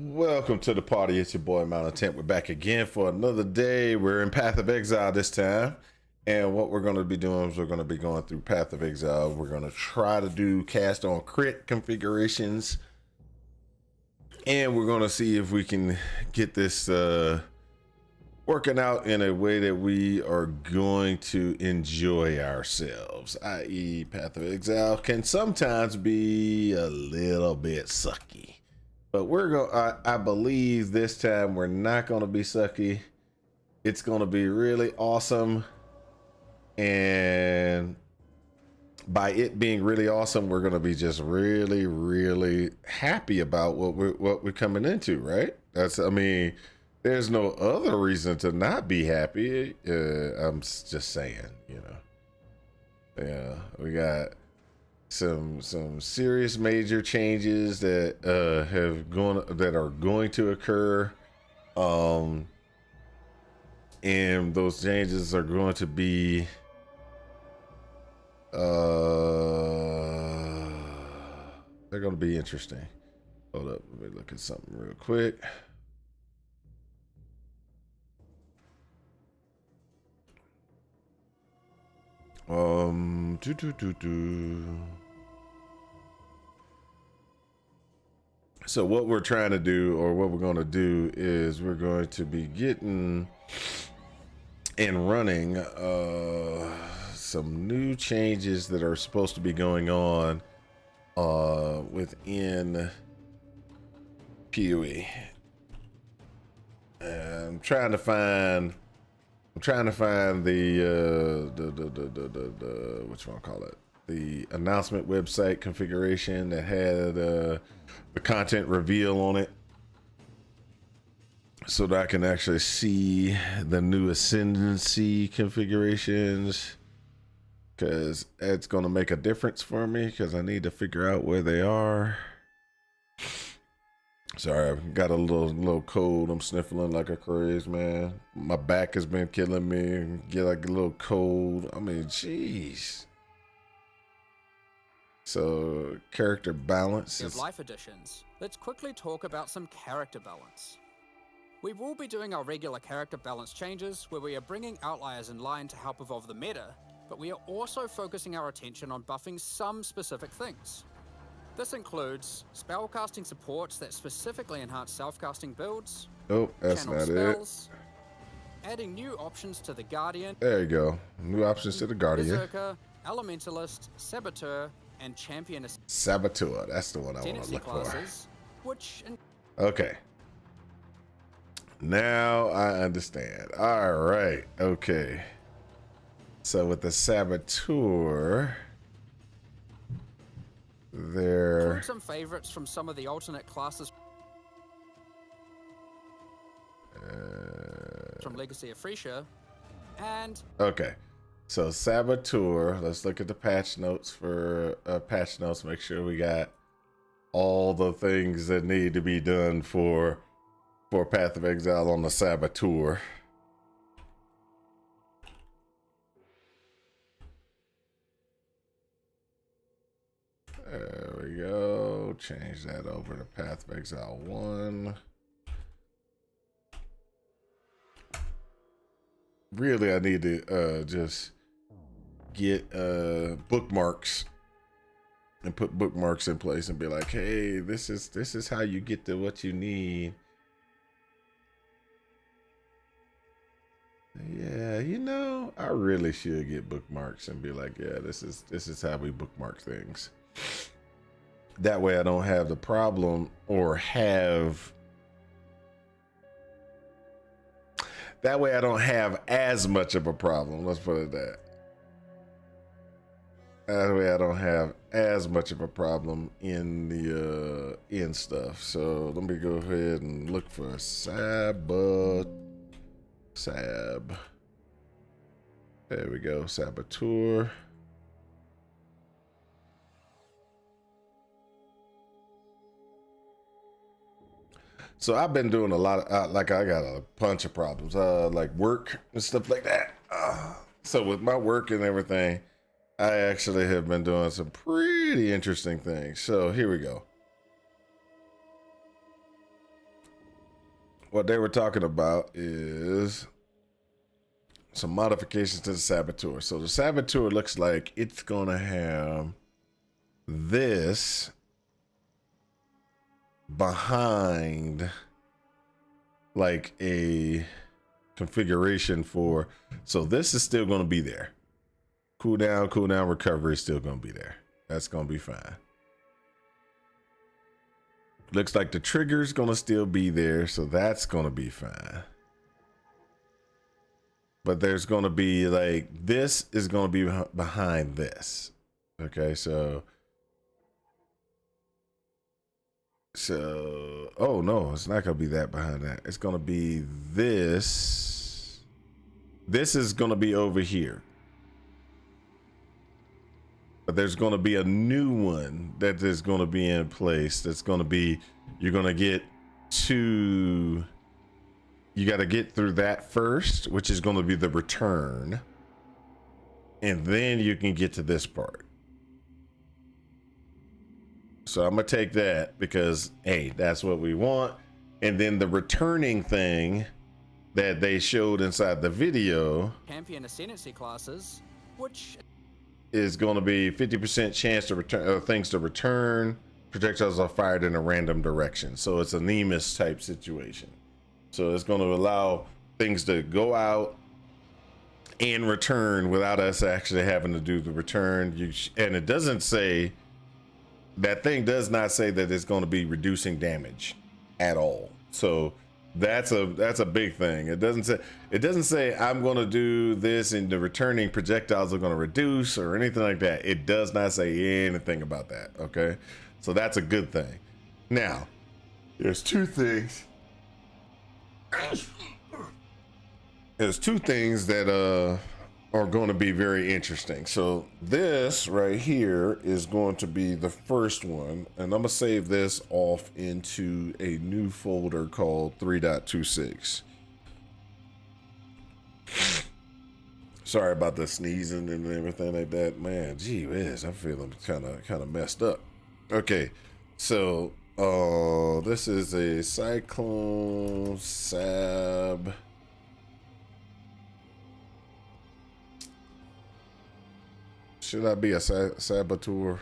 Welcome to the party. It's your boy Mountain Tent. We're back again for another day. We're in Path of Exile this time. And what we're going to be doing is we're going to be going through Path of Exile. We're going to try to do cast on crit configurations. And we're going to see if we can get this working out in a way that we are going to enjoy ourselves. I.e. Path of Exile can sometimes be a little bit sucky. But we're going I believe this time we're not going to be sucky. It's going to be really awesome. And by it being really awesome, we're going to be just really, really happy about what we're coming into, right? I mean, there's no other reason to not be happy. I'm just saying, you know. Yeah, we got some serious major changes that are going to occur, and those changes are going to be they're going to be interesting. Hold up, let me look at something real quick. So what we're trying to do, or what we're going to do, is we're going to be getting and running some new changes that are supposed to be going on within PoE. I'm trying to find the what you want to call it, the announcement website configuration that had the content reveal on it, so that I can actually see the new ascendancy configurations, because it's going to make a difference for me, because I need to figure out where they are. Sorry, I've got a little cold. I'm sniffling like a crazy man. My back has been killing me. Get like a little cold. I mean, jeez. So, character balance. Of life additions, let's quickly talk about some character balance. We will be doing our regular character balance changes, where we are bringing outliers in line to help evolve the meta, but we are also focusing our attention on buffing some specific things. This includes spellcasting supports that specifically enhance self-casting builds. Oh, that's not spells, it. Adding new options to the Guardian. There you go. New options to the Guardian. Berserker, Elementalist, Saboteur, and Champion. Saboteur, that's the one I want to look classes, for. Which okay. Now I understand. All right. Okay. So with the Saboteur, there some favorites from some of the alternate classes from Legacy of Frisia, and okay. So Saboteur, let's look at the patch notes for patch notes. Make sure we got all the things that need to be done for Path of Exile on the Saboteur. There we go. Change that over to Path of Exile 1. Really, I need to just get bookmarks and put bookmarks in place and be like, hey, this is how you get to what you need. Yeah, you know, I really should get bookmarks and be like, yeah, this is how we bookmark things. That way I don't have the problem, or that way I don't have as much of a problem. Let's put it that way I don't have as much of a problem in the in stuff. So let me go ahead and look for Sab. There we go, Saboteur. So I've been doing a lot of, like, I got a bunch of problems, like work and stuff like that. So with my work and everything, I actually have been doing some pretty interesting things. So here we go. what they were talking about is some modifications to the Saboteur. So the Saboteur looks like it's gonna have this behind like a configuration for, so this is still going to be there. Cooldown, recovery is still going to be there. That's going to be fine. Looks like the trigger's going to still be there, so that's going to be fine. But there's going to be like, this is going to be behind this. Okay, so oh no, it's not gonna be that behind that. It's gonna be this. This is gonna be over here. But there's gonna be a new one that is gonna be in place. That's gonna be, you're gonna get to, you gotta get through that first, which is gonna be the return. And then you can get to this part. So I'm gonna take that because, hey, that's what we want. And then the returning thing that they showed inside the video, Champion Ascendancy classes, which is gonna be 50% chance to return things to return. Projectiles are fired in a random direction. So it's a Nemesis type situation. So it's gonna allow things to go out and return without us actually having to do the return. And it doesn't say, that thing does not say that it's going to be reducing damage at all. So that's a big thing. It doesn't say I'm going to do this and the returning projectiles are going to reduce or anything like that. It does not say anything about that. Okay, so that's a good thing. Now there's two things. There's two things that are going to be very interesting. So this right here is going to be the first one, and I'm gonna save this off into a new folder called 3.26. Sorry about the sneezing and everything like that, man. Gee whiz, I'm feeling kind of messed up. Okay, so this is a Cyclone Sab. Should I be a saboteur?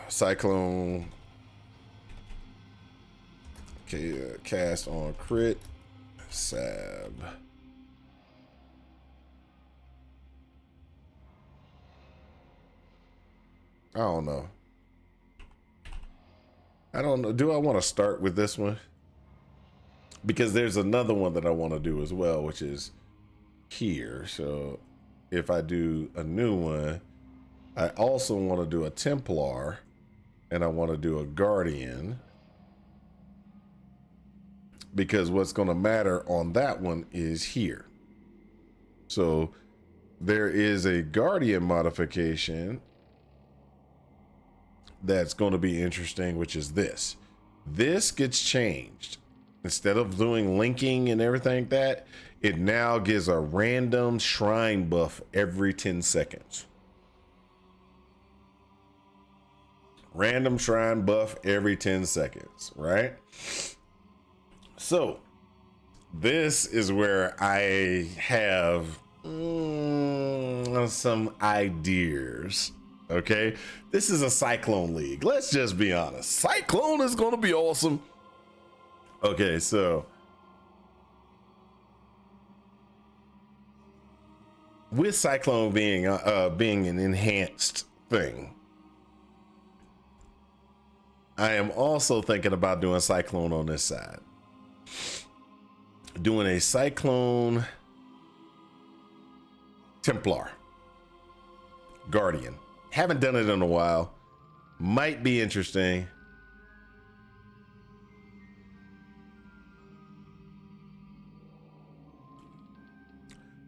Cyclone. Okay, cast on crit. Sab. I don't know. I don't know. Do I want to start with this one? Because there's another one that I want to do as well, which is here. So if I do a new one, I also want to do a Templar and I want to do a Guardian, because what's going to matter on that one is here. So there is a Guardian modification that's going to be interesting, which is this. This gets changed. Instead of doing linking and everything like that, it now gives a random shrine buff every 10 seconds. Random shrine buff every 10 seconds, right? So this is where I have some ideas. Okay, this is a Cyclone League. Let's just be honest. Cyclone is going to be awesome. Okay, so with Cyclone being an enhanced thing, I am also thinking about doing Cyclone on this side. Doing a Cyclone Templar Guardian. Haven't done it in a while. Might be interesting.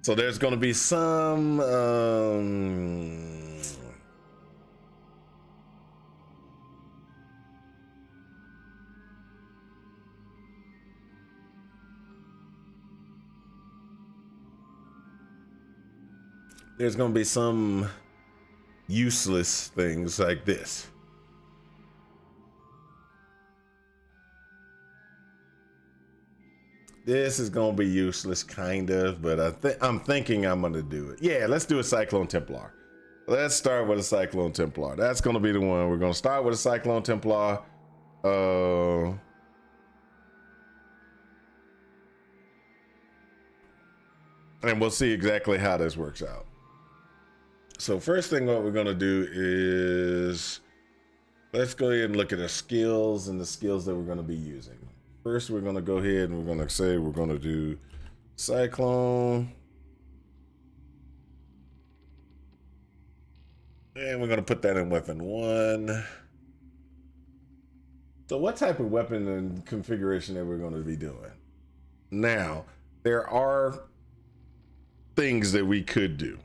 So there's going to be some there's going to be some useless things like this. This is gonna be useless, kind of, but I'm thinking I'm gonna do it. Yeah, let's do a Cyclone Templar. Let's start with a Cyclone Templar. That's gonna be the one. We're gonna start with a Cyclone Templar. And we'll see exactly how this works out. So first thing what we're gonna do is let's go ahead and look at the skills and the skills that we're gonna be using. First, we're gonna go ahead and we're gonna say we're gonna do Cyclone. And we're gonna put that in weapon 1. So what type of weapon and configuration that we're gonna be doing? Now, there are things that we could do.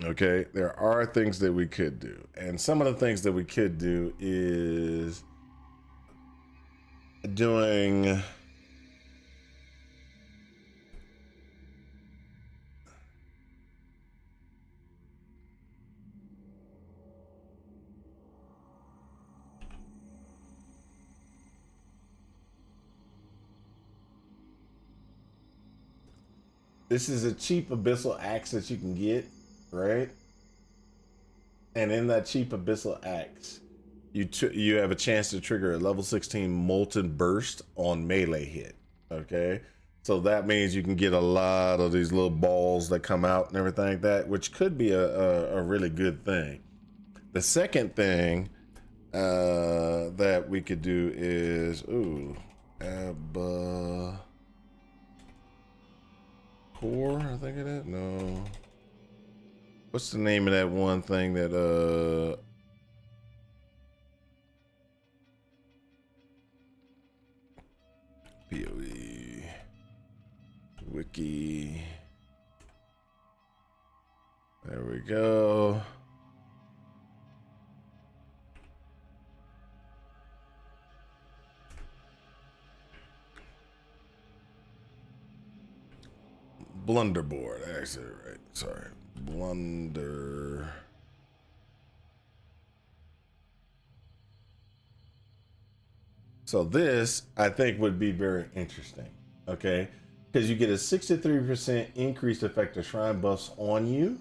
Okay, there are things that we could do. And some of the things that we could do is doing this is a cheap abyssal axe that you can get, right? And in that cheap abyssal axe, you have a chance to trigger a level 16 molten burst on melee hit. Okay, so that means you can get a lot of these little balls that come out and everything like that, which could be a really good thing. The second thing that we could do is core, I think it is. No, what's the name of that one thing that POE wiki, there we go. Blunderboard, actually, right? Sorry, blunder. So this, I think, would be very interesting, okay? Because you get a 63% increased effect of shrine buffs on you,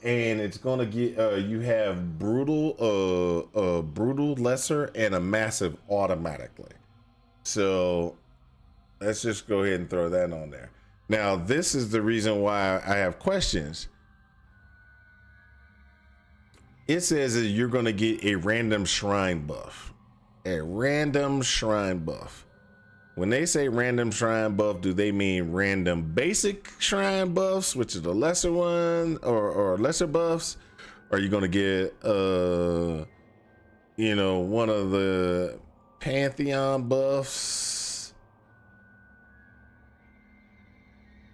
and it's gonna get you have brutal, brutal lesser, and a massive automatically. So let's just go ahead and throw that on there. Now, this is the reason why I have questions. It says that you're gonna get a random shrine buff. A random shrine buff. When they say random shrine buff, do they mean random basic shrine buffs, which is the lesser one, or lesser buffs? Or are you gonna get you know, one of the Pantheon buffs?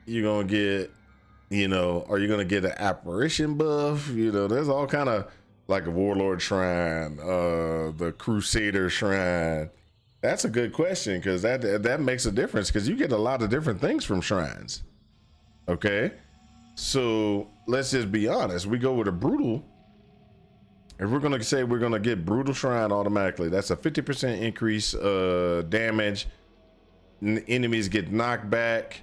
You're gonna get, you know, are you gonna get an apparition buff? You know, there's all kind of, like a warlord shrine, the crusader shrine. That's a good question, because that makes a difference, because you get a lot of different things from shrines. Okay, so let's just be honest. We go with a brutal. If we're gonna say we're gonna get brutal shrine automatically, that's a 50% increase damage. Enemies get knocked back,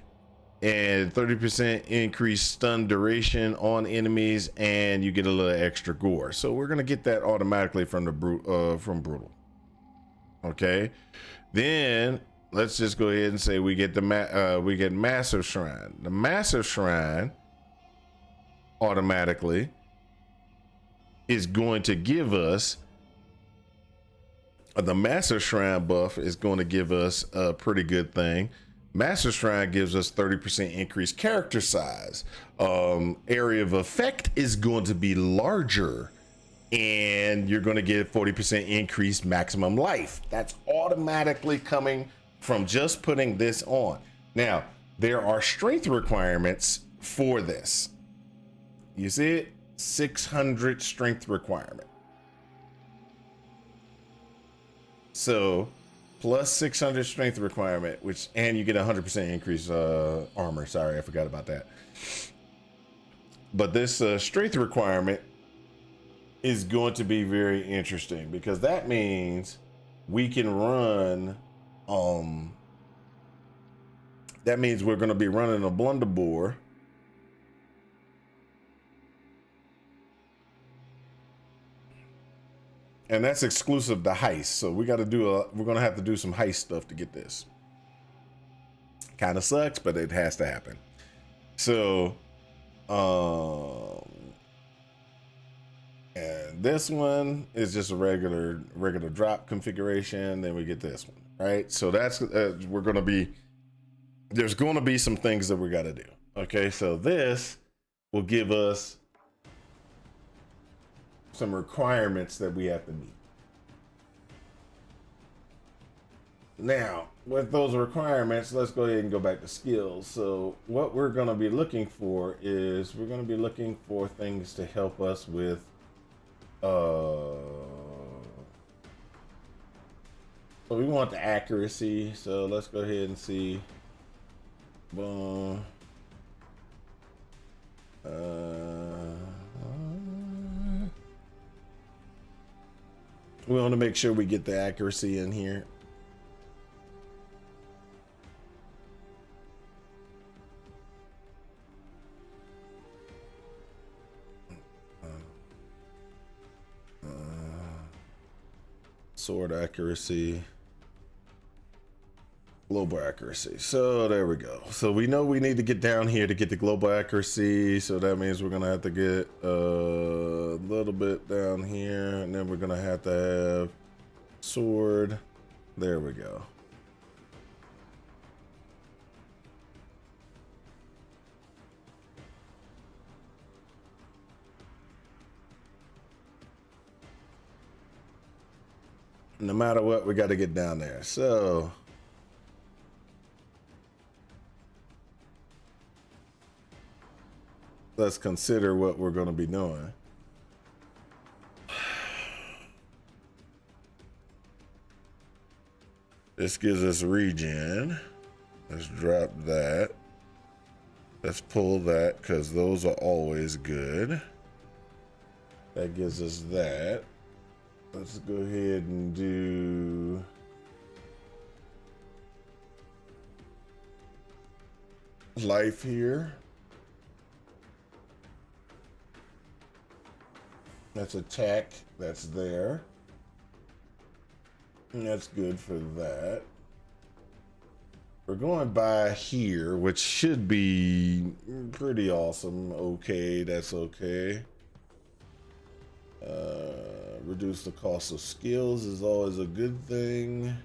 and 30% increased stun duration on enemies, and you get a little extra gore. So we're gonna get that automatically from the from brutal. Okay, then let's just go ahead and say we get we get massive shrine. The massive shrine automatically is going to give us the massive shrine buff is going to give us a pretty good thing. Master Shrine gives us 30% increased character size. Area of effect is going to be larger, and you're going to get 40% increased maximum life. That's automatically coming from just putting this on. Now, there are strength requirements for this. You see it? 600 strength requirement. So plus 600 strength requirement, which, and you get 100% increase armor. Sorry, I forgot about that. But this strength requirement is going to be very interesting, because that means we can run That means we're going to be running a blunderbore. And that's exclusive to heist. So we're going to have to do some heist stuff to get this. Kind of sucks, but it has to happen. So, and this one is just a regular drop configuration. Then we get this one, right? So that's, there's going to be some things that we got to do. Okay. So this will give us some requirements that we have to meet. Now, with those requirements, let's go ahead and go back to skills. So what we're going to be looking for is we're going to be looking for things to help us with so we want the accuracy. So let's go ahead and see. Boom. We want to make sure we get the accuracy in here. Sword accuracy, global accuracy. So there we go. So we know we need to get down here to get the global accuracy. So that means we're gonna have to get a little bit down here, and then we're gonna have to have sword. There we go. No matter what, we got to get down there. So let's consider what we're going to be doing. This gives us regen. Let's drop that. Let's pull that because those are always good. That gives us that. Let's go ahead and do life here. That's attack, that's there. And that's good for that. We're going by here, which should be pretty awesome. Okay, that's okay. Reduce the cost of skills is always a good thing.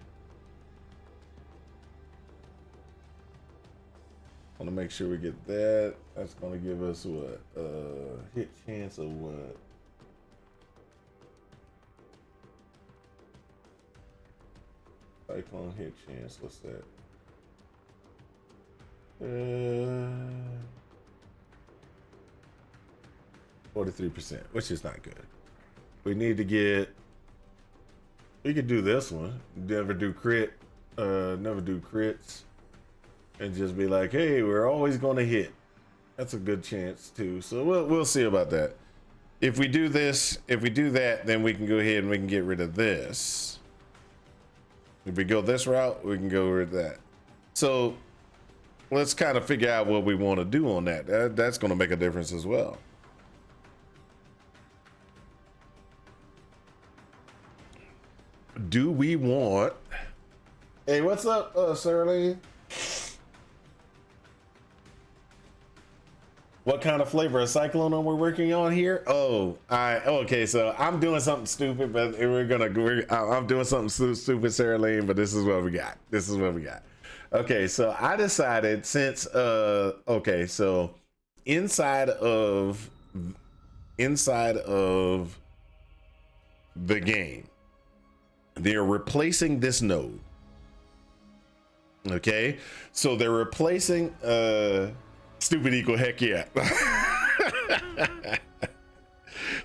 Want to make sure we get that. That's going to give us what? Hit chance of what? Cyclone hit chance. What's that? 43%, which is not good. We need to get. We could do this one. Never do crit. Never do crits. And just be like, hey, we're always going to hit. That's a good chance too. So we'll see about that. If we do this, if we do that, then we can go ahead and we can get rid of this. If we go this route, we can go rid of that. So let's kind of figure out what we want to do on that. That's going to make a difference as well. Do we want? Hey, what's up, Sirleen? What kind of flavor of cyclone are we working on here? Oh, okay. So I'm doing something stupid, but I'm doing something stupid, Sirleen. But this is what we got. This is what we got. Okay, so I decided since okay, so inside of the game, they're replacing this node. Okay, so they're replacing stupid equal heck yeah.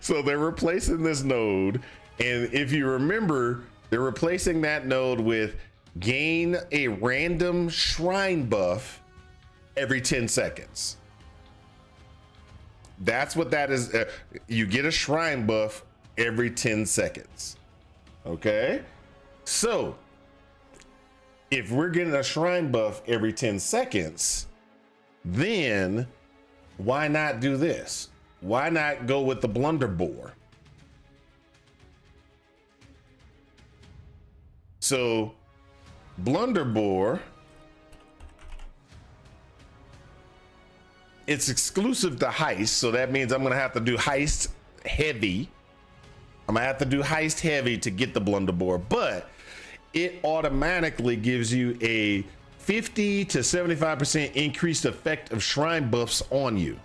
So they're replacing this node, and if you remember, they're replacing that node with gain a random shrine buff every 10 seconds. That's what that is. You get a shrine buff every 10 seconds. Okay, so if we're getting a shrine buff every 10 seconds, then why not do this? Why not go with the Blunderbore? So Blunderbore, it's exclusive to heist, so that means I'm gonna have to do heist heavy. I'm gonna have to do heist heavy to get the Blunderbore, but it automatically gives you a 50 to 75% increased effect of shrine buffs on you.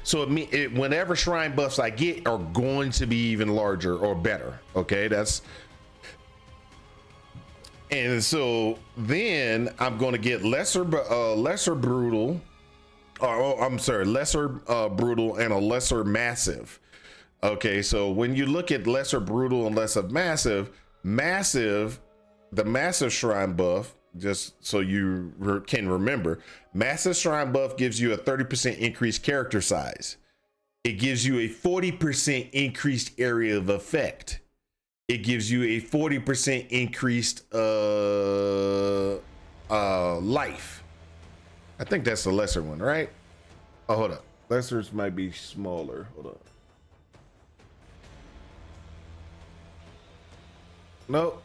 So whenever shrine buffs I get are going to be even larger or better. Okay, and so then I'm going to get lesser brutal, lesser brutal and a lesser massive. Okay, so when you look at lesser brutal and lesser massive, the massive shrine buff, just so you can remember, massive shrine buff gives you a 30% increased character size. It gives you a 40% increased area of effect. It gives you a 40% increased life. I think that's the lesser one, right? Oh, hold up. Lessers might be smaller. Hold up. Nope.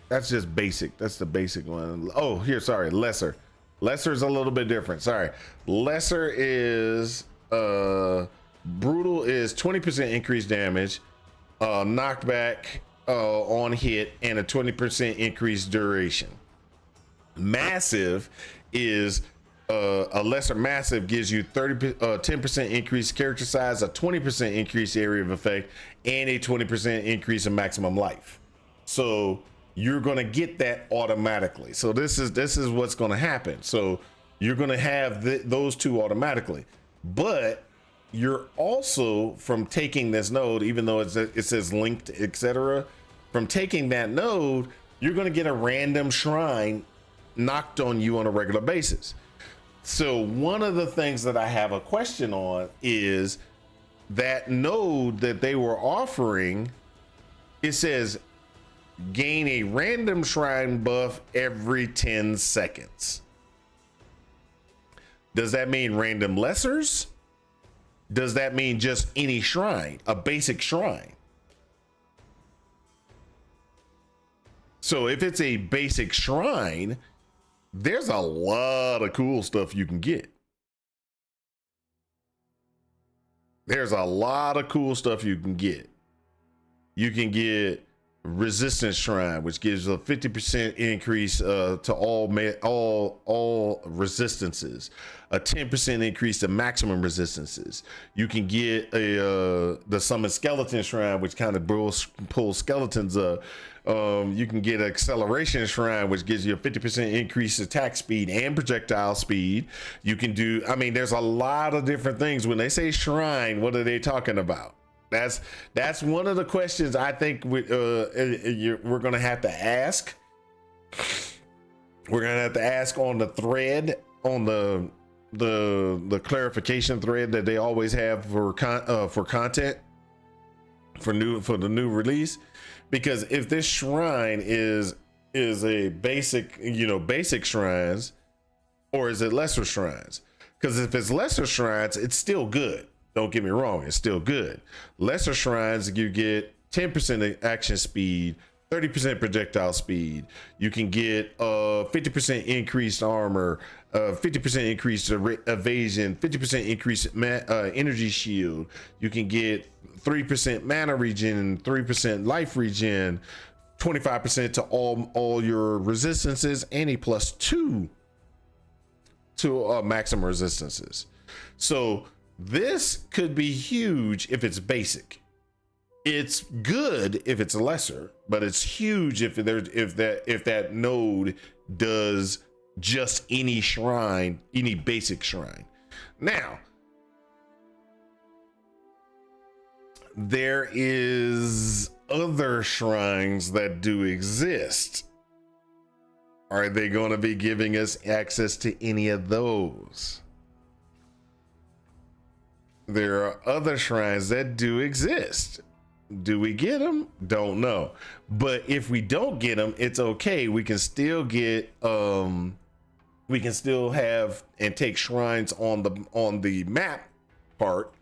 That's just basic. That's the basic one. Oh, here, sorry. Lesser. Lesser is a little bit different. Sorry. Lesser is brutal is 20% increased damage, knockback on hit, and a 20% increased duration. Massive is a lesser massive gives you 10% increased character size, a 20% increased area of effect, and a 20% increase in maximum life. So you're going to get that automatically. So this is what's going to happen. So you're going to have those two automatically, but you're also, from taking this node, even though it says linked, etc., from taking that node, you're going to get a random shrine knocked on you on a regular basis. So one of the things that I have a question on is that node that they were offering. It says gain a random shrine buff every 10 seconds. Does that mean random lessers? Does that mean just any shrine, a basic shrine? So if it's a basic shrine, there's a lot of cool stuff you can get. There's a lot of cool stuff you can get. You can get resistance shrine, which gives a 50% increase to all resistances, a 10% increase to maximum resistances. You can get the summon skeleton shrine, which kind of pulls skeletons up. You can get acceleration shrine, which gives you a 50% increase attack speed and projectile speed. You can do, I mean, there's a lot of different things. When they say shrine, what are they talking about? That's one of the questions I think we're gonna have to ask. We're gonna have to ask on the thread, on the clarification thread that they always have for content for the new release. Because if this shrine is a basic, basic shrines, or is it lesser shrines? Because if it's lesser shrines, it's still good. Don't get me wrong, it's still good. Lesser shrines, you get 10% action speed, 30% projectile speed. You can get 50% increased armor, 50% increased evasion, 50% increased energy shield. You can get 3% mana regen, 3% life regen, 25% to all your resistances, and a +2 to maximum resistances. So this could be huge if it's basic. It's good if it's lesser, but it's huge if that node does just any shrine, any basic shrine. Now, there is other shrines that do exist. Are they going to be giving us access to any of those? There are other shrines that do exist. Do we get them? Don't know. But if we don't get them, it's okay. We can still get we can still have and take shrines on the map part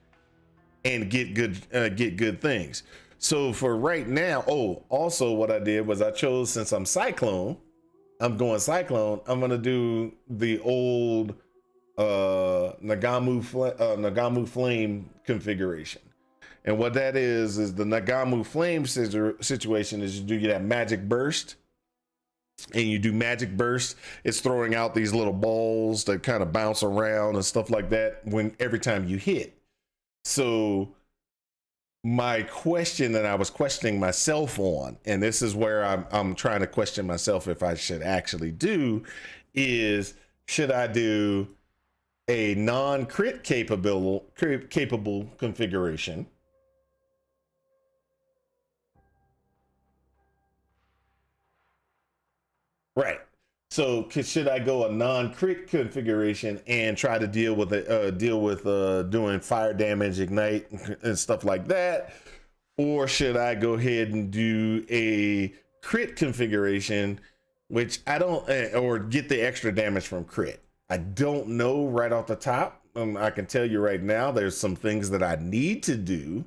and get good things. So for right now, oh, also what I did was I chose, since I'm Cyclone, I'm going Cyclone, I'm gonna do the old Nagamu Flame configuration. And what that is the Nagamu Flame situation is you do that magic burst, and you do magic burst. It's throwing out these little balls that kind of bounce around and stuff like that every time you hit. So my question that I was questioning myself on, and this is where I'm trying to question myself if I should actually do, is should I do a non-crit capable configuration, right? So should I go a non-crit configuration and try to deal with doing fire damage, ignite, and stuff like that, or should I go ahead and do a crit configuration, which I don't, or get the extra damage from crit? I don't know right off the top. I can tell you right now, there's some things that I need to do.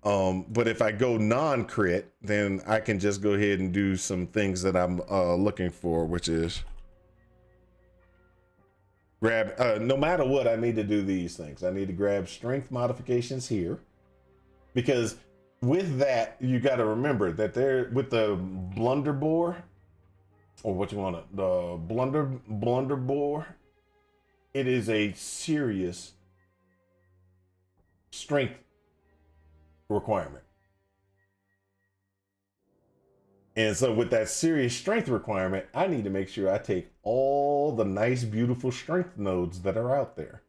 But if I go non-crit, then I can just go ahead and do some things that I'm looking for, which is grab, no matter what, I need to do these things. I need to grab strength modifications here, because with that, you got to remember that with the blunderbore, or what you want to, the blunderbore, it is a serious strength requirement. And so with that serious strength requirement, I need to make sure I take all the nice, beautiful strength nodes that are out there.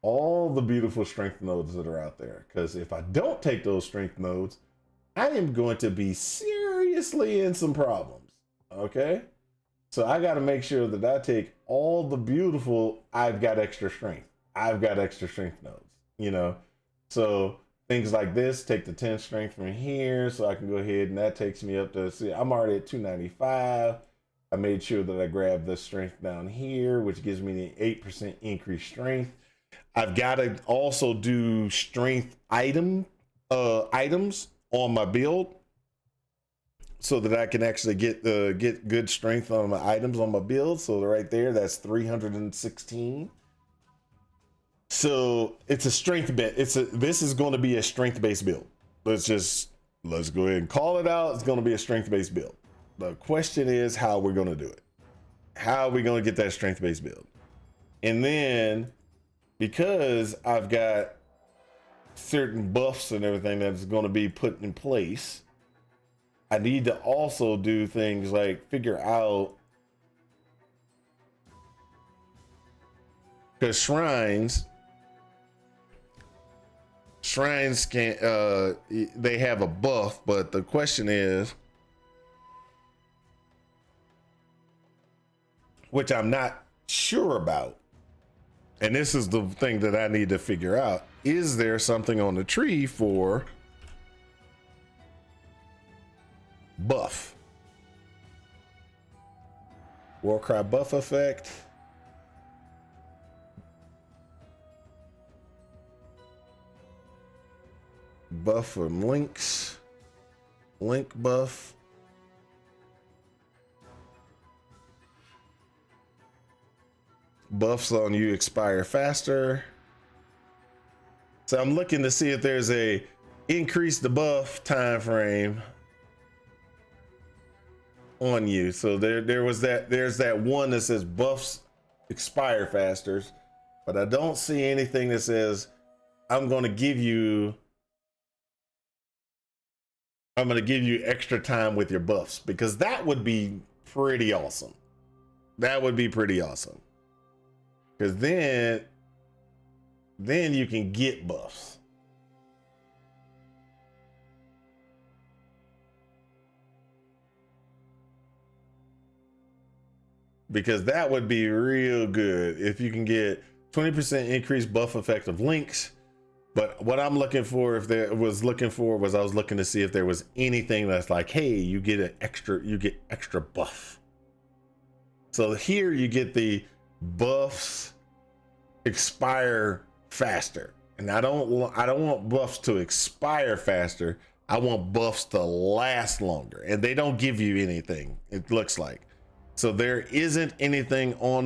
All the beautiful strength nodes that are out there. Because if I don't take those strength nodes, I am going to be seriously in some problems. Okay? So I got to make sure that I take all the beautiful, I've got extra strength. I've got extra strength nodes, you know? So things like this, take the 10 strength from here, so I can go ahead, and that takes me up to, see, I'm already at 295. I made sure that I grabbed the strength down here, which gives me the 8% increased strength. I've got to also do strength items on my build, so that I can actually get good strength on my items on my build. So right there, that's 316. So it's a strength bet. This is going to be a strength-based build. Let's go ahead and call it out. It's going to be a strength-based build. The question is how we're going to do it. How are we going to get that strength-based build? And then, because I've got certain buffs and everything that's going to be put in place, I need to also do things like figure out, because shrines can't, they have a buff, but the question is, which I'm not sure about, and this is the thing that I need to figure out, is there something on the tree for buff? Warcry buff effect. Buff from links. Link buff. Buffs on you expire faster. So I'm looking to see if there's a increase the buff time frame on you. So there's that one that says buffs expire faster, but I don't see anything that says I'm going to give you extra time with your buffs, because that would be pretty awesome. That would be pretty awesome, because then you can get buffs. Because that would be real good if you can get 20% increased buff effect of links, But what I'm looking for, if there was looking for, was I was looking to see if there was anything that's like, hey, you get extra buff. So here you get the buffs expire faster, and I don't want buffs to expire faster. I want buffs to last longer, and they don't give you anything. It looks like, so there isn't anything on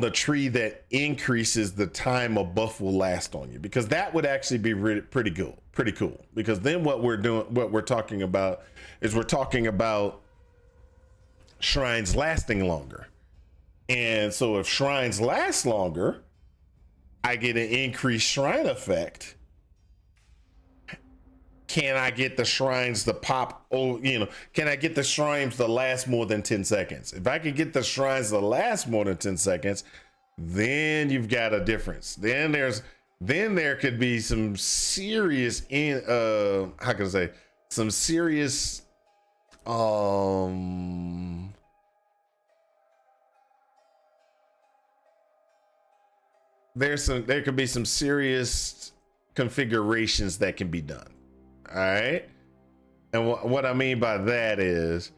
the tree that increases the time a buff will last on you, because that would actually be pretty cool. Because then what we're talking about is we're talking about shrines lasting longer. And so if shrines last longer, I get an increased shrine effect. Can I get the shrines to pop? Oh, can I get the shrines to last more than 10 seconds? If I can get the shrines to last more than 10 seconds, then you've got a difference. Then there could be some serious there could be some serious configurations that can be done. All right. And what I mean by that is,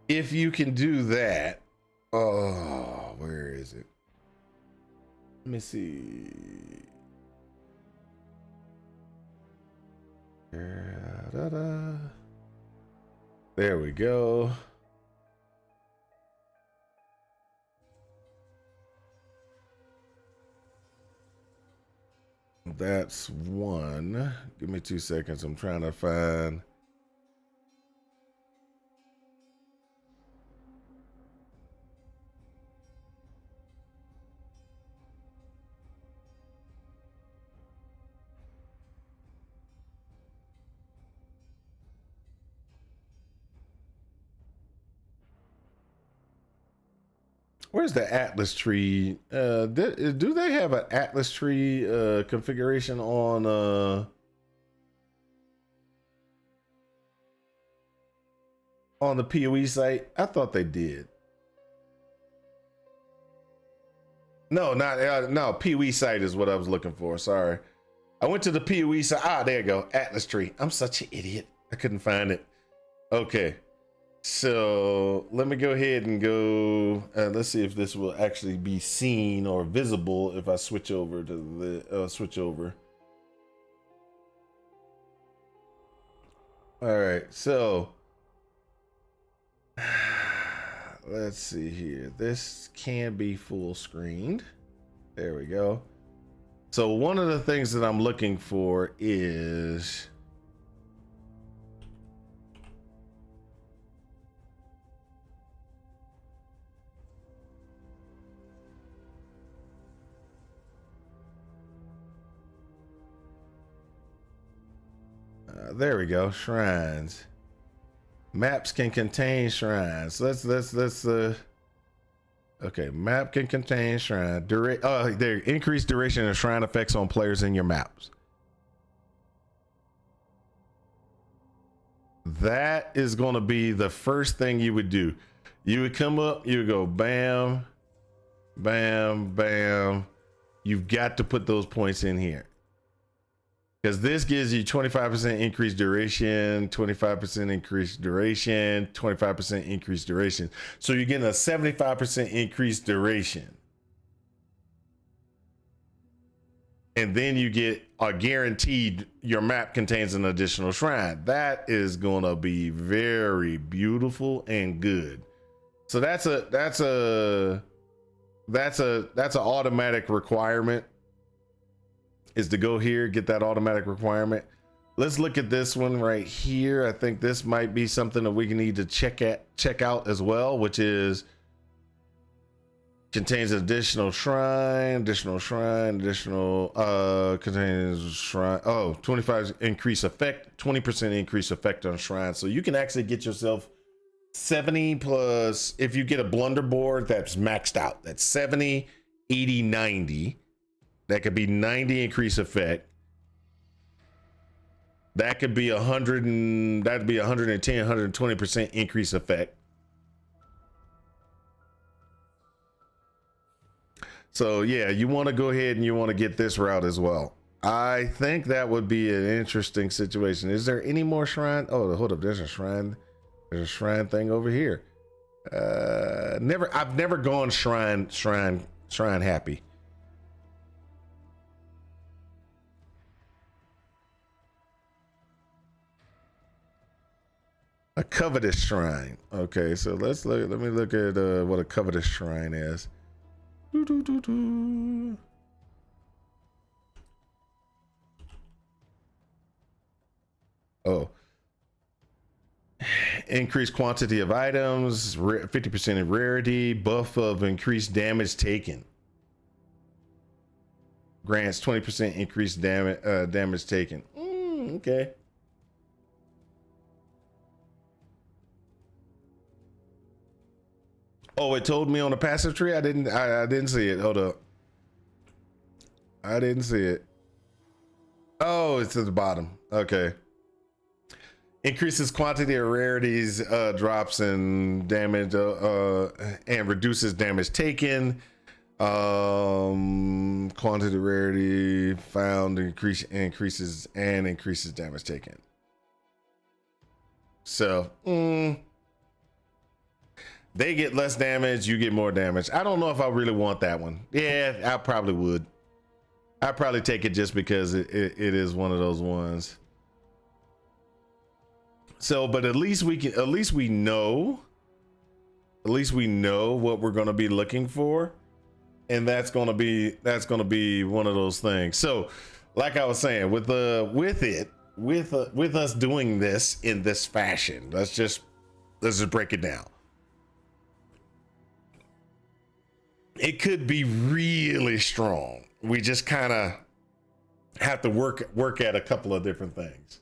if you can do that, oh, where is it? Let me see. There we go. That's one. Give me 2 seconds. I'm trying to find. Where's the Atlas tree? Do they have an Atlas tree configuration on the PoE site? I thought they did. No, not no, PoE site is what I was looking for. Sorry. I went to the PoE site. Ah, there you go. Atlas tree. I'm such an idiot. I couldn't find it. Okay. So let me go ahead and go. Let's see if this will actually be seen or visible if I switch over to the switch over. All right, so let's see here. This can be full screened. There we go. So one of the things that I'm looking for is there we go. Shrines. Maps can contain shrines. Let's okay. Map can contain shrine. There increased duration of shrine effects on players in your maps. That is going to be the first thing you would do. You would come up, you would go bam, bam, bam. You've got to put those points in here, because this gives you 25% increased duration, 25% increased duration, 25% increased duration. So you're getting a 75% increased duration. And then you get a guaranteed your map contains an additional shrine. That is going to be very beautiful and good. So that's an automatic requirement, is to go here, get that automatic requirement. Let's look at this one right here. I think this might be something that we need to check out as well, which is contains additional shrine, contains shrine. Oh, 25 increase effect, 20% increase effect on shrine. So you can actually get yourself 70 plus, if you get a blunder board that's maxed out, that's 70, 80, 90. That could be 90 increase effect. That could be 100 and that'd be 110, 120% increase effect. So yeah, you want to go ahead and you want to get this route as well. I think that would be an interesting situation. Is there any more shrine? Oh, hold up. There's a shrine. There's a shrine thing over here. I've never gone shrine happy. A covetous shrine. Okay, so let's look. Let me look at what a covetous shrine is. Oh, increased quantity of items, 50% in rarity, buff of increased damage taken. Grants 20% increased damage taken. Okay. Oh, it told me on the passive tree. I didn't see it. Hold up. I didn't see it. Oh, it's at the bottom. Okay. Increases quantity of rarities, drops in damage, and reduces damage taken. Quantity of rarity found increases damage taken. So, they get less damage, you get more damage. I don't know if I really want that one. Yeah, I probably would. I'd probably take it just because it is one of those ones. So, but at least we know what we're going to be looking for. And that's going to be one of those things. So, like I was saying, with us doing this in this fashion, let's just break it down. It could be really strong. We just kind of have to work at a couple of different things.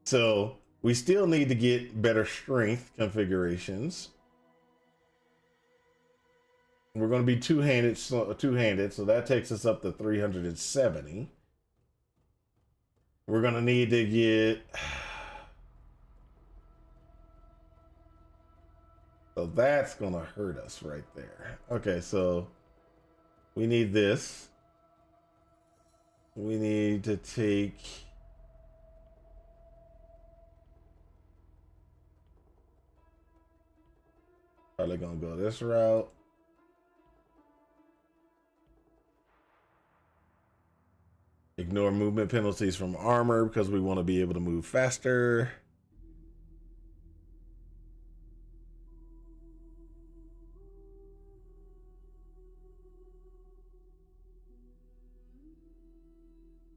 So we still need to get better strength configurations. We're going to be two-handed, so that takes us up to 370. We're going to need to get... So that's going to hurt us right there. Okay, so we need this. We need to take... Probably going to go this route. Ignore movement penalties from armor because we want to be able to move faster.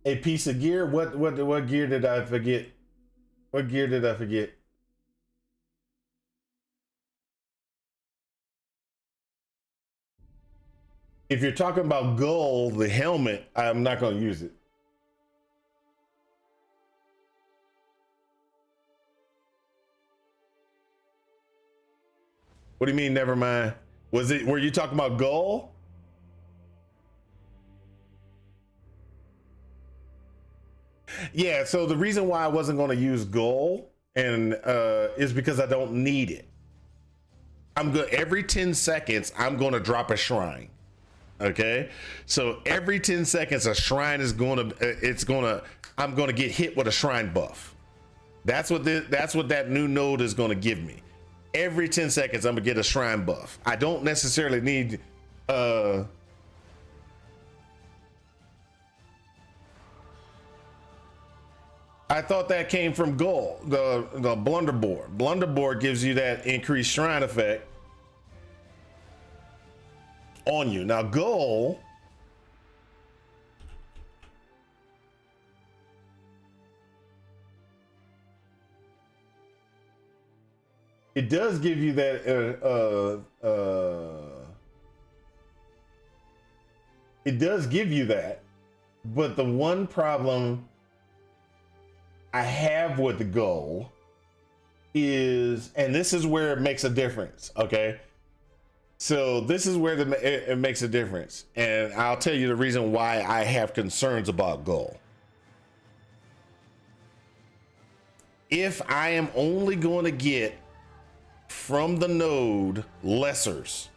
A piece of gear? What gear did I forget? What gear did I forget? If you're talking about gold, the helmet, I'm not going to use it. What do you mean, never mind? Were you talking about gold? Yeah, so the reason why I wasn't going to use gold and is because I don't need it. I'm good. Every 10 seconds, I'm going to drop a shrine. Okay, so every 10 seconds, a shrine is I'm going to get hit with a shrine buff. That's what that new node is going to give me. Every 10 seconds, I'm gonna get a shrine buff. I don't necessarily need I thought that came from gold, the Blunderboard. Blunderboard gives you that increased shrine effect on you. Now gold, it does give you that it does give you that, but the one problem I have with the gold is, and this is where it makes a difference, okay? So this is where it makes a difference, and I'll tell you the reason why I have concerns about gold. If I am only going to get from the node lessers,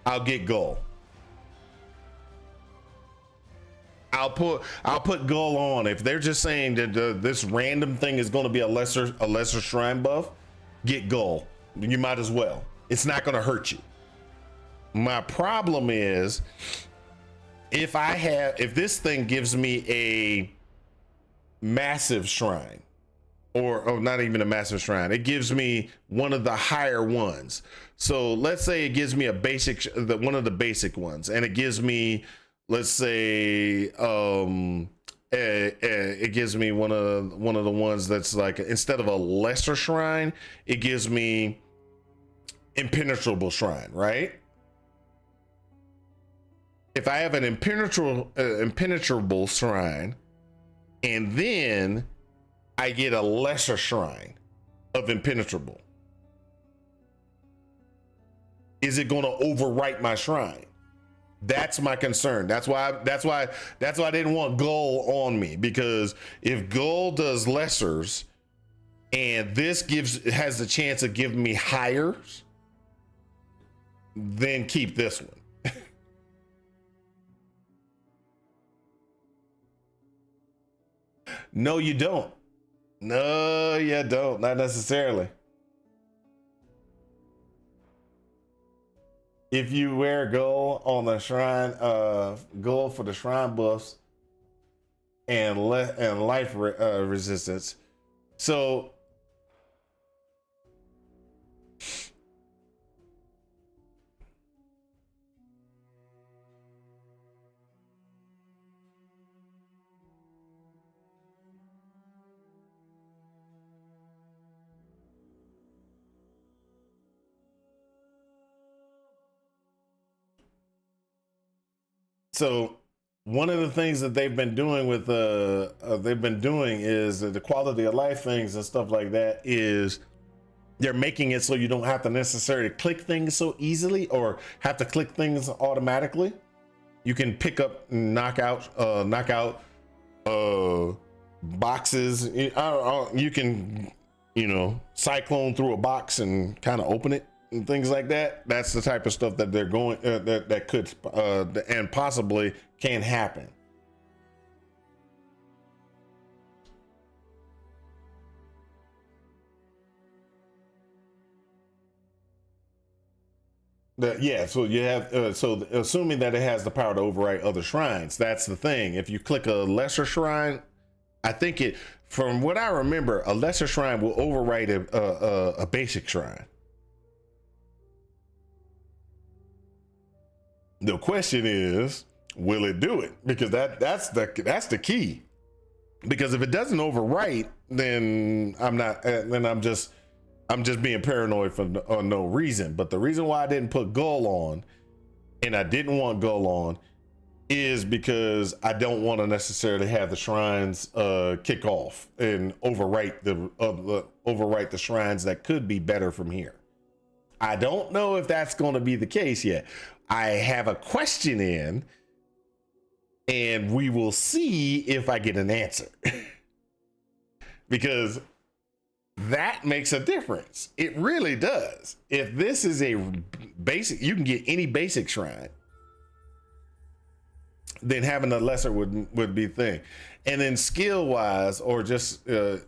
I'll get gold. I'll put Gull on. If they're just saying that this random thing is going to be a lesser shrine buff, get Gull. You might as well. It's not going to hurt you. My problem is if this thing gives me a massive shrine, or not even a massive shrine, it gives me one of the higher ones. So let's say it gives me a basic, one of the basic ones, and it gives me, let's say, it gives me one of the ones that's like, instead of a lesser shrine, it gives me impenetrable shrine, right? If I have an impenetrable shrine, and then I get a lesser shrine of impenetrable, is it going to overwrite my shrine? That's my concern. That's why I didn't want Gull on me, because if Gull does lessers and this has the chance of giving me higher, then keep this one. No, you don't. No, you don't. Not necessarily. If you wear Gull on the shrine, Gull for the shrine buffs and life resistance. So one of the things that they've been doing with is the quality of life things and stuff like that, is they're making it so you don't have to necessarily click things so easily or have to click things automatically. You can pick up, knock out boxes. You can, cyclone through a box and kind of open it and things like that. That's the type of stuff that they're going that could and possibly can happen. So you have so assuming that it has the power to overwrite other shrines. That's the thing. If you click a lesser shrine, I think from what I remember, a lesser shrine will overwrite a basic shrine. The question is, will it do it? Because that's the key. Because if it doesn't overwrite, then I'm just being paranoid for no reason. But the reason why I didn't put Gull on, and I didn't want Gull on, is because I don't want to necessarily have the shrines kick off and overwrite the shrines that could be better from here. I don't know if that's going to be the case yet. I have a question in, and we will see if I get an answer. Because that makes a difference. It really does. If this is a basic, you can get any basic shrine, then having a lesser would be the thing. And then skill wise, or just there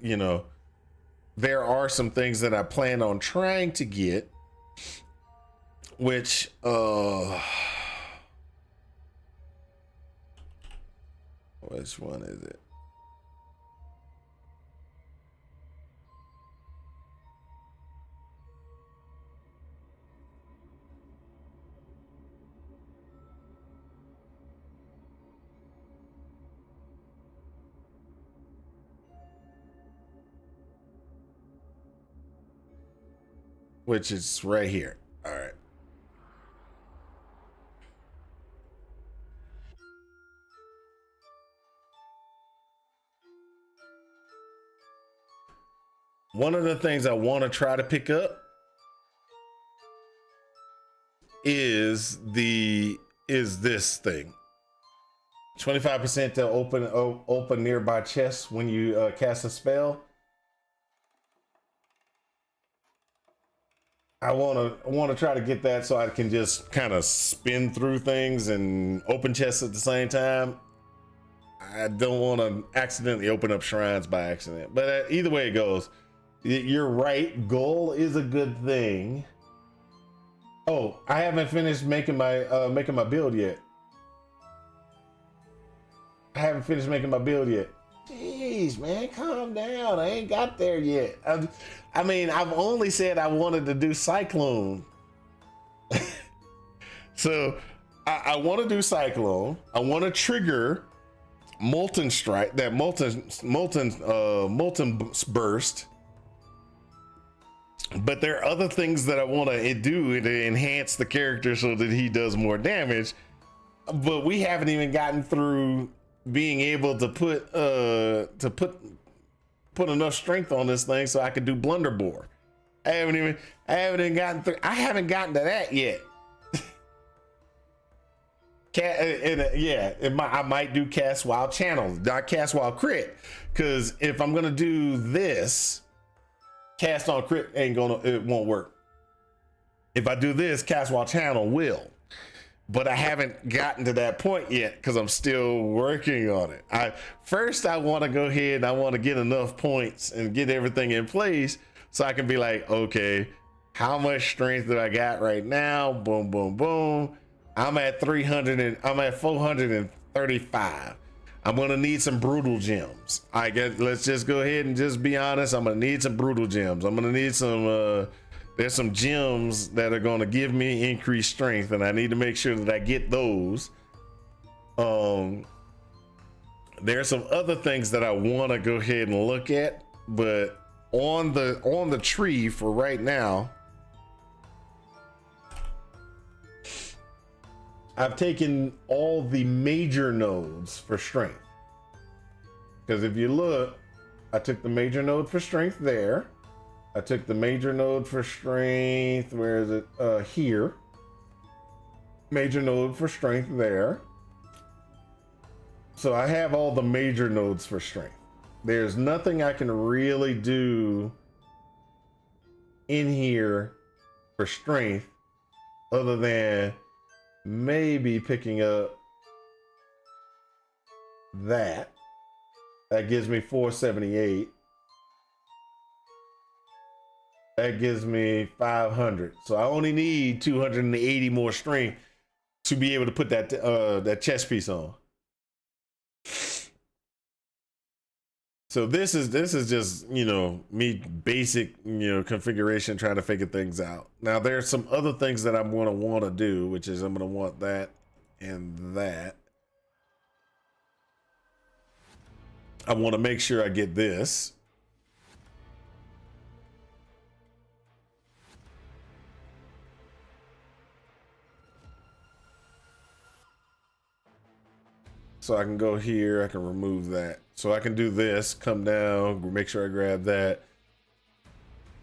are some things that I plan on trying to get, which which one is it? Which is right here. All right. One of the things I want to try to pick up is this thing. 25% to open nearby chests when you cast a spell. I want to try to get that so I can just kind of spin through things and open chests at the same time. I don't want to accidentally open up shrines by accident. But either way it goes, you're right. Goal is a good thing. Oh, I haven't finished making my build yet. I haven't finished making my build yet. Jeez, man, calm down. I ain't got there yet. I mean, I've only said I wanted to do Cyclone. So I want to do Cyclone. I want to trigger Molten Strike, that molten burst. But there are other things that I want to do to enhance the character so that he does more damage. But we haven't even gotten through being able to put enough strength on this thing so I could do Blunderbore. I haven't even gotten through. I haven't gotten to that yet. I might do Cast Wild Channel, not Cast Wild Crit, because if I'm gonna do this, Cast on Crit it won't work. If I do this, Cast Wild Channel will. But I haven't gotten to that point yet because I'm still working on it. I want to go ahead and I want to get enough points and get everything in place so I can be like, okay, how much strength do I got right now? Boom, boom, boom. I'm at 300 and I'm at 435. I'm gonna need some brutal gems. Let's just go ahead and just be honest. I'm gonna need some brutal gems. I'm gonna need some there's some gems that are going to give me increased strength, and I need to make sure that I get those. There's some other things that I want to go ahead and look at, but on the tree for right now, I've taken all the major nodes for strength. Because if you look, I took the major node for strength there. I took the major node for strength. Where is it? Here. Major node for strength there. So I have all the major nodes for strength. There's nothing I can really do in here for strength other than maybe picking up that. That gives me 478. That gives me 500. So I only need 280 more strength to be able to put that chest piece on. So this is just, me basic, configuration, trying to figure things out. Now there's some other things that I'm going to want to do, which is I'm going to want that and that. I want to make sure I get this. So I can go here, I can remove that. So I can do this, come down, make sure I grab that.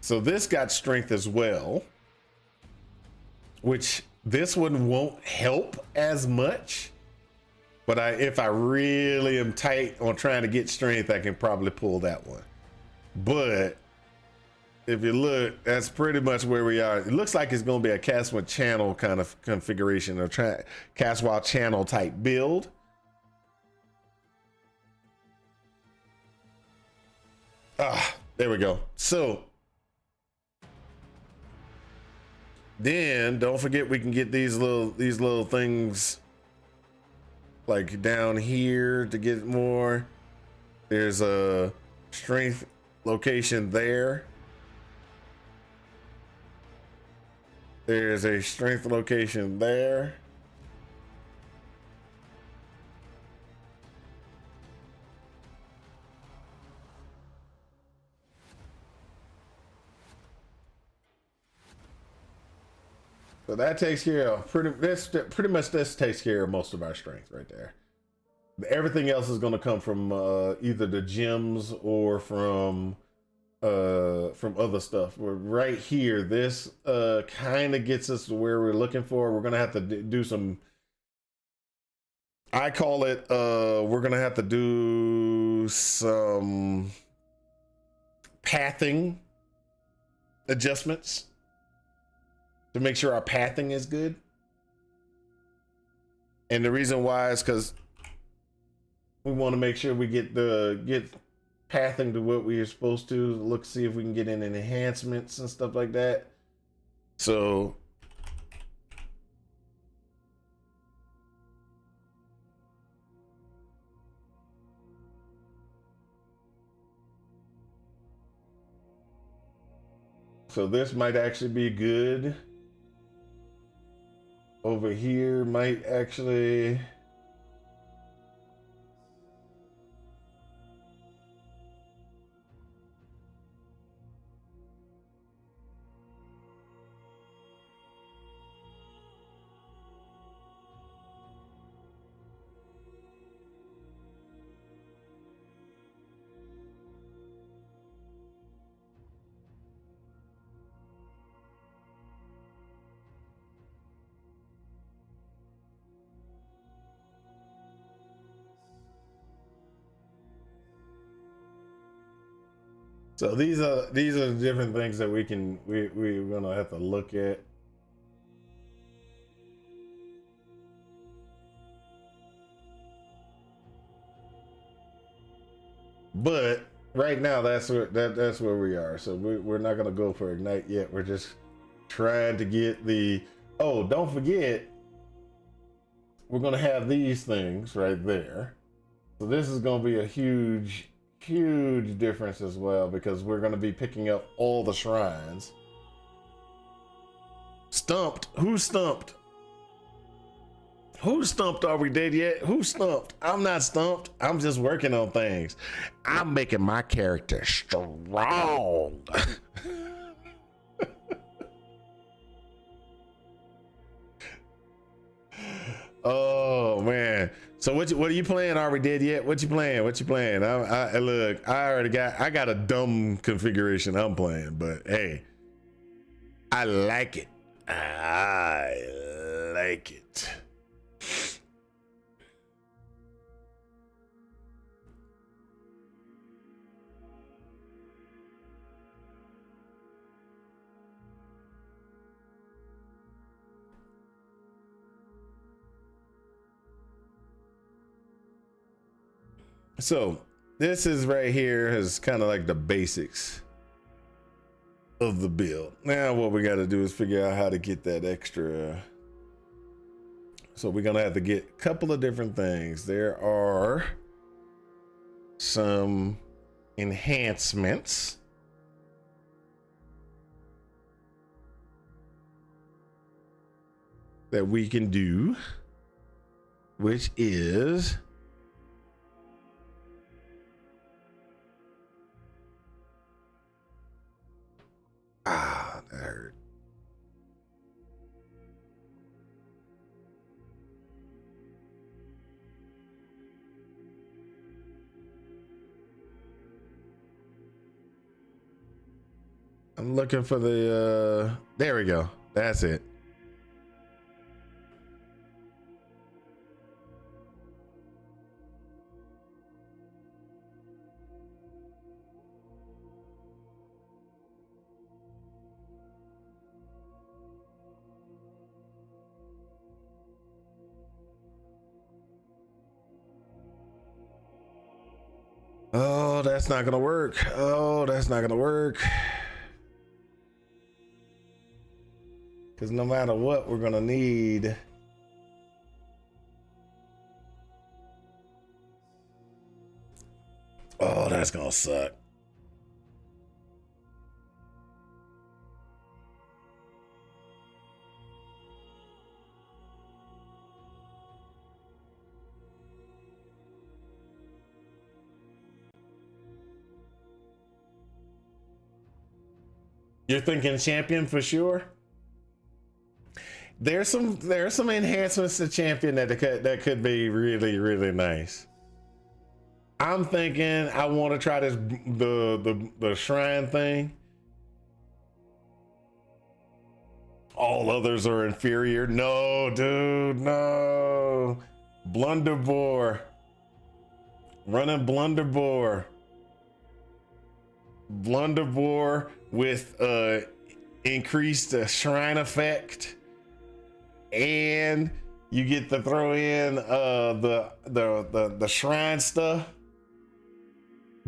So this got strength as well, which this one won't help as much. But if I really am tight on trying to get strength, I can probably pull that one. But if you look, that's pretty much where we are. It looks like it's going to be a Cast Wild Channel kind of configuration, or Cast Wild Channel type build. There we go. So then don't forget we can get these little things like down here to get more. There's a strength location there. There's a strength location there. So that takes care of pretty much this takes care of most of our strength right there. Everything else is going to come from either the gems or from other stuff. Right here, this kind of gets us to where we're looking for. We're going to have to do some, I call it, we're going to have to do some pathing adjustments to make sure our pathing is good. And the reason why is because we want to make sure we get pathing to what we are supposed to. Look, see if we can get in enhancements and stuff like that. So this might actually be good. Over here might actually. So these are the different things that we're gonna have to look at. But right now that's where we are. So we're not gonna go for Ignite yet. We're just trying to get the, oh, don't forget, we're gonna have these things right there. So this is gonna be a huge difference as well, because we're going to be picking up all the shrines. Stumped? Who's stumped? Who's stumped? Are we dead yet? Who's stumped? I'm not stumped. I'm just working on things. I'm making my character strong. Oh man. So what are you playing? Are we dead yet? What you playing? Look, I got a dumb configuration I'm playing, but hey, I like it. I like it. So this is right here is kind of like the basics of the build. Now what we got to do is figure out how to get that extra. So we're gonna have to get a couple of different things. There are some enhancements that we can do, which is that hurt. I'm looking for the there we go. That's it. Oh, that's not gonna work. Oh, that's not gonna work. Because no matter what, we're gonna need oh, that's gonna suck. You're thinking champion for sure? There's some enhancements to champion that could be really nice. I'm thinking I want to try this the shrine thing. All others are inferior. No, dude, no. Blunderbore. Running Blunderbore. Blunderbore with increased shrine effect and You get to throw in the shrine stuff.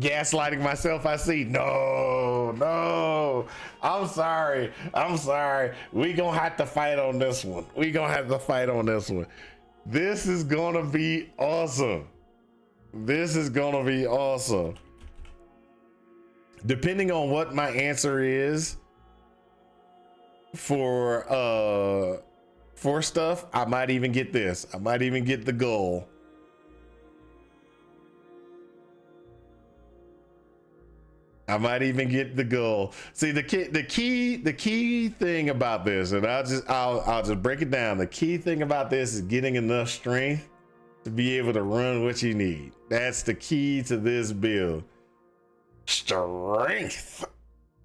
Gaslighting myself, I see. No. I'm sorry. We gonna have to fight on this one. This is gonna be awesome. Depending on what my answer is for stuff, I might even get this. I might even get the goal. See, the key thing about this, and I'll just break it down. The key thing about this is getting enough strength to be able to run what you need. That's the key to this build. Strength.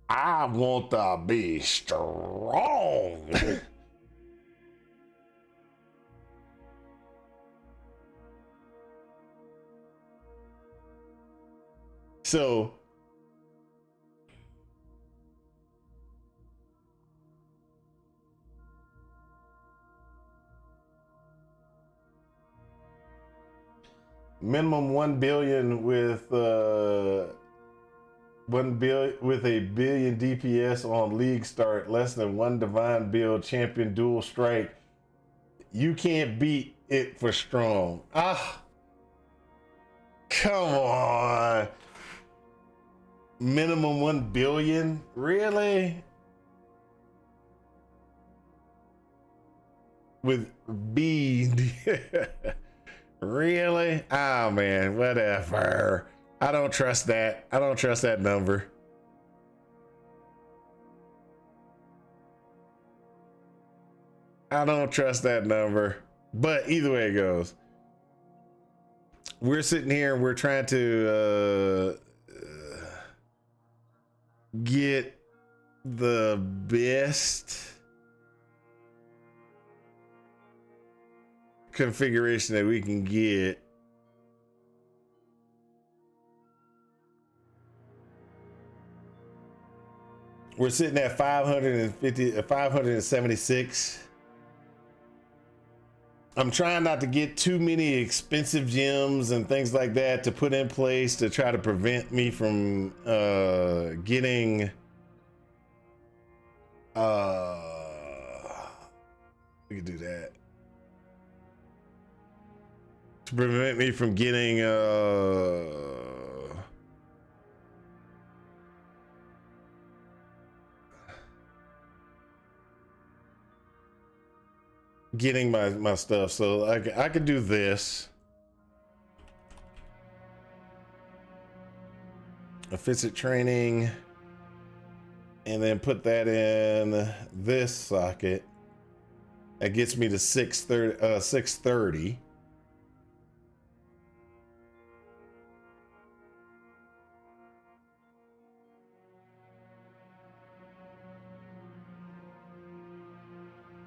I want to be strong. So minimum 1 billion with 1 billion with a billion DPS on league start, less than 1 divine build champion dual strike. You can't beat it for strong. Come on. Minimum 1 billion? Really? With B. Really? Oh man, whatever. I don't trust that. I don't trust that number. I don't trust that number. But either way it goes, we're sitting here and we're trying to get the best configuration that we can get. We're sitting at 576. I'm trying not to get too many expensive gems and things like that to put in place to try to prevent me from getting we could do that. To prevent me from getting my stuff. So I could do this. Efficient training, and then put that in this socket. That gets me to 630.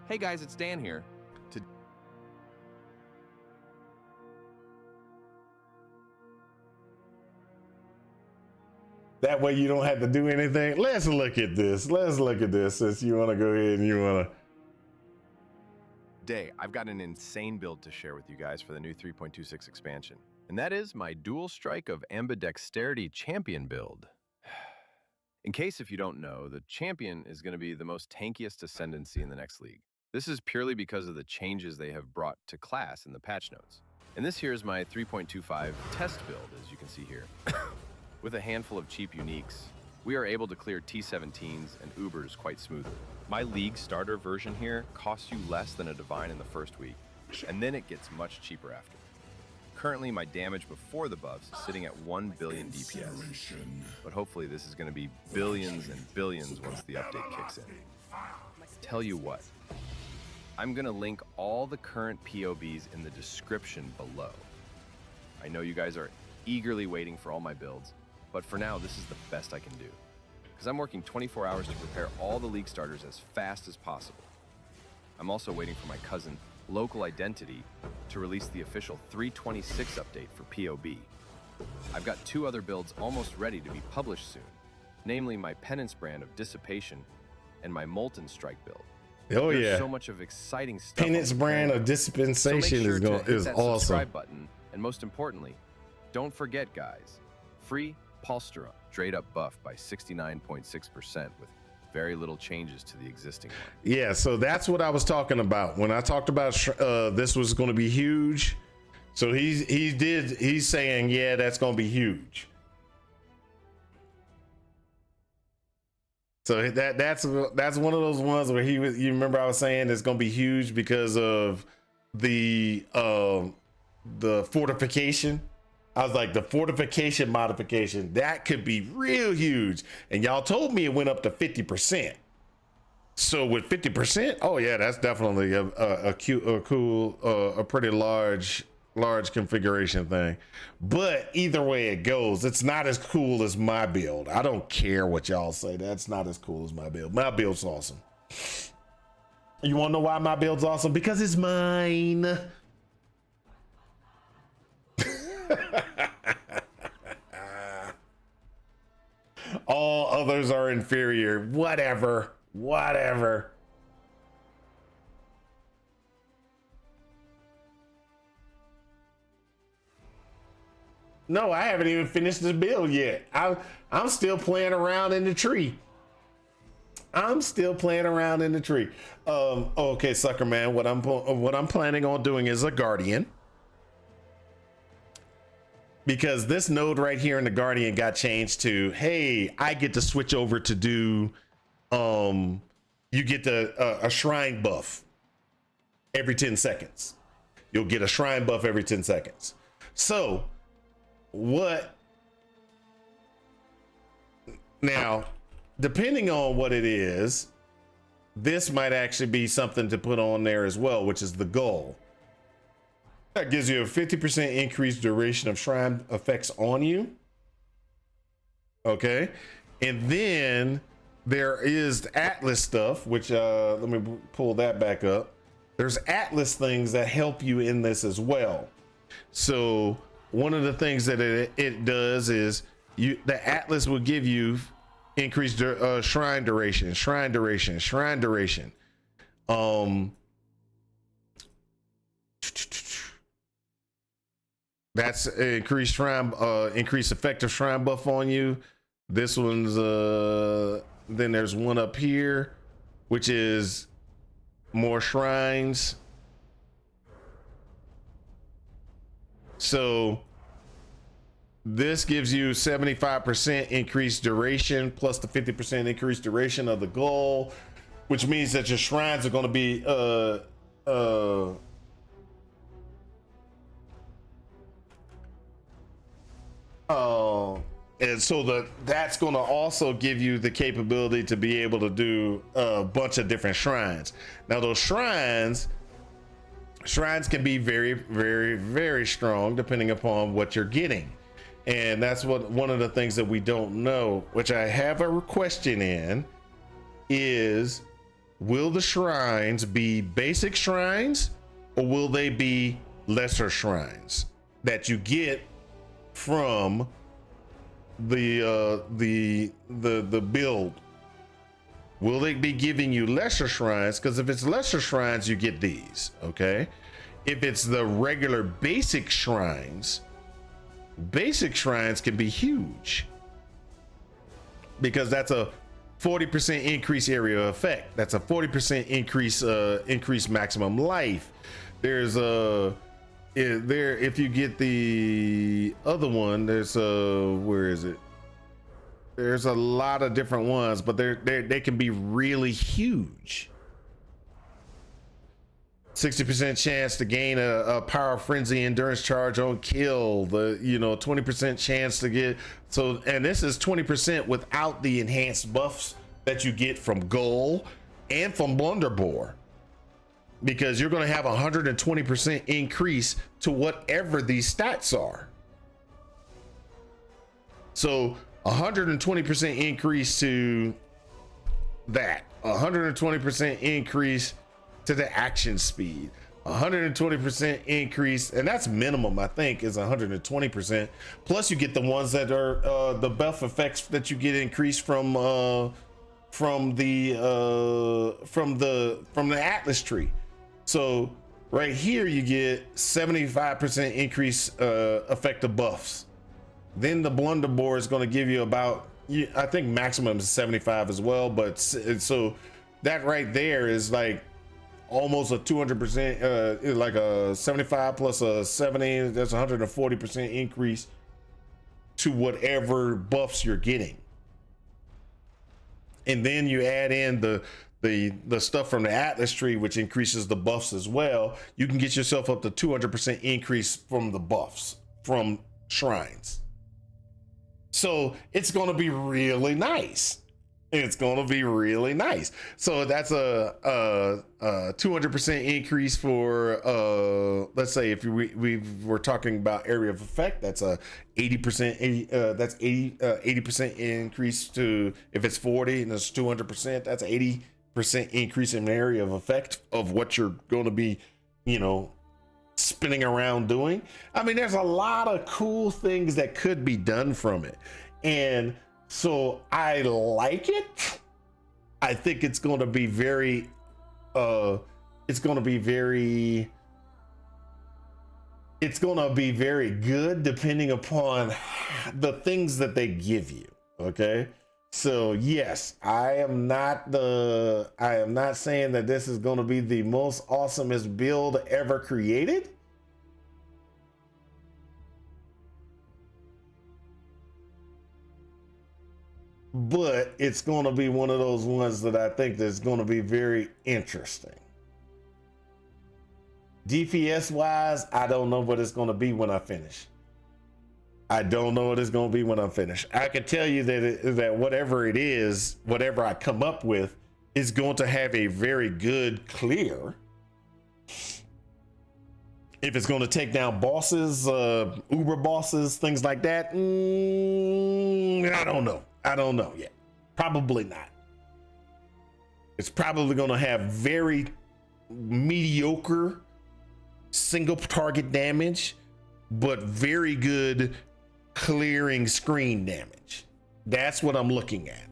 Hey guys, it's Dan here. That way you don't have to do anything. Let's look at this since you want to go ahead and you want to. Day, I've got an insane build to share with you guys for the new 3.26 expansion. And that is my dual strike of ambidexterity champion build. In case if you don't know, the champion is going to be the most tankiest ascendancy in the next league. This is purely because of the changes they have brought to class in the patch notes. And this here is my 3.25 test build, as you can see here. With a handful of cheap uniques, we are able to clear T17s and Ubers quite smoothly. My league starter version here costs you less than a divine in the first week, and then it gets much cheaper after. Currently, my damage before the buffs is sitting at 1 billion DPS, but hopefully this is going to be billions and billions once the update kicks in. Tell you what, I'm going to link all the current POBs in the description below. I know you guys are eagerly waiting for all my builds, but for now, this is the best I can do, because I'm working 24 hours to prepare all the league starters as fast as possible. I'm also waiting for my cousin, Local Identity, to release the official 3.26 update for POB. I've got 2 other builds almost ready to be published soon, namely my Penance brand of Dissipation and my Molten Strike build. Oh There's yeah. so much of exciting stuff. on Penance the brand channel. of So dispensation make sure is to going hit is that awesome. subscribe button, and most importantly, don't forget, guys, free Palsterum, straight up buff by 69.6% with very little changes to the existing one. Yeah, so that's what I was talking about when I talked about this was going to be huge. So he's saying, yeah, that's going to be huge. So that's one of those ones where you remember I was saying it's going to be huge because of the fortification. I was like, the fortification modification, that could be real huge. And y'all told me it went up to 50%. So with 50%, oh yeah, that's definitely a cool, a pretty large configuration thing. But either way it goes, it's not as cool as my build. I don't care what y'all say. That's not as cool as my build. My build's awesome. You want to know why my build's awesome? Because it's mine. All others are inferior. Whatever. No, I haven't even finished the build yet. I'm still playing around in the tree. Okay, sucker man. What I'm planning on doing is a guardian. Because this node right here in the Guardian got changed to, hey, I get to switch over to do, you get a shrine buff every 10 seconds. You'll get a shrine buff every 10 seconds. So now, depending on what it is, this might actually be something to put on there as well, which is the goal. That gives you a 50% increased duration of shrine effects on you. Okay. And then there is Atlas stuff, which let me pull that back up. There's Atlas things that help you in this as well. So one of the things that it does is the Atlas will give you increased shrine duration. That's increased shrine, increased effective shrine buff on you. This one's then there's one up here, which is more shrines. So this gives you 75% increased duration plus the 50% increased duration of the goal, which means that your shrines are going to be and so that's going to also give you the capability to be able to do a bunch of different shrines. Now those shrines can be very, very, very strong depending upon what you're getting. And that's one of the things that we don't know, which I have a question in, is will the shrines be basic shrines or will they be lesser shrines that you get from the build? Will they be giving you lesser shrines? Because if it's lesser shrines, you get these. Okay, if it's the regular basic shrines can be huge because that's a 40% increase area effect. That's a 40% increase maximum life. There's if you get the other one, there's where is it? There's a lot of different ones, but they can be really huge. 60% chance to gain a power frenzy endurance charge on kill. 20% chance to get and this is 20% without the enhanced buffs that you get from Goal and from Blunderbore, because you're going to have 120% increase to whatever these stats are. So 120% increase to that, 120% increase to the action speed, 120% increase, and that's minimum, I think, is 120%. Plus you get the ones that are the buff effects that you get increased from from the Atlas tree. So right here you get 75% increase effective buffs. Then the Blunder Boar is going to give you about, I think maximum is 75 as well, but so that right there is like almost a 200%, like a 75 plus a 70, that's 140% increase to whatever buffs you're getting. And then you add in the stuff from the Atlas tree, which increases the buffs as well. You can get yourself up to 200% increase from the buffs from shrines. So it's going to be really nice. It's going to be really nice. So that's a 200% increase for, let's say if we were talking about area of effect, that's a 80%, that's 80% increase to, if it's 40 and it's 200%, that's 80% increase in area of effect of what you're going to be, you know, spinning around doing. I mean, there's a lot of cool things that could be done from it. And so I like it. I think it's going to be very, it's going to be very good depending upon the things that they give you. Okay. So yes, I am not saying that this is going to be the most awesomest build ever created. But it's going to be one of those ones that I think that's going to be very interesting. DPS wise, I don't know what it's going to be when I finish. I don't know what it's going to be when I'm finished. I can tell you that whatever it is, whatever I come up with, is going to have a very good clear. If it's going to take down bosses, Uber bosses, things like that, I don't know. I don't know yet. Probably not. It's probably going to have very mediocre single target damage, but very good clearing screen damage. That's what I'm looking at.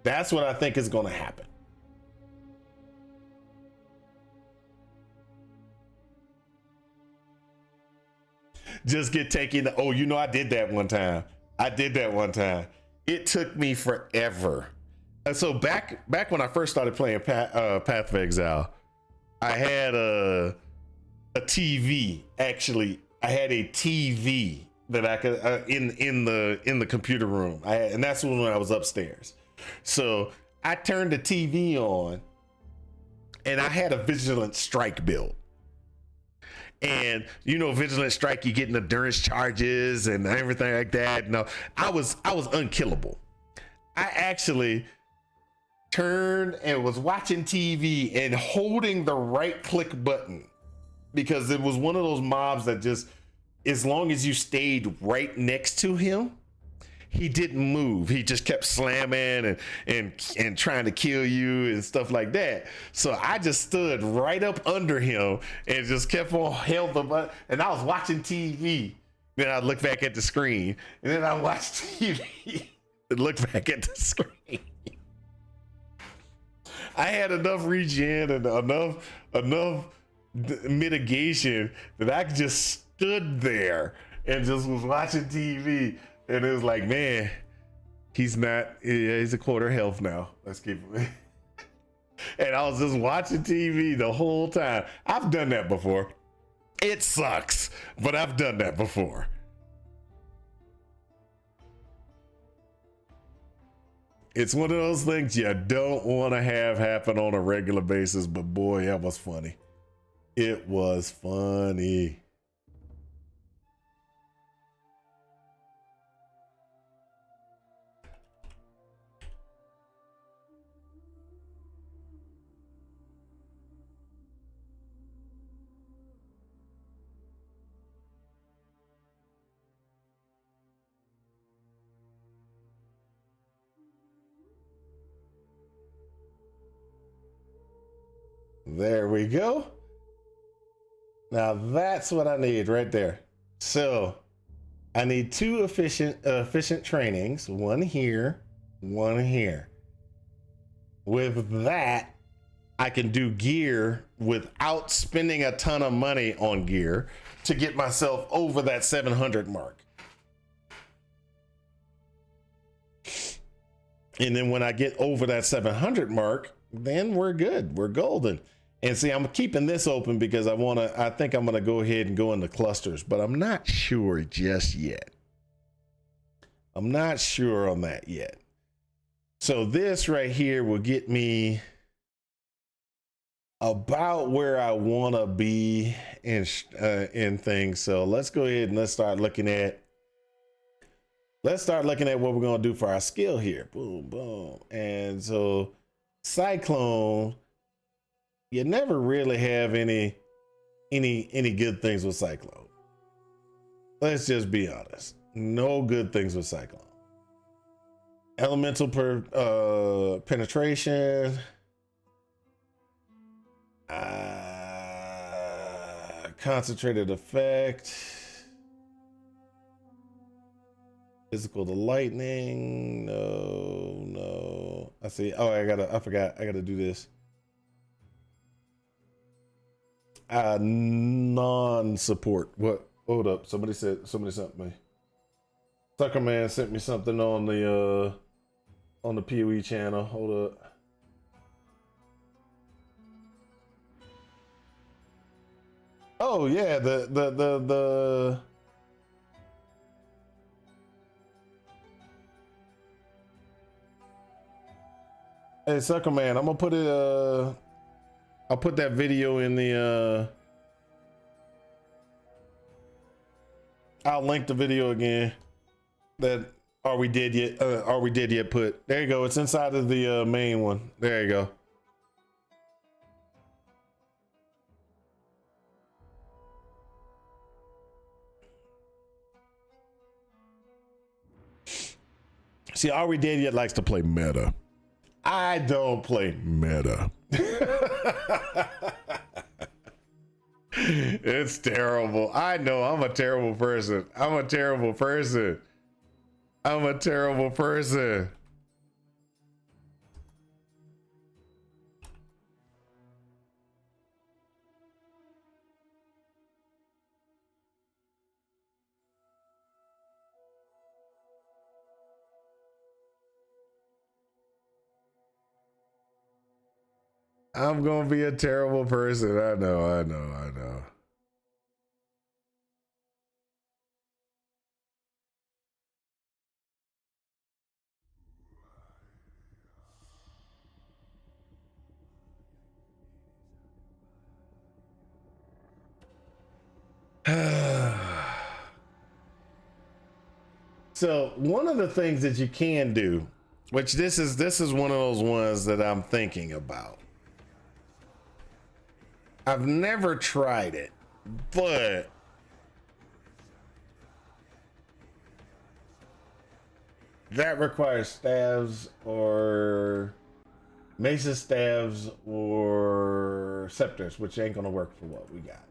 That's what I think is going to happen. Just get taken. Oh, you know, I did that one time. It took me forever. And so back when I first started playing Path of Exile, I had a TV. Actually, I had a TV that I could in the computer room. And that's when I was upstairs. So I turned the TV on, and I had a Vigilant Strike build. And you know, Vigilant Strike, you getting endurance charges and everything like that. No, I was unkillable. I actually turned and was watching TV and holding the right click button, because it was one of those mobs that just, as long as you stayed right next to him, he didn't move. He just kept slamming and trying to kill you and stuff like that. So I just stood right up under him and just kept on held the button. And I was watching TV. Then I looked back at the screen, and then I watched TV and looked back at the screen. I had enough regen and enough mitigation that I just stood there and just was watching TV. And it was like, man, he's a quarter health now. Let's keep him. And I was just watching TV the whole time. I've done that before. It sucks, but I've done that before. It's one of those things you don't want to have happen on a regular basis, but boy, that was funny. It was funny. There we go. Now that's what I need right there. So I need two efficient trainings, one here, one here. With that, I can do gear without spending a ton of money on gear to get myself over that 700 mark. And then when I get over that 700 mark, then we're good. We're golden. And see, I'm keeping this open because I think I'm going to go ahead and go into clusters, but I'm not sure just yet. I'm not sure on that yet. So this right here will get me about where I want to be in things. So let's go ahead and let's start looking at what we're going to do for our skill here. Boom, boom. And so Cyclone, you never really have any good things with Cyclone. Let's just be honest. No good things with Cyclone. Elemental penetration. Concentrated effect. Physical to lightning. No. I see. Oh, I forgot. I gotta do this. Non-support. What? Hold up. Somebody sent me. Sucker Man sent me something on the PoE channel. Hold up. Oh yeah, the Hey Sucker Man, I'm gonna put it I'll put that video in the I'll link the video again. That are we dead yet put. There you go. It's inside of the main one. There you go. See, Are We Dead Yet likes to play meta. I don't play meta. It's terrible. I know I'm a terrible person. I'm a terrible person. I'm gonna be a terrible person. I know. So one of the things that you can do, which this is one of those ones that I'm thinking about. I've never tried it, but that requires staves or maces, staves, or scepters, which ain't gonna work for what we got.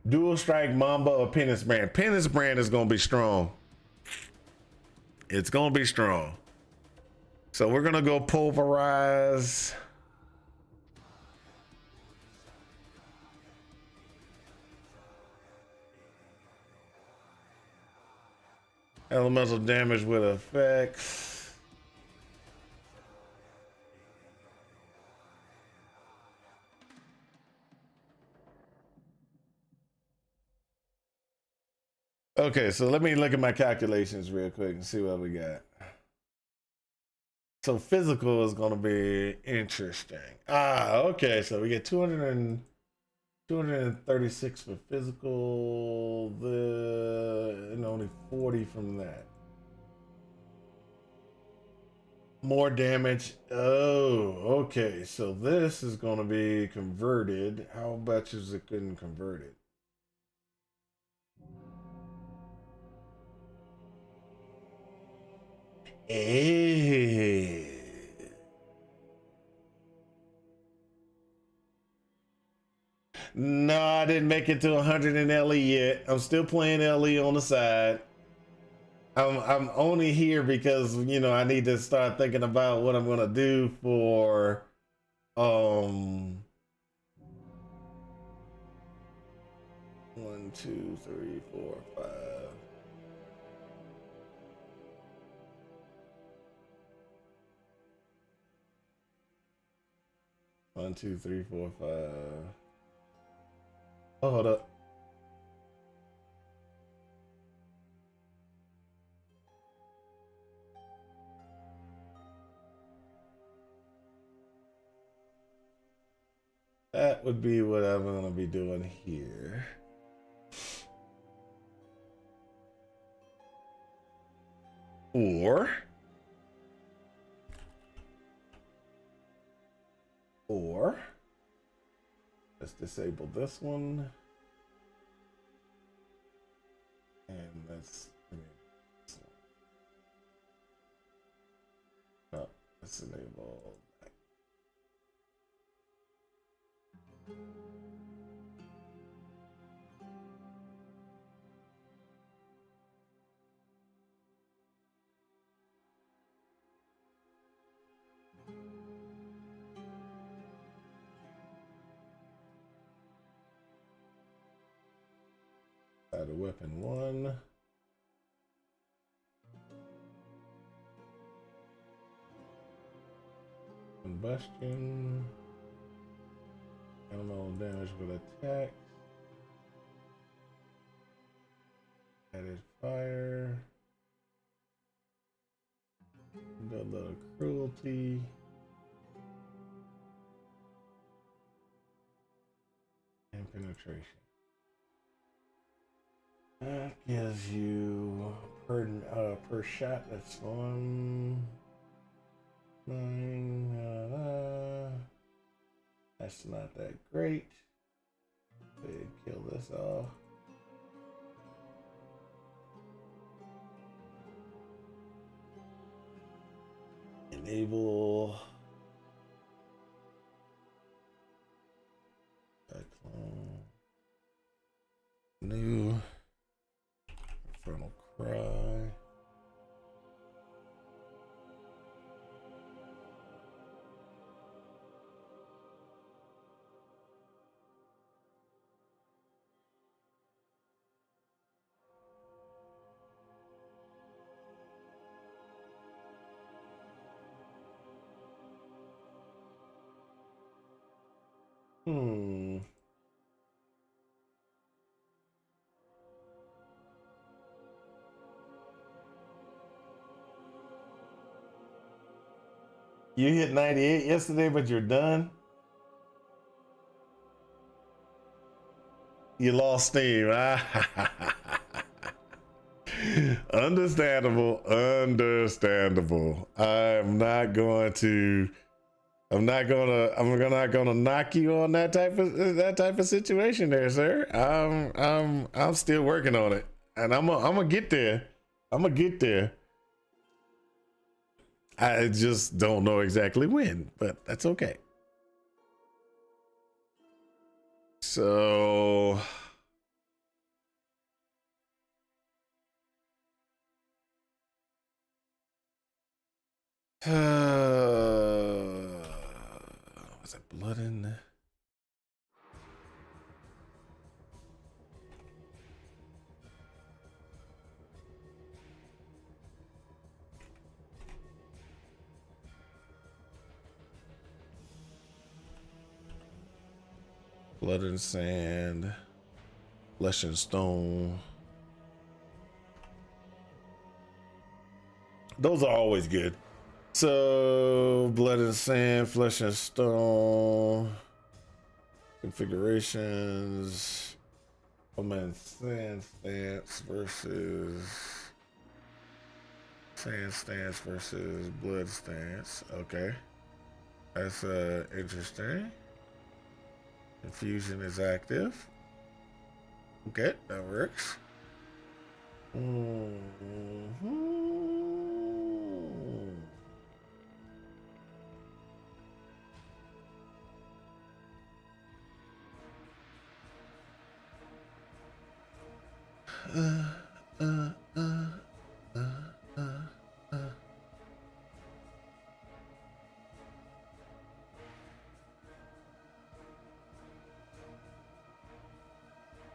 Dual strike, Mamba, or Penance Brand. Penance Brand is gonna be strong. It's gonna be strong. So we're gonna go Pulverize. Elemental damage with effects. Okay, so let me look at my calculations real quick and see what we got. So physical is going to be interesting. Okay, so we get 236 for physical, and only 40 from that. More damage. Oh, okay, so this is going to be converted. How much is it getting converted? Hey. No, I didn't make it to 100 in LE yet. I'm still playing LE on the side. I'm only here because I need to start thinking about what I'm gonna do for 1, 2, 3, 4, 5. One, two, three, four, five. Oh, hold up. That would be what I'm gonna be doing here. Or let's disable this one. And let's let's enable that. Add a weapon 1. Combustion. Elemental damage with attack. Added fire. A little cruelty. And penetration. That gives you per shot. That's 1, 9. That's not that great. They kill this off. Enable. Cyclone. New. Infernal Cry. You hit 98 yesterday, but you're done? You lost steam. Understandable. I'm not gonna knock you on that type of situation there, sir. I'm still working on it. And I'm gonna get there. I just don't know exactly when, but that's okay. So was it blood in there? Blood and sand, flesh and stone. Those are always good. So blood and sand, flesh and stone. Configurations. Oh man, sand stance versus blood stance. Okay. That's interesting. Infusion is active. Okay, that works.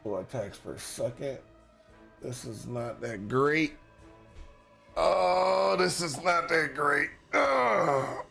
What attacks per second? This is not that great. Oh, this is not that great. Oh.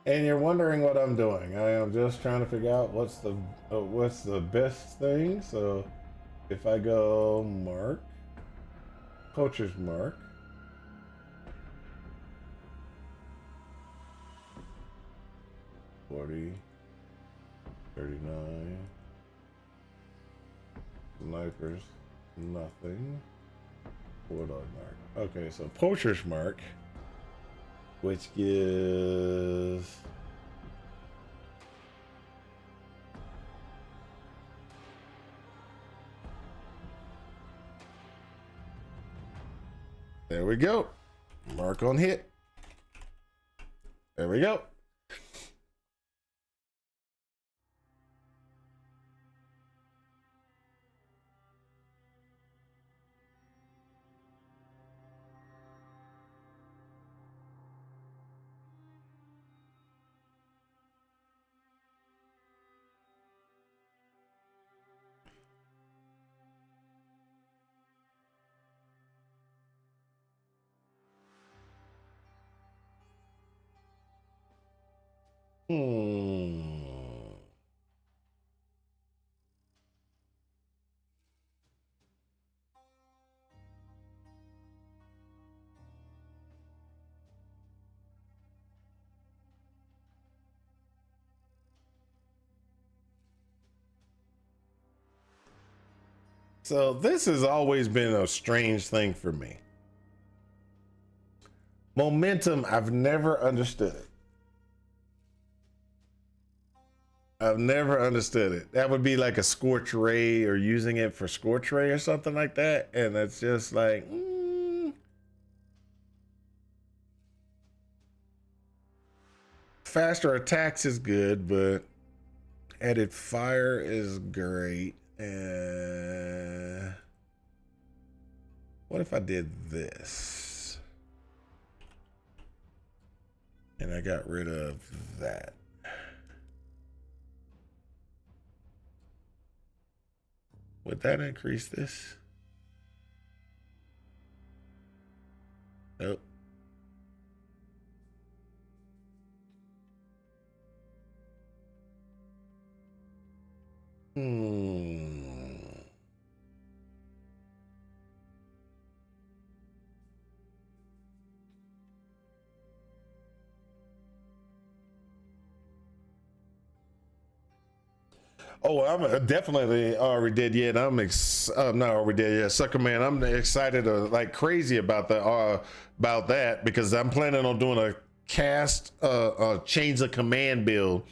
And you're wondering what I'm doing. I am just trying to figure out what's the best thing. So if I go mark, poacher's mark, $40, $39, snipers, nothing. Bulldog mark. Okay, so poacher's mark, which gives there we go. Mark on hit. There we go. Hmm. So this has always been a strange thing for me. Momentum, I've never understood it. I've never understood it. That would be like a scorch ray or using it for scorch ray or something like that. And it's just like, faster attacks is good, but added fire is great. And what if I did this? And I got rid of that. Would that increase this? Nope. Oh, I'm definitely already did yet. I'm not already dead yet. Sucker Man, I'm excited like crazy about that because I'm planning on doing a cast change of command build.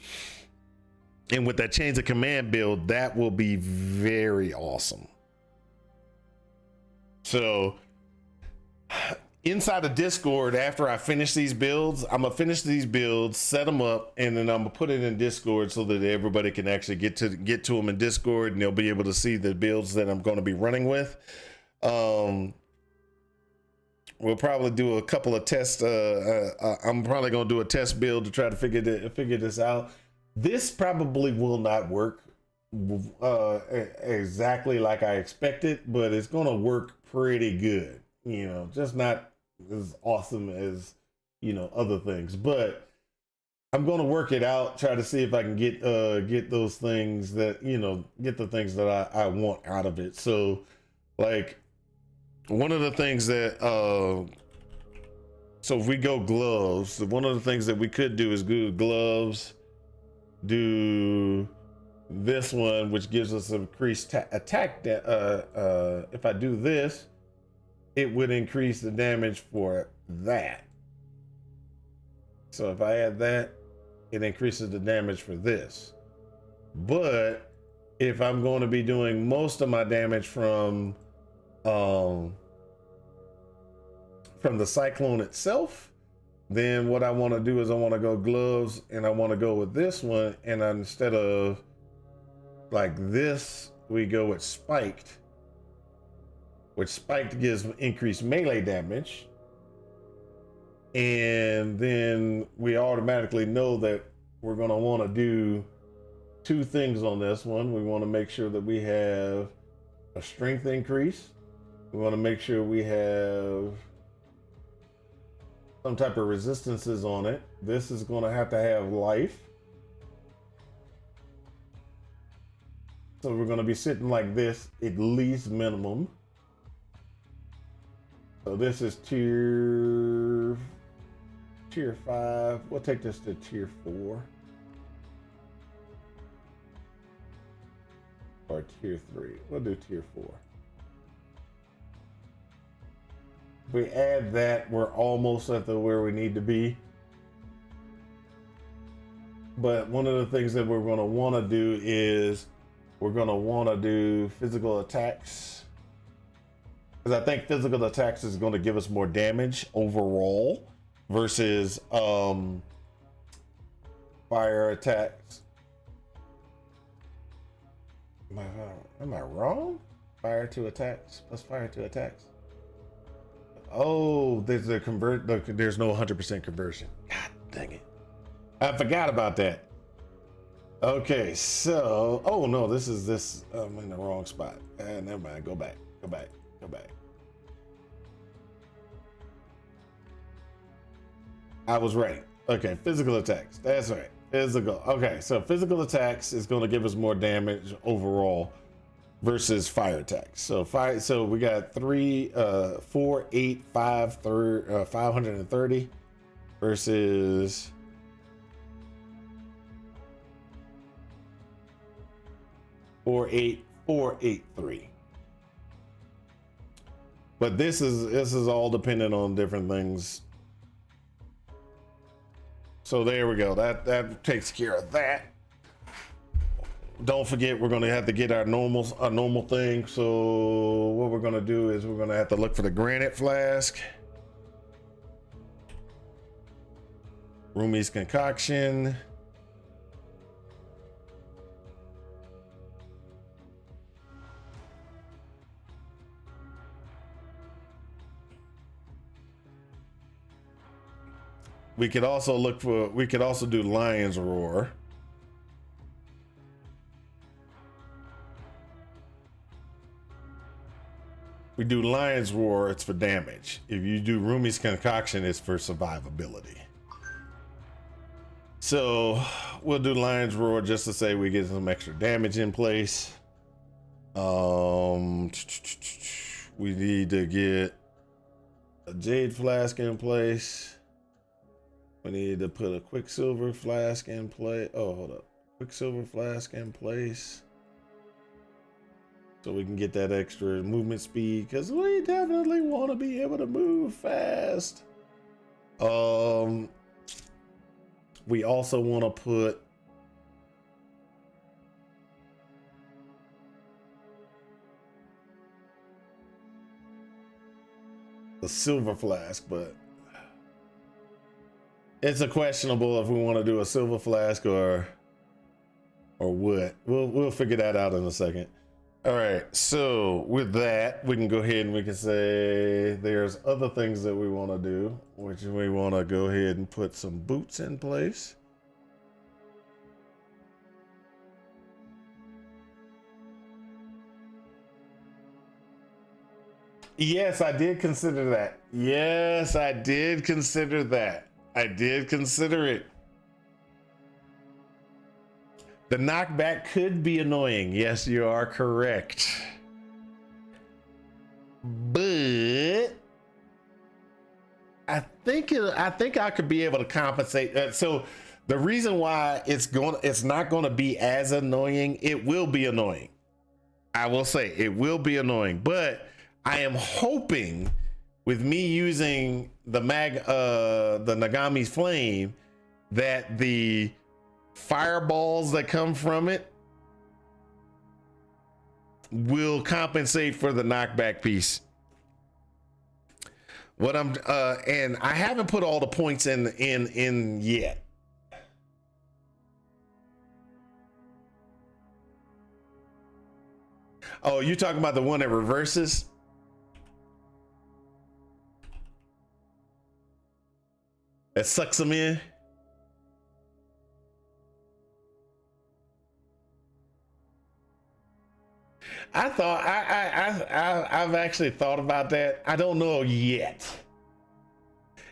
And with that change of command build, that will be very awesome. So inside of Discord, after I finish these builds, I'm gonna finish these builds, set them up, and then I'm gonna put it in Discord so that everybody can actually get to them in Discord, and they'll be able to see the builds that I'm going to be running with. We'll probably do a couple of tests. I'm probably gonna do a test build to try to figure this out. This probably will not work exactly like I expected, but it's gonna work pretty good. You know, just not as awesome as, you know, other things, but I'm going to work it out, try to see if I can get those things that, you know, get the things that I want out of it. So like one of the things that So if we go gloves, one of the things that we could do is go gloves, do this one, which gives us increased attack. If I do this, it would increase the damage for that. So if I add that, it increases the damage for this. But if I'm going to be doing most of my damage from the cyclone itself, then what I want to do is I want to go gloves, and I want to go with this one, and instead of like this, we go with spiked, which spiked gives increased melee damage. And then we automatically know that we're going to want to do two things on this one. We want to make sure that we have a strength increase. We want to make sure we have some type of resistances on it. This is going to have life. So we're going to be sitting like this, at least minimum. So this is tier 5. We'll take this to tier 4. Or tier 3. We'll do tier 4. If we add that, we're almost at where we need to be. But one of the things that we're going to want to do is we're going to want to do physical attacks. Because I think physical attacks is going to give us more damage overall versus fire attacks. Am I wrong? Fire to attacks plus fire to attacks. Oh, there's there's no 100% conversion. God dang it. I forgot about that. Okay, so, oh no, I'm in the wrong spot. Never mind, go back. I was right. Okay, physical attacks. That's right. Physical. Okay, so physical attacks is going to give us more damage overall versus fire attacks. So we got 4, 8, 5, 530 versus 48483. But this is all dependent on different things. So there we go. That takes care of that. Don't forget, we're going to have to get our normal thing. So what we're going to do is we're going to have to look for the granite flask. Rumi's concoction. We could also do Lion's Roar. We do Lion's Roar, it's for damage. If you do Rumi's concoction, it's for survivability. So we'll do Lion's Roar just to say we get some extra damage in place. We need to get a Jade Flask in place. We need to put a Quicksilver Flask in place. Oh, hold up. Quicksilver Flask in place. So we can get that extra movement speed, because we definitely want to be able to move fast. We also want to put the Silver Flask, but it's a questionable if we want to do a Silver Flask or what. We'll figure that out in a second. All right, so with that, we can go ahead and we can say there's other things that we want to do, which we want to go ahead and put some boots in place. Yes, I did consider that. Yes, I did consider that. I did consider it. The knockback could be annoying. Yes, you are correct. But I think I could be able to compensate. So the reason why it's not going to be as annoying. It will be annoying. I will say it will be annoying, but I am hoping with me using the Nagami's flame that the fireballs that come from it will compensate for the knockback piece. What I'm and I haven't put all the points in yet. Oh, you talking about the one that reverses? That sucks them in? I thought I've actually thought about that. I don't know yet.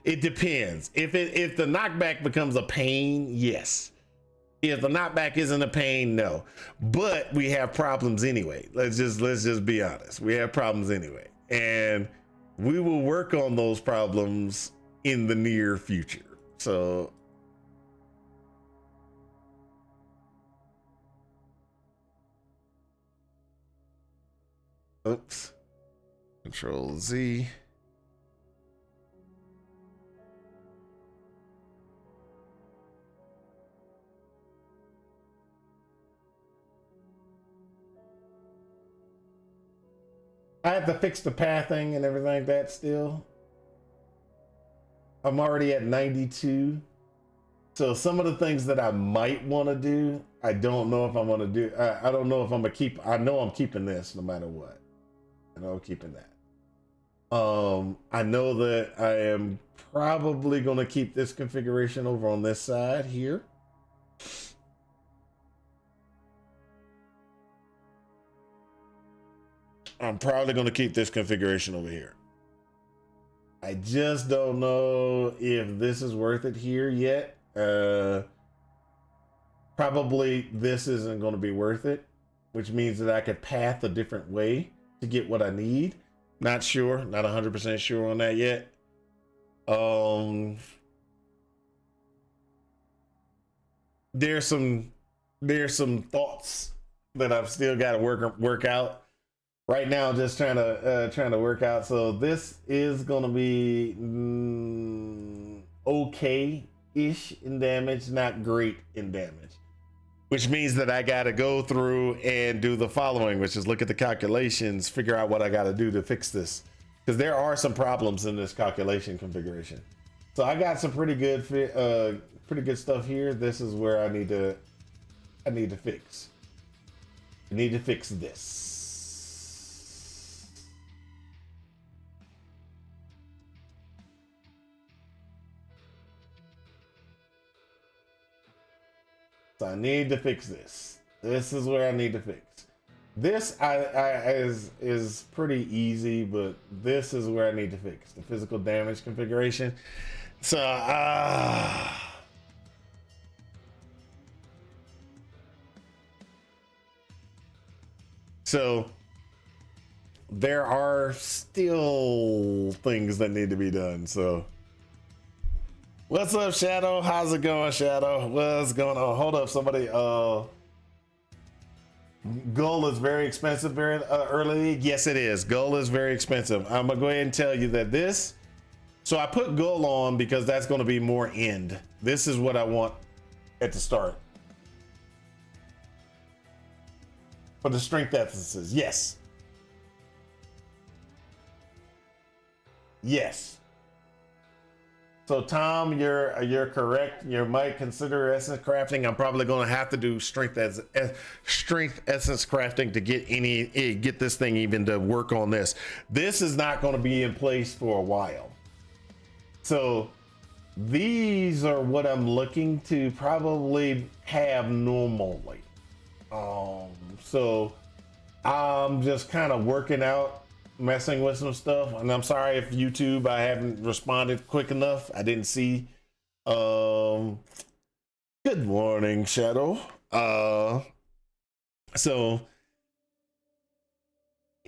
It depends. If the knockback becomes a pain, yes. If the knockback isn't a pain, no. But we have problems anyway. Let's just be honest. We have problems anyway, and we will work on those problems in the near future. So. Oops. Control Z. I have to fix the pathing and everything like that still. I'm already at 92. So some of the things that I might want to do, I don't know if I'm going to do. I don't know if I'm going to keep. I know I'm keeping this no matter what. I know I'm keeping that. I know that I am probably going to keep this configuration over on this side here. I'm probably going to keep this configuration over here. I just don't know if this is worth it here yet. Probably this isn't going to be worth it, which means that I could path a different way to get what I need. Not sure, not 100% sure on that yet. There's some thoughts that I've still got to work out. Right now, just trying to work out. So this is gonna be okay-ish in damage, not great in damage, which means that I got to go through and do the following, which is look at the calculations, figure out what I got to do to fix this, because there are some problems in this calculation configuration. So I got some pretty good stuff here. This is where I need to fix. I need to fix this. So I need to fix this. This is where I need to fix. This is pretty easy, but this is where I need to fix the physical damage configuration. So so there are still things that need to be done. So what's up, Shadow? How's it going, Shadow? What's going on? Hold up, somebody. Gold is very expensive very early. Yes, it is. Gold is very expensive. I'm gonna go ahead and tell you that this. So I put gold on because that's going to be more end. This is what I want at the start. For the strength essences, yes. Yes. So Tom, you're correct. You might consider essence crafting. I'm probably going to have to do strength essence crafting to get this thing even to work on this. This is not going to be in place for a while. So these are what I'm looking to probably have normally. So I'm just kind of working out, messing with some stuff, and I'm sorry if YouTube I haven't responded quick enough. I didn't see. Good morning, Shadow. So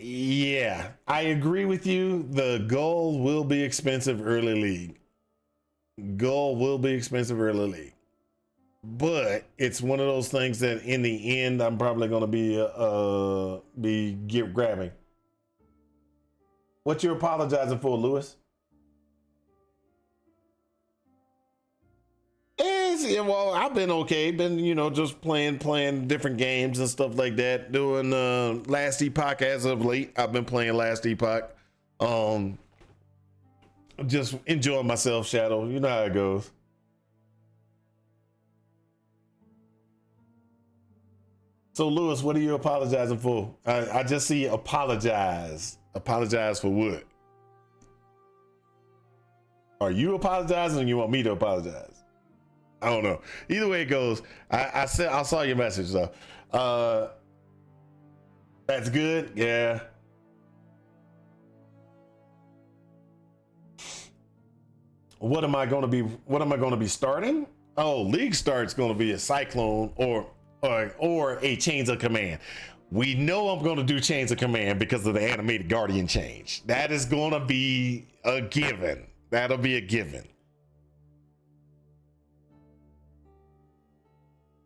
Yeah, I agree with you. The goal will be expensive early league. Goal will be expensive early league. But it's one of those things that in the end I'm probably going to be grabbing. What you apologizing for, Lewis? Yeah, well, I've been okay. Been, just playing different games and stuff like that. Doing Last Epoch as of late. I've been playing Last Epoch. Just enjoying myself, Shadow. You know how it goes. So, Lewis, what are you apologizing for? I just see apologize. Apologize for what? Are you apologizing or you want me to apologize? I don't know. Either way it goes, I saw your message though. That's good. Yeah. What am I going to be starting? Oh, league start's going to be a Cyclone or a Chains of Command. We know I'm going to do Chains of Command because of the animated Guardian change. That is going to be a given. That'll be a given.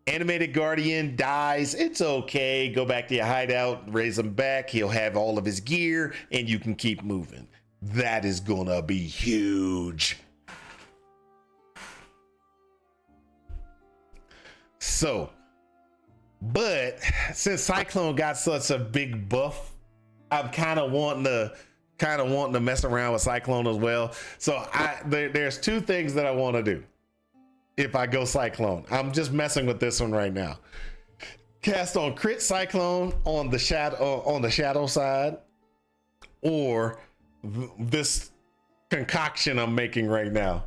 Animated Guardian dies. It's okay. Go back to your hideout, raise him back. He'll have all of his gear and you can keep moving. That is going to be huge. So, but since Cyclone got such a big buff, I'm kind of wanting to mess around with Cyclone as well. So there's two things that I want to do. If I go Cyclone, I'm just messing with this one right now. Cast on crit Cyclone on the shadow side, or this concoction I'm making right now.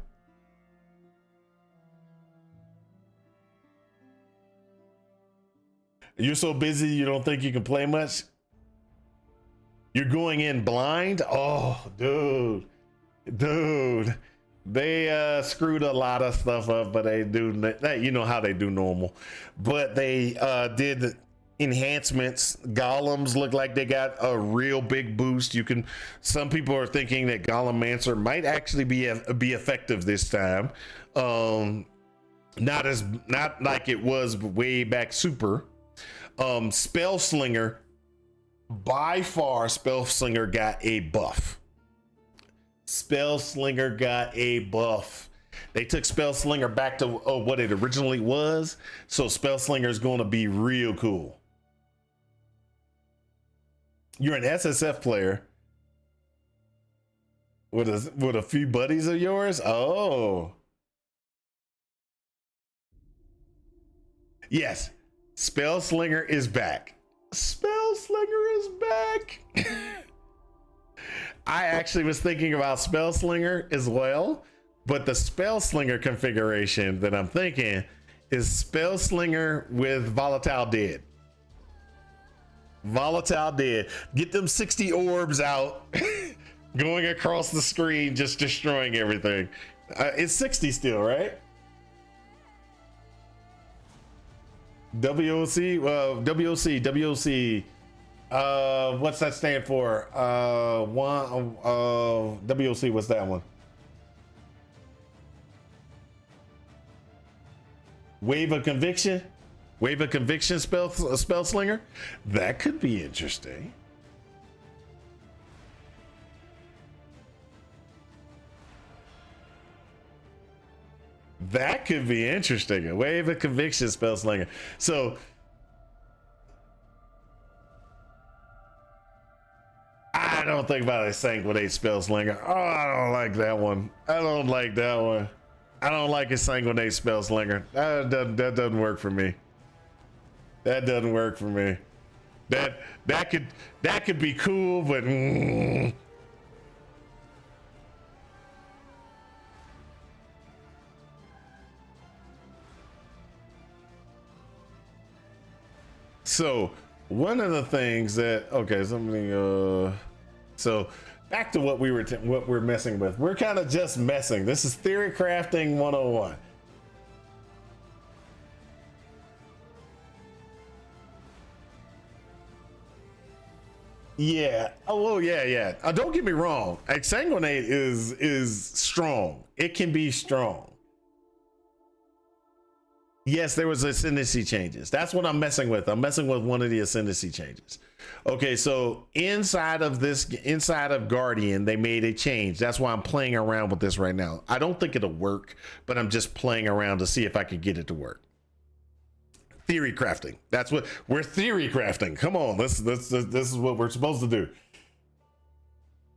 You're so busy you don't think you can play much? You're going in blind? Oh, dude. They screwed a lot of stuff up, but they do that. You know how they do normal. But they did enhancements. Golems look like they got a real big boost. Some people are thinking that Golemancer might actually be effective this time. Not like it was way back super. Spellslinger, by far, Spellslinger got a buff. Spellslinger got a buff. They took Spellslinger back to what it originally was, so Spellslinger is going to be real cool. You're an SSF player with a few buddies of yours. Oh, yes. Spellslinger is back. Spellslinger is back. I actually was thinking about Spellslinger as well, but the Spellslinger configuration that I'm thinking is Spellslinger with Volatile Dead. Volatile Dead. Get them 60 orbs out, going across the screen, just destroying everything. It's 60 still, right? WOC. What's that stand for? WOC. What's that one? Wave of Conviction. Wave of Conviction Spellslinger. That could be interesting. That could be interesting. A Wave of Conviction Spellslinger. So I don't think about a Sanguinate Spellslinger. Oh, I don't like that one. I don't like that one. I don't like a Sanguinate Spellslinger. That doesn't work for me. That doesn't work for me. That could be cool, but So one of the things that so back to what we're messing with. We're kind of just messing. This is theory crafting 101. Yeah. Oh, well, yeah. Don't get me wrong. Exsanguinate is strong. It can be strong. Yes, there was ascendancy changes. That's what I'm messing with. I'm messing with one of the ascendancy changes. Okay, so inside of Guardian, they made a change. That's why I'm playing around with this right now. I don't think it'll work, but I'm just playing around to see if I can get it to work. Theory crafting. That's what we're theory crafting. Come on, this is what we're supposed to do.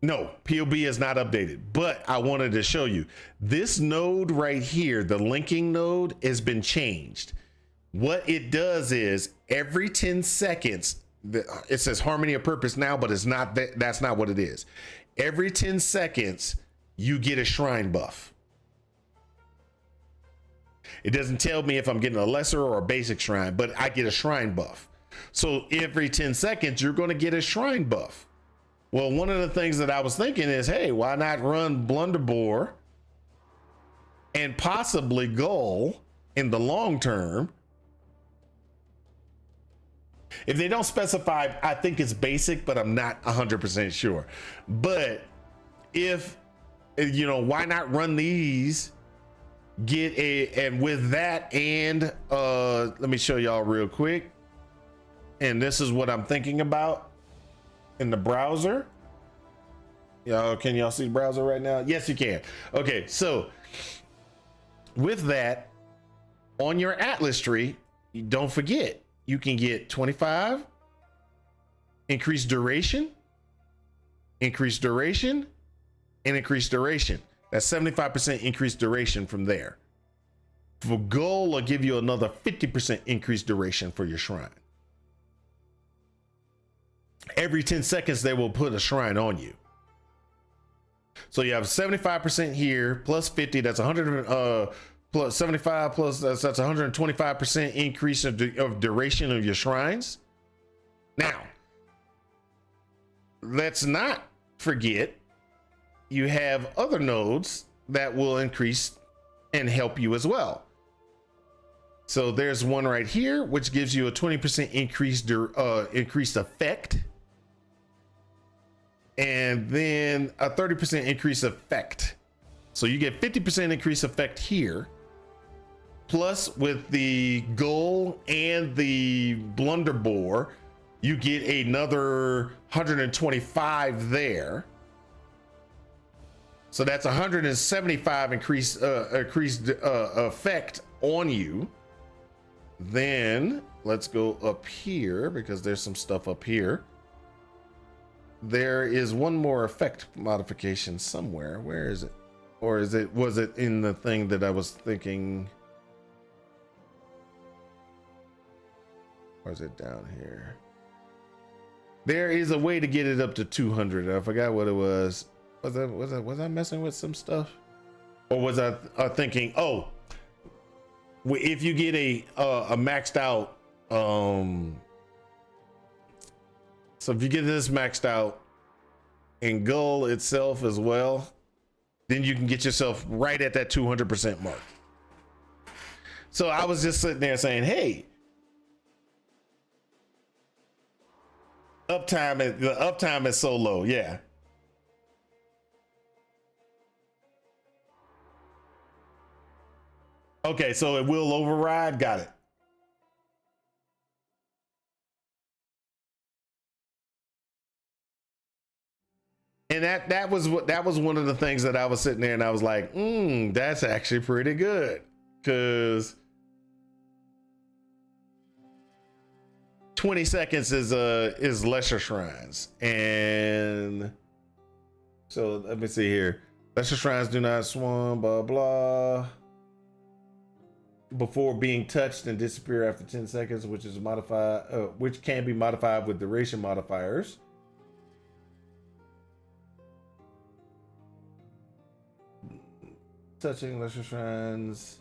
No, POB is not updated, but I wanted to show you this node right here. The linking node has been changed. What it does is every 10 seconds, it says harmony of purpose now, but it's not that. That's not what it is. Every 10 seconds, you get a shrine buff. It doesn't tell me if I'm getting a lesser or a basic shrine, but I get a shrine buff. So every 10 seconds, you're going to get a shrine buff. Well, one of the things that I was thinking is, hey, why not run Blunderbore and possibly Gull in the long term? If they don't specify, I think it's basic, but I'm not 100% sure. But if, you know, why not run these? And with that, and let me show y'all real quick. And this is what I'm thinking about in the browser. Y'all, can y'all see the browser right now? Yes, you can. Okay, so with that, on your Atlas tree, don't forget, you can get 25, increased duration, and increased duration. That's 75% increased duration from there. For Gull, I'll give you another 50% increased duration for your shrine. Every 10 seconds, they will put a shrine on you. So you have 75% here, plus 50, that's 100, plus 75, plus that's 125% increase of duration of your shrines. Now, let's not forget, you have other nodes that will increase and help you as well. So there's one right here, which gives you a 20% increased effect. And then a 30% increase effect. So you get 50% increase effect here. Plus with the Gull and the Blunderbore, you get another 125 there. So that's 175 increased effect on you. Then let's go up here because there's some stuff up here. There is one more effect modification somewhere. Where is it? Or was it in the thing that I was thinking? Or is it down here? There is a way to get it up to 200. I forgot what it was. Was I messing with some stuff? Or was I thinking, oh, if you get a maxed out, so if you get this maxed out in Gull itself as well, then you can get yourself right at that 200% mark. So I was just sitting there saying, hey, the uptime is so low. Yeah. Okay, so it will override. Got it. And that was one of the things that I was sitting there and I was like, that's actually pretty good, because 20 seconds is lesser shrines. And so let me see here. Lesser shrines do not swarm, blah blah, before being touched and disappear after 10 seconds, which is modified, which can be modified with duration modifiers. Touching lesser shrines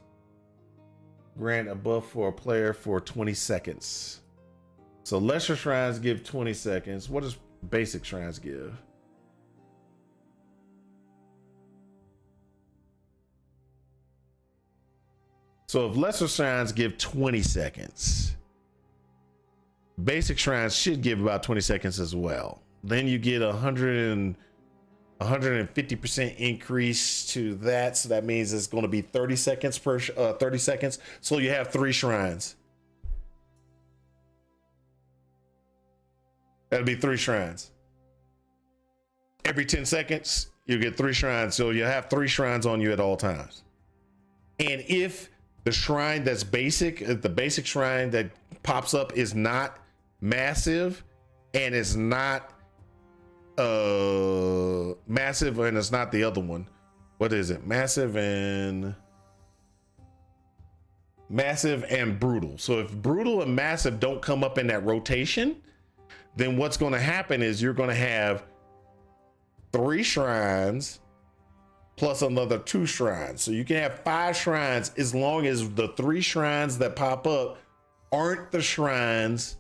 grant a buff for a player for 20 seconds. So lesser shrines give 20 seconds. What does basic shrines give? So if lesser shrines give 20 seconds, basic shrines should give about 20 seconds as well. then you get 150% increase to that. So that means it's going to be 30 seconds per 30 seconds. So you have 3 shrines. That'll be 3 shrines. Every 10 seconds, you get 3 shrines. So you have 3 shrines on you at all times. And if the shrine that's basic, the basic shrine that pops up is not massive and it's not massive and it's not the other one. What is it? Massive and brutal. So if brutal and massive don't come up in that rotation, then what's going to happen is you're going to have 3 shrines plus another 2 shrines. So you can have 5 shrines as long as the 3 shrines that pop up aren't the shrines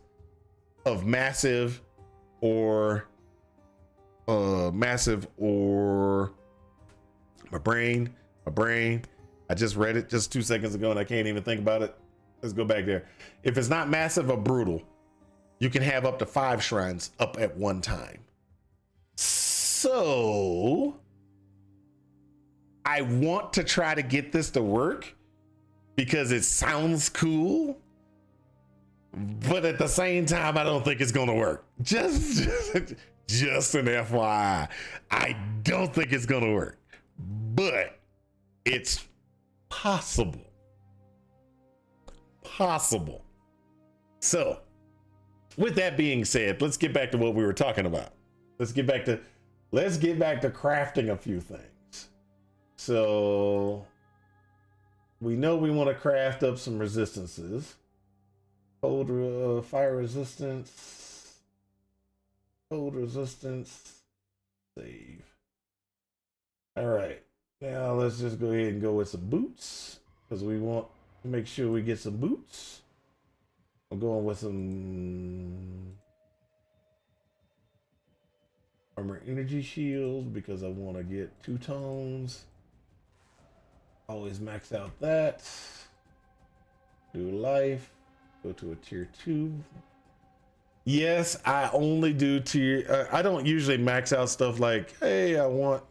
of massive or my brain. I just read it just 2 seconds ago and I can't even think about it. Let's go back there. If it's not massive or brutal, you can have up to 5 shrines up at one time. So I want to try to get this to work because it sounds cool, but at the same time, I don't think it's going to work. Just an FYI. I don't think it's going to work, but it's possible. So with that being said, let's get back to what we were talking about. Let's get back to crafting a few things. So we know we want to craft up some resistances. Cold, fire resistance, cold resistance, save. All right, now let's just go ahead and go with some boots because we want to make sure we get some boots. I'm going with some armor energy shields because I want to get 2 tones. Always max out that. Do life. Go to a tier 2. Yes, I only do tier. I don't usually max out stuff like, hey, I want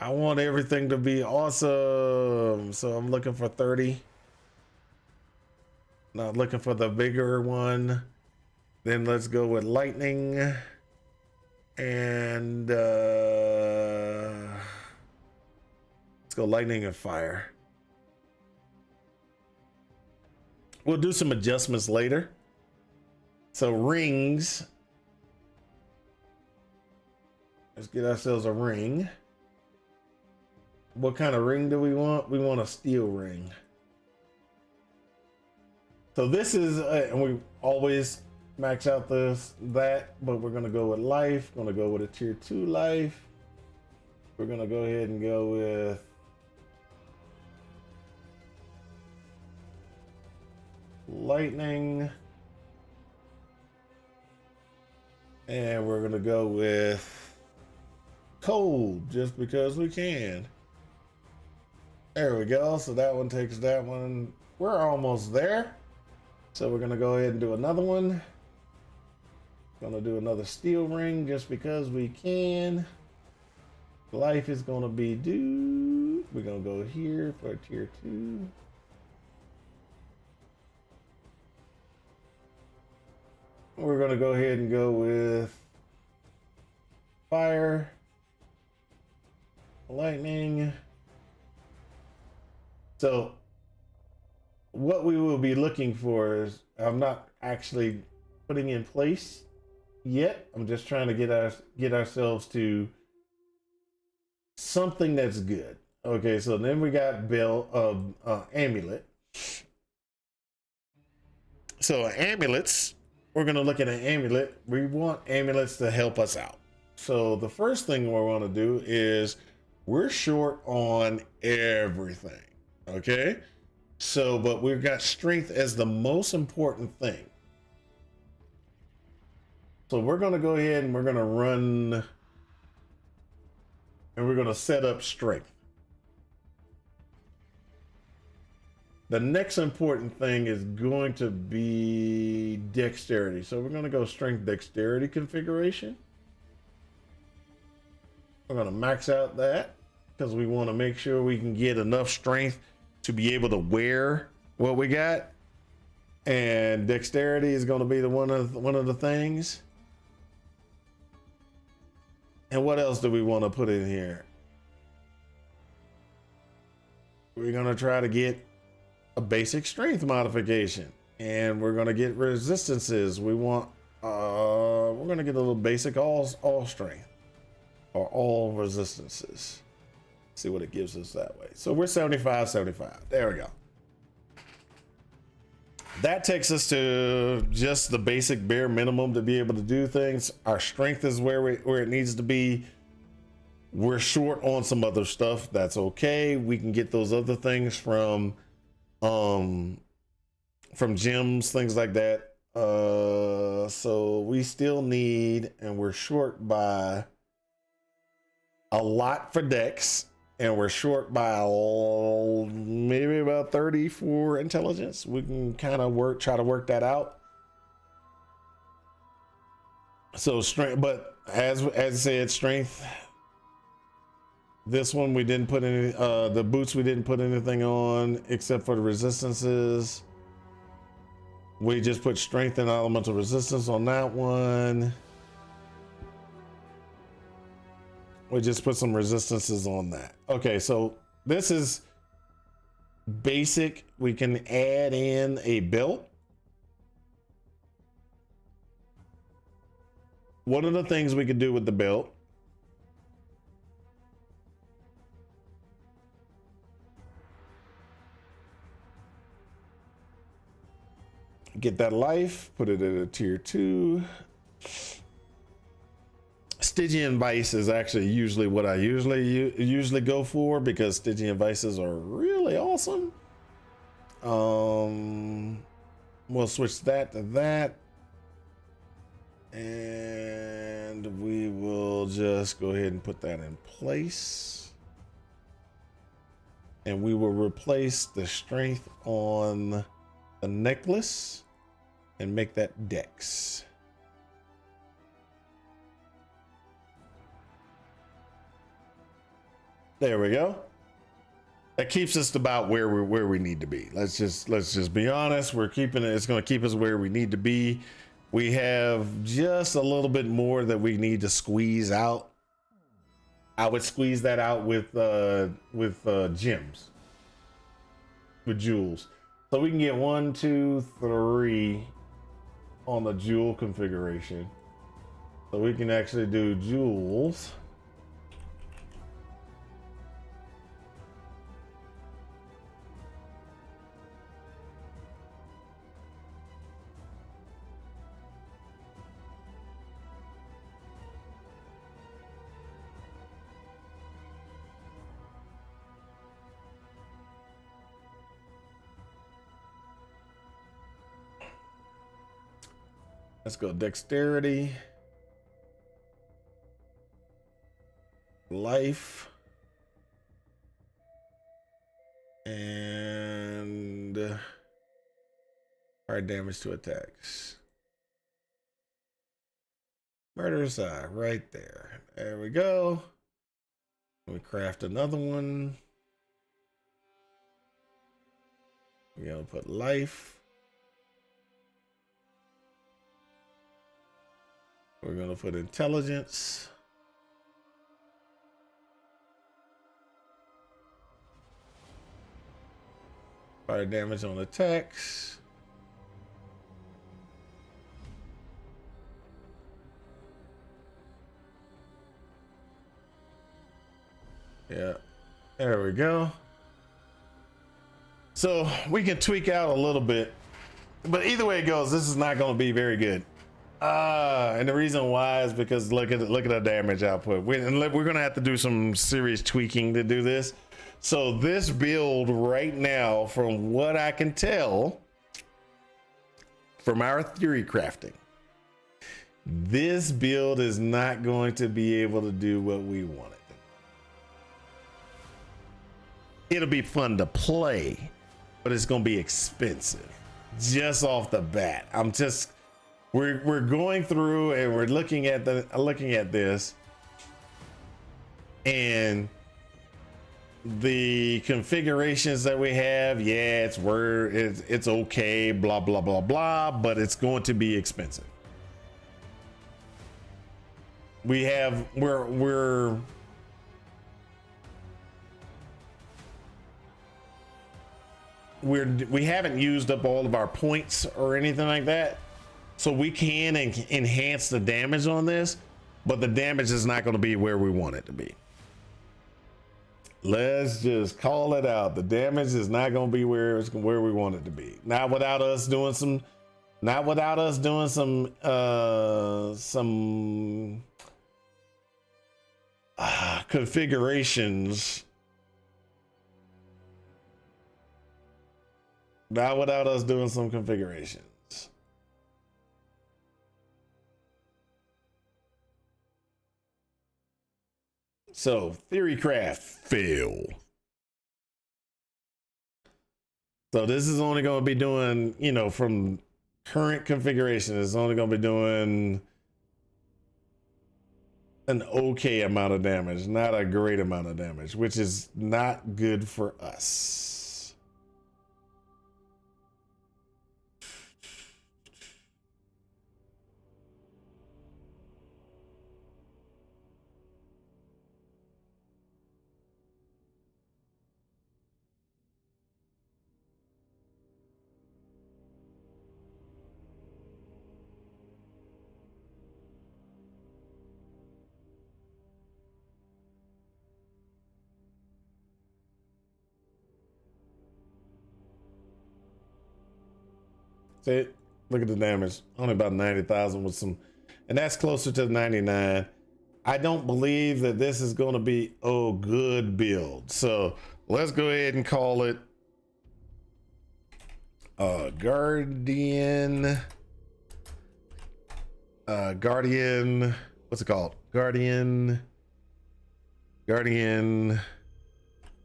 everything to be awesome. So I'm looking for 30. Not looking for the bigger one. Then let's go with lightning. And let's go lightning and fire. We'll do some adjustments later. So rings. Let's get ourselves a ring. What kind of ring do we want? We want a steel ring. So this is, and we always max out that, but we're gonna go with life. Gonna go with a tier 2 life. We're gonna go ahead and go with lightning. And we're gonna go with cold just because we can. There we go. So that one takes that one. We're almost there. So we're gonna go ahead and do another one. Gonna do another steel ring just because we can. Life is gonna be due. We're gonna go here for tier 2. We're gonna go ahead and go with fire, lightning. So what we will be looking for is, I'm not actually putting in place yet. I'm just trying to get ourselves to something that's good. Okay, so then we got amulet. So amulets, we're gonna look at an amulet. We want amulets to help us out. So the first thing we want to do is we're short on everything. Okay, so but we've got strength as the most important thing. So we're gonna go ahead and we're gonna run and we're gonna set up strength. The next important thing is going to be dexterity. So we're going to go strength dexterity configuration. We're going to max out that because we want to make sure we can get enough strength to be able to wear what we got. And dexterity is going to be the one of the things. And what else do we want to put in here? We're going to try to get a basic strength modification, and we're going to get resistances. We want we're going to get a little basic all strength or all resistances. See what it gives us that way. So we're 75. There we go. That takes us to just the basic bare minimum to be able to do things. Our strength is where it needs to be. We're short on some other stuff. That's okay. We can get those other things from gyms, things like that. So we still need, and we're short by a lot for dex, and we're short by maybe about 30 for intelligence. We can kind of try to work that out. So strength, but as I said, strength. This one we didn't put any, the boots we didn't put anything on except for the resistances. We just put strength and elemental resistance on that one. We just put some resistances on that. Okay, so this is basic. We can add in a belt. One of the things we could do with the belt, get that life, put it at a tier 2. Stygian Vice is actually usually what I usually go for, because Stygian Vices are really awesome. We'll switch that to that, and we will just go ahead and put that in place, and we will replace the strength on the necklace and make that dex. There we go. That keeps us about where we need to be. Let's just be honest. We're keeping it. It's going to keep us where we need to be. We have just a little bit more that we need to squeeze out. I would squeeze that out with gems, with jewels. So we can get 1, 2, 3 on the jewel configuration. So we can actually do jewels. Let's go dexterity, life, and hard damage to attacks. Murderous Eye right there. There we go. We craft another one. We're gonna put life. We're going to put intelligence. Fire damage on attacks. Yeah, there we go. So we can tweak out a little bit, but either way it goes, this is not going to be very good. And the reason why is because look at the damage output. We're gonna have to do some serious tweaking to do this. So this build right now, from what I can tell from our theory crafting, this build is not going to be able to do what we want it. It'll be fun to play, but it's going to be expensive just off the bat. We're going through and we're looking at this, and the configurations that we have, yeah, it's okay, blah blah blah blah, but it's going to be expensive. We haven't used up all of our points or anything like that, so we can enhance the damage on this, but the damage is not going to be where we want it to be. Let's just call it out. The damage is not going to be where we want it to be. Not without us doing some configurations. Not without us doing some configurations. So Theorycraft fail. So this is only going to be doing, from current configuration, it's only going to be doing an okay amount of damage, not a great amount of damage, which is not good for us. See, look at the damage. Only about 90,000 with some, and that's closer to 99. I don't believe that this is going to be a good build. So let's go ahead and call it Guardian. What's it called? Guardian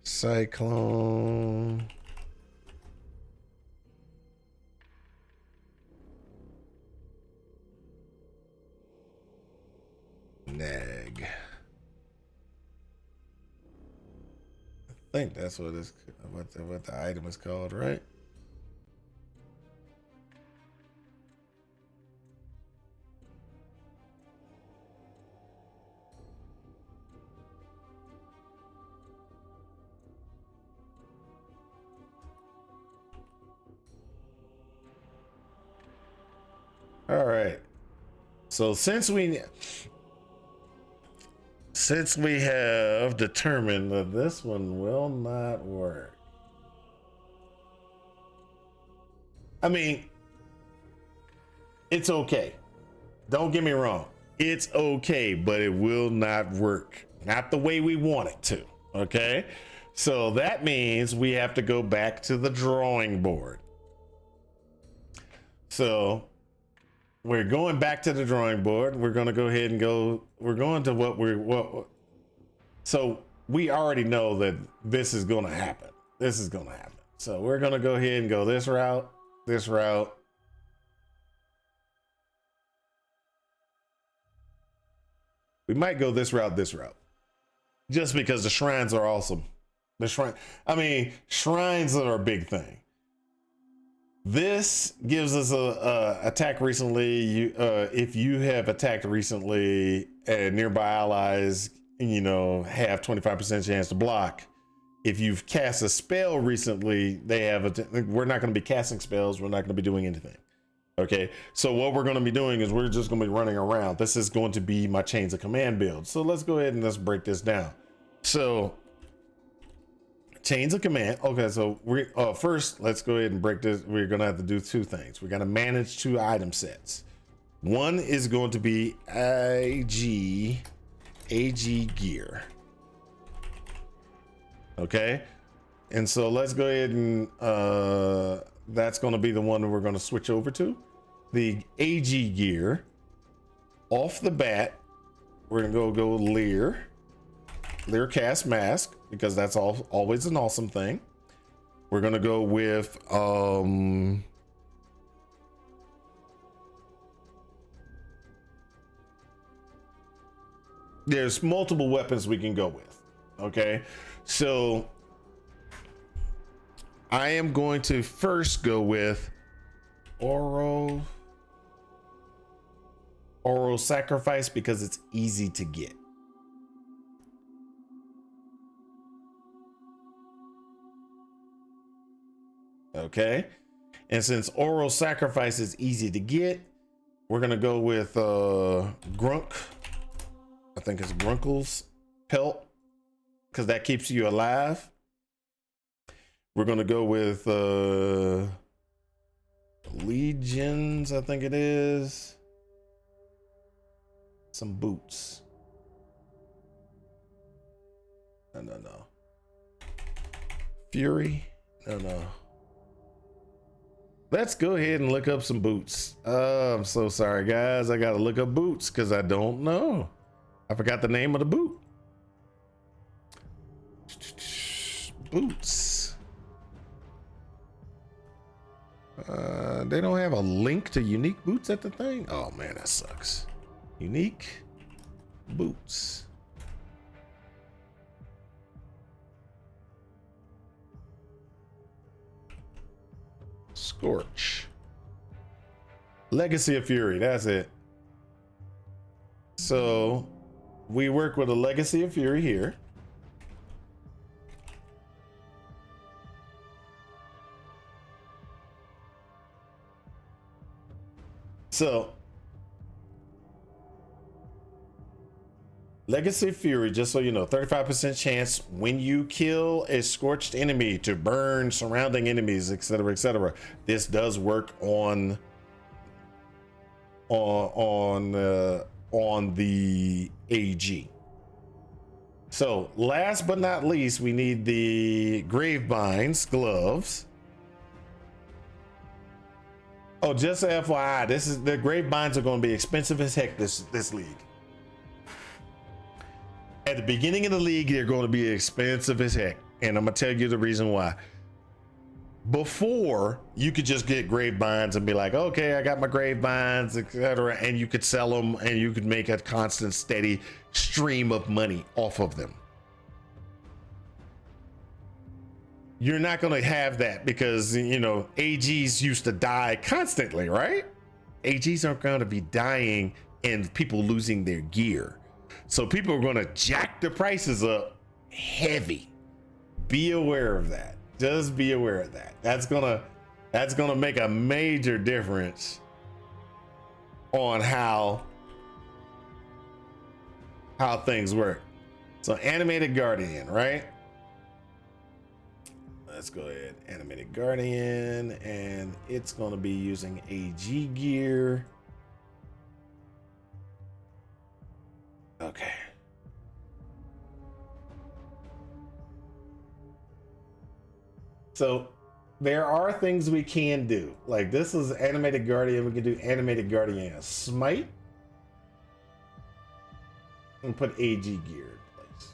Cyclone. Nag. I think that's what the item is called, right? All right. So since we have determined that this one will not work, I mean, it's okay. Don't get me wrong. It's okay, but it will not work. Not the way we want it to. Okay. So that means we have to go back to the drawing board. So we're going back to the drawing board. We're going to go ahead and we're going to so we already know that this is going to happen. This is going to happen. So we're going to go ahead and go this route. We might go this route. Just because the shrines are awesome. Shrines are a big thing. This gives us a attack recently. If you have attacked recently and nearby allies, have 25% chance to block. If you've cast a spell recently, they have we're not going to be casting spells. We're not going to be doing anything. Okay. So what we're going to be doing is we're just going to be running around. This is going to be my chains of command build. So let's go ahead and let's break this down. So chains of command. Okay, so we first let's go ahead and break this. We're gonna have to do two things. We're gonna manage two item sets. One is going to be AG gear. Okay, and so let's go ahead and that's going to be the one that we're going to switch over to. The AG gear. Off the bat, we're gonna go Leer cast mask, because that's always an awesome thing. We're gonna go with there's multiple weapons we can go with. Okay, so I am going to first go with oral sacrifice because it's easy to get. Okay, and since oral sacrifice is easy to get, we're gonna go with Grunk. I think it's Grunkle's pelt because that keeps you alive. We're gonna go with Legions, I think it is. Some boots. No. Fury? No. Let's go ahead and look up some boots. I'm so sorry, guys. I gotta look up boots because I don't know. I forgot the name of the boot. Boots. They don't have a link to unique boots at the thing. Oh man, that sucks. Unique boots. Scorch. Legacy of Fury, that's it. So we work with a Legacy of Fury here. So Legacy of Fury, just so you know, 35% chance when you kill a scorched enemy to burn surrounding enemies, etc., etc. This does work on the AG. So last but not least, we need the Gravebinds gloves. Oh, just FYI, the Gravebinds are going to be expensive as heck this league. At the beginning of the league, they're going to be expensive as heck. And I'm going to tell you the reason why. Before, you could just get Gravebinds and be like, okay, I got my Gravebinds, etc. And you could sell them and you could make a constant, steady stream of money off of them. You're not going to have that because, you know, AGs used to die constantly, right? AGs aren't going to be dying and people losing their gear. So people are going to jack the prices up heavy. Be aware of that. Just be aware of that. That's gonna make a major difference on how things work. So Animated Guardian, right? Let's go ahead. Animated Guardian, and it's going to be using AG gear. Okay. So there are things we can do. Like this is Animated Guardian. We can do Animated Guardian Smite and put AG gear in place.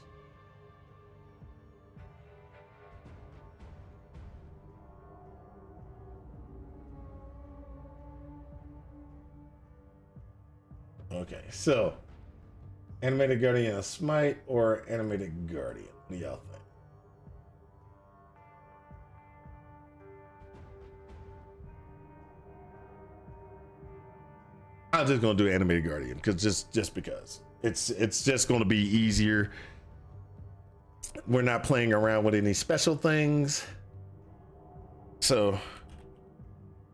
Okay, so Animated Guardian Smite or Animated Guardian? What do y'all think? I'm just gonna do Animated Guardian because just because it's just gonna be easier. We're not playing around with any special things. So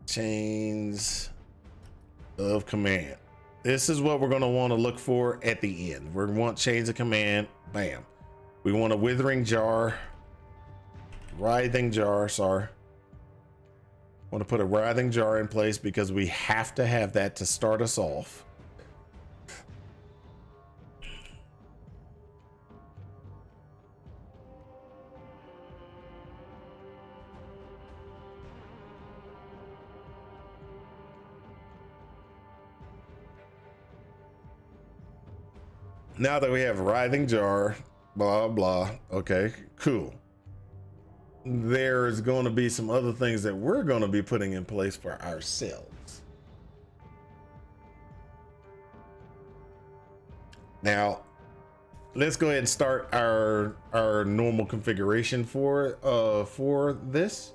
chains of command. This is what we're gonna want to look for at the end. We want chains of command. Bam. We want a withering jar. Writhing jar, sorry. Want to put a writhing jar in place because we have to have that to start us off. Now that we have writhing jar, blah blah, okay, cool. there's going to be some other things that we're going to be putting in place for ourselves. Now, let's go ahead and start our normal configuration for this.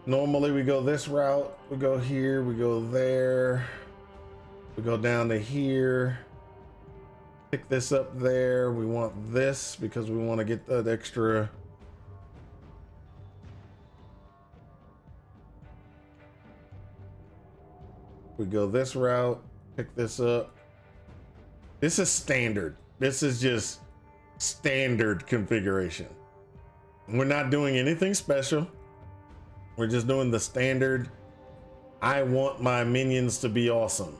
Normally we go this route, we go here, we go there, we go down to here, pick this up there. We want this because we want to get that extra. We go this route, pick this up. This is standard. This is just standard configuration. We're not doing anything special. We're just doing the standard. I want my minions to be awesome.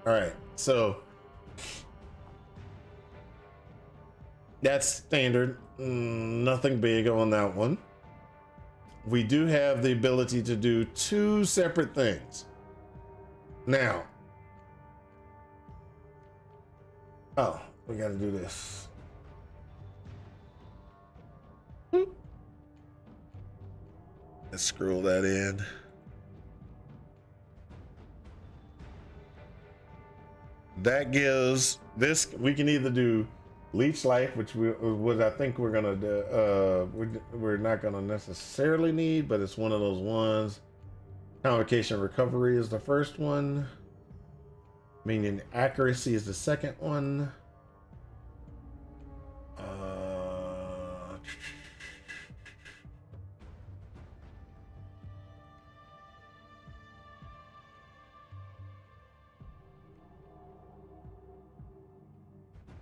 All right, so that's standard. Nothing big on that one. We do have the ability to do two separate things. Now, oh, we got to do this. Let's scroll that in. That gives this, we can either do Leech Life, which I think we're gonna do, we're not gonna necessarily need, but it's one of those ones. Convocation Recovery is the first one. Minion Accuracy is the second one.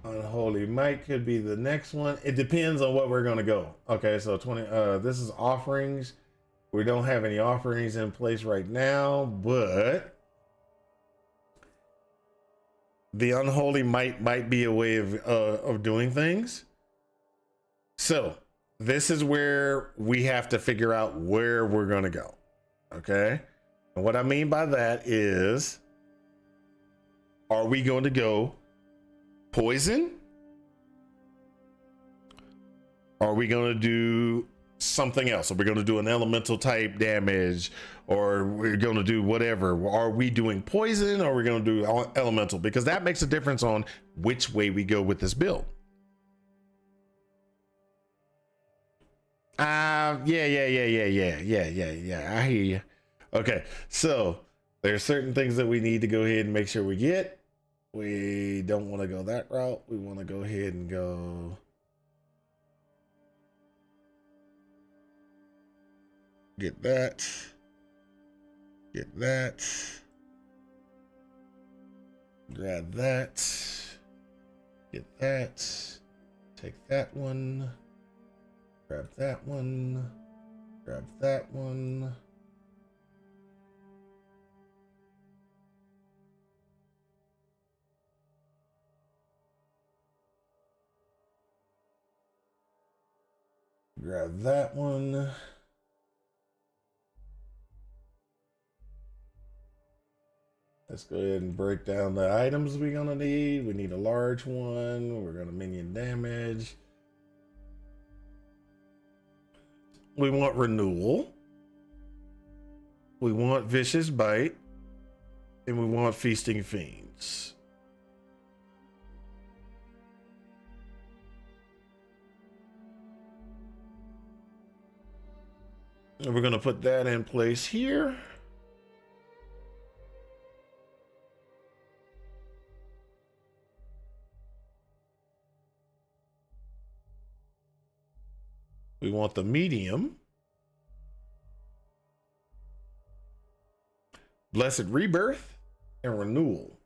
Unholy Might could be the next one. It depends on what we're gonna go. Okay, so 20. This is offerings. We don't have any offerings in place right now, but the Unholy might be a way of doing things. So this is where we have to figure out where we're gonna go. Okay, and what I mean by that is, are we going to go poison? Are we going to do something else? Are we going to do an elemental type damage, or we're going to do whatever? Are we doing poison, or are we going to do elemental? Because that makes a difference on which way we go with this build. Yeah. I hear you. Okay, so there's certain things that we need to go ahead and make sure we get. We don't want to go that route. We want to go ahead and go get that, get that, grab that, get that, take that one, grab that one, grab that one. Grab that one. Let's go ahead and break down the items we're gonna need. We need a large one. We're gonna minion damage. We want renewal. We want vicious bite. And we want feasting fiends. And we're going to put that in place here. We want the medium. Blessed Rebirth and renewal.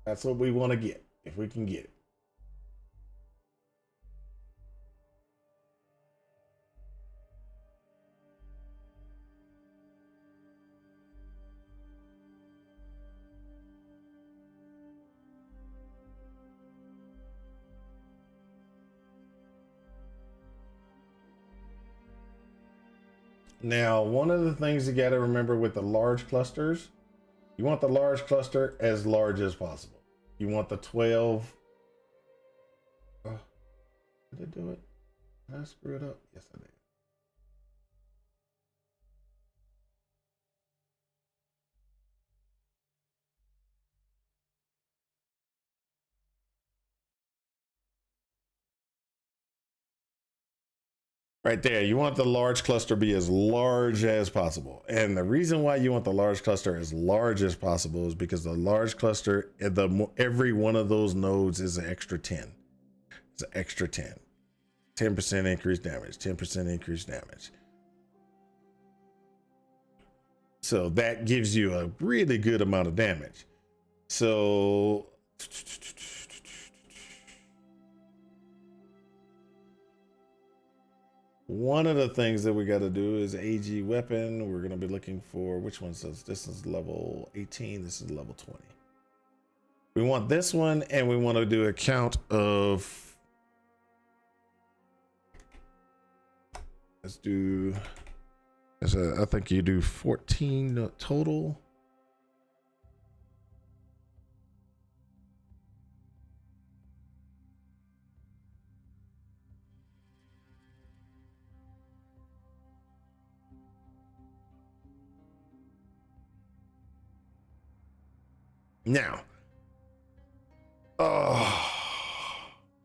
That's what we want to get, if we can get it. Now, one of the things you got to remember with the large clusters, you want the large cluster as large as possible. You want the 12. Did it do it? Did I screw it up? Yes, I did. Right there, you want the large cluster to be as large as possible. And the reason why you want the large cluster as large as possible is because the large cluster, every one of those nodes is an extra 10. It's an extra 10. 10% increased damage, 10% increased damage. So that gives you a really good amount of damage. So one of the things that we got to do is AG weapon. We're going to be looking for which one says this is level 18. This is level 20. We want this one, and we want to do a count of. Let's do. I think you do 14 total. Now,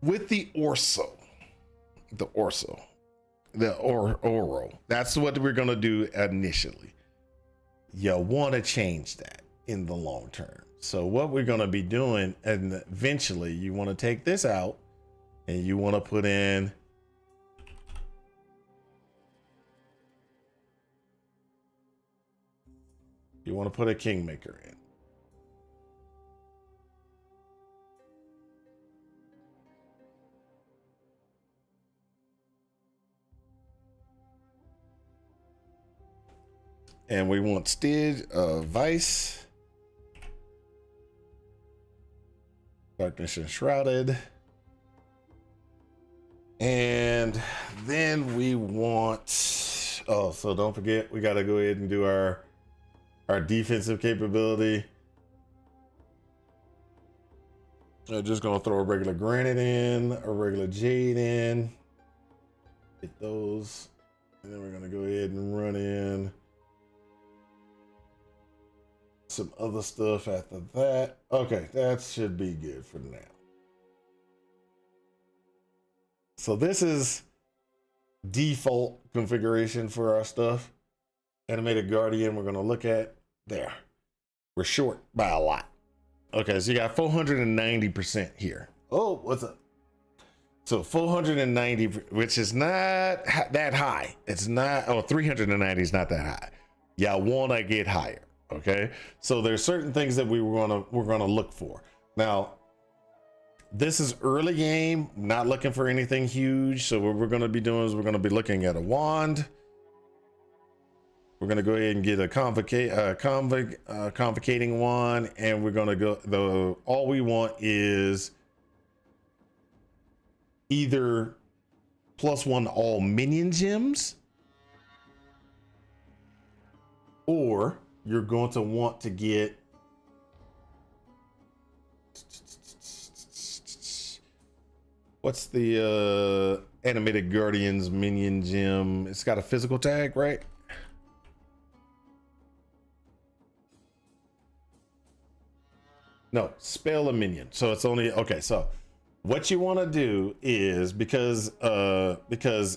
with the Oro, that's what we're going to do initially. You want to change that in the long term. So what we're going to be doing, and eventually you want to take this out and you want to put in a Kingmaker in. And we want Stid, Vice, Darkness Enshrouded. And then we want, so don't forget, we got to go ahead and do our defensive capability. I'm just going to throw a regular Granite in, a regular Jade in. Get those. And then we're going to go ahead and run in some other stuff after that. Okay, that should be good for now. So this is default configuration for our stuff. Animated Guardian, we're going to look at there. We're short by a lot. Okay, so you got 490% here. Oh, what's up? So 490, which is not that high. It's not, 390 is not that high. Y'all want to get higher. Okay, so there's certain things that we're gonna look for. Now, this is early game, not looking for anything huge. So what we're gonna be doing is we're gonna be looking at a wand. We're gonna go ahead and get a convocating wand, and we're gonna go. All we want is either +1 all minion gems, or you're going to want to get what's the Animated Guardians minion gem? It's got a physical tag, right? No, spell a minion. So it's only okay. So what you want to do is because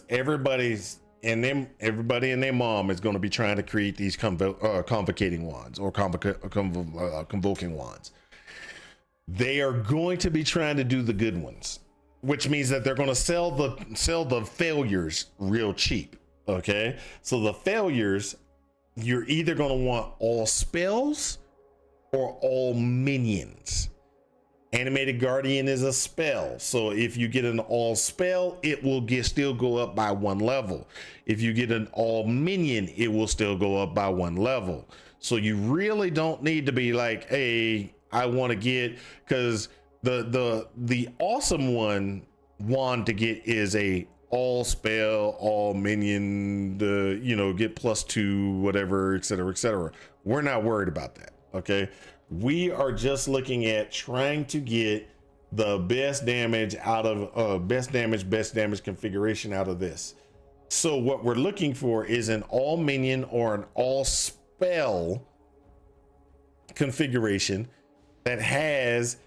everybody and their mom is going to be trying to create these convocating wands or convoking wands. They are going to be trying to do the good ones, which means that they're going to sell the failures real cheap. Okay, so the failures, you're either going to want all spells or all minions. Animated Guardian is a spell, so if you get an all spell, it will still go up by 1 level. If you get an all minion, it will still go up by 1 level. So you really don't need to be like, hey, I want to get, because the awesome wand to get is a all spell, all minion, get +2, whatever, etc., etc. We're not worried about that. Okay. We are just looking at trying to get the best damage out of best damage configuration out of this. So what we're looking for is an all minion or an all spell configuration that has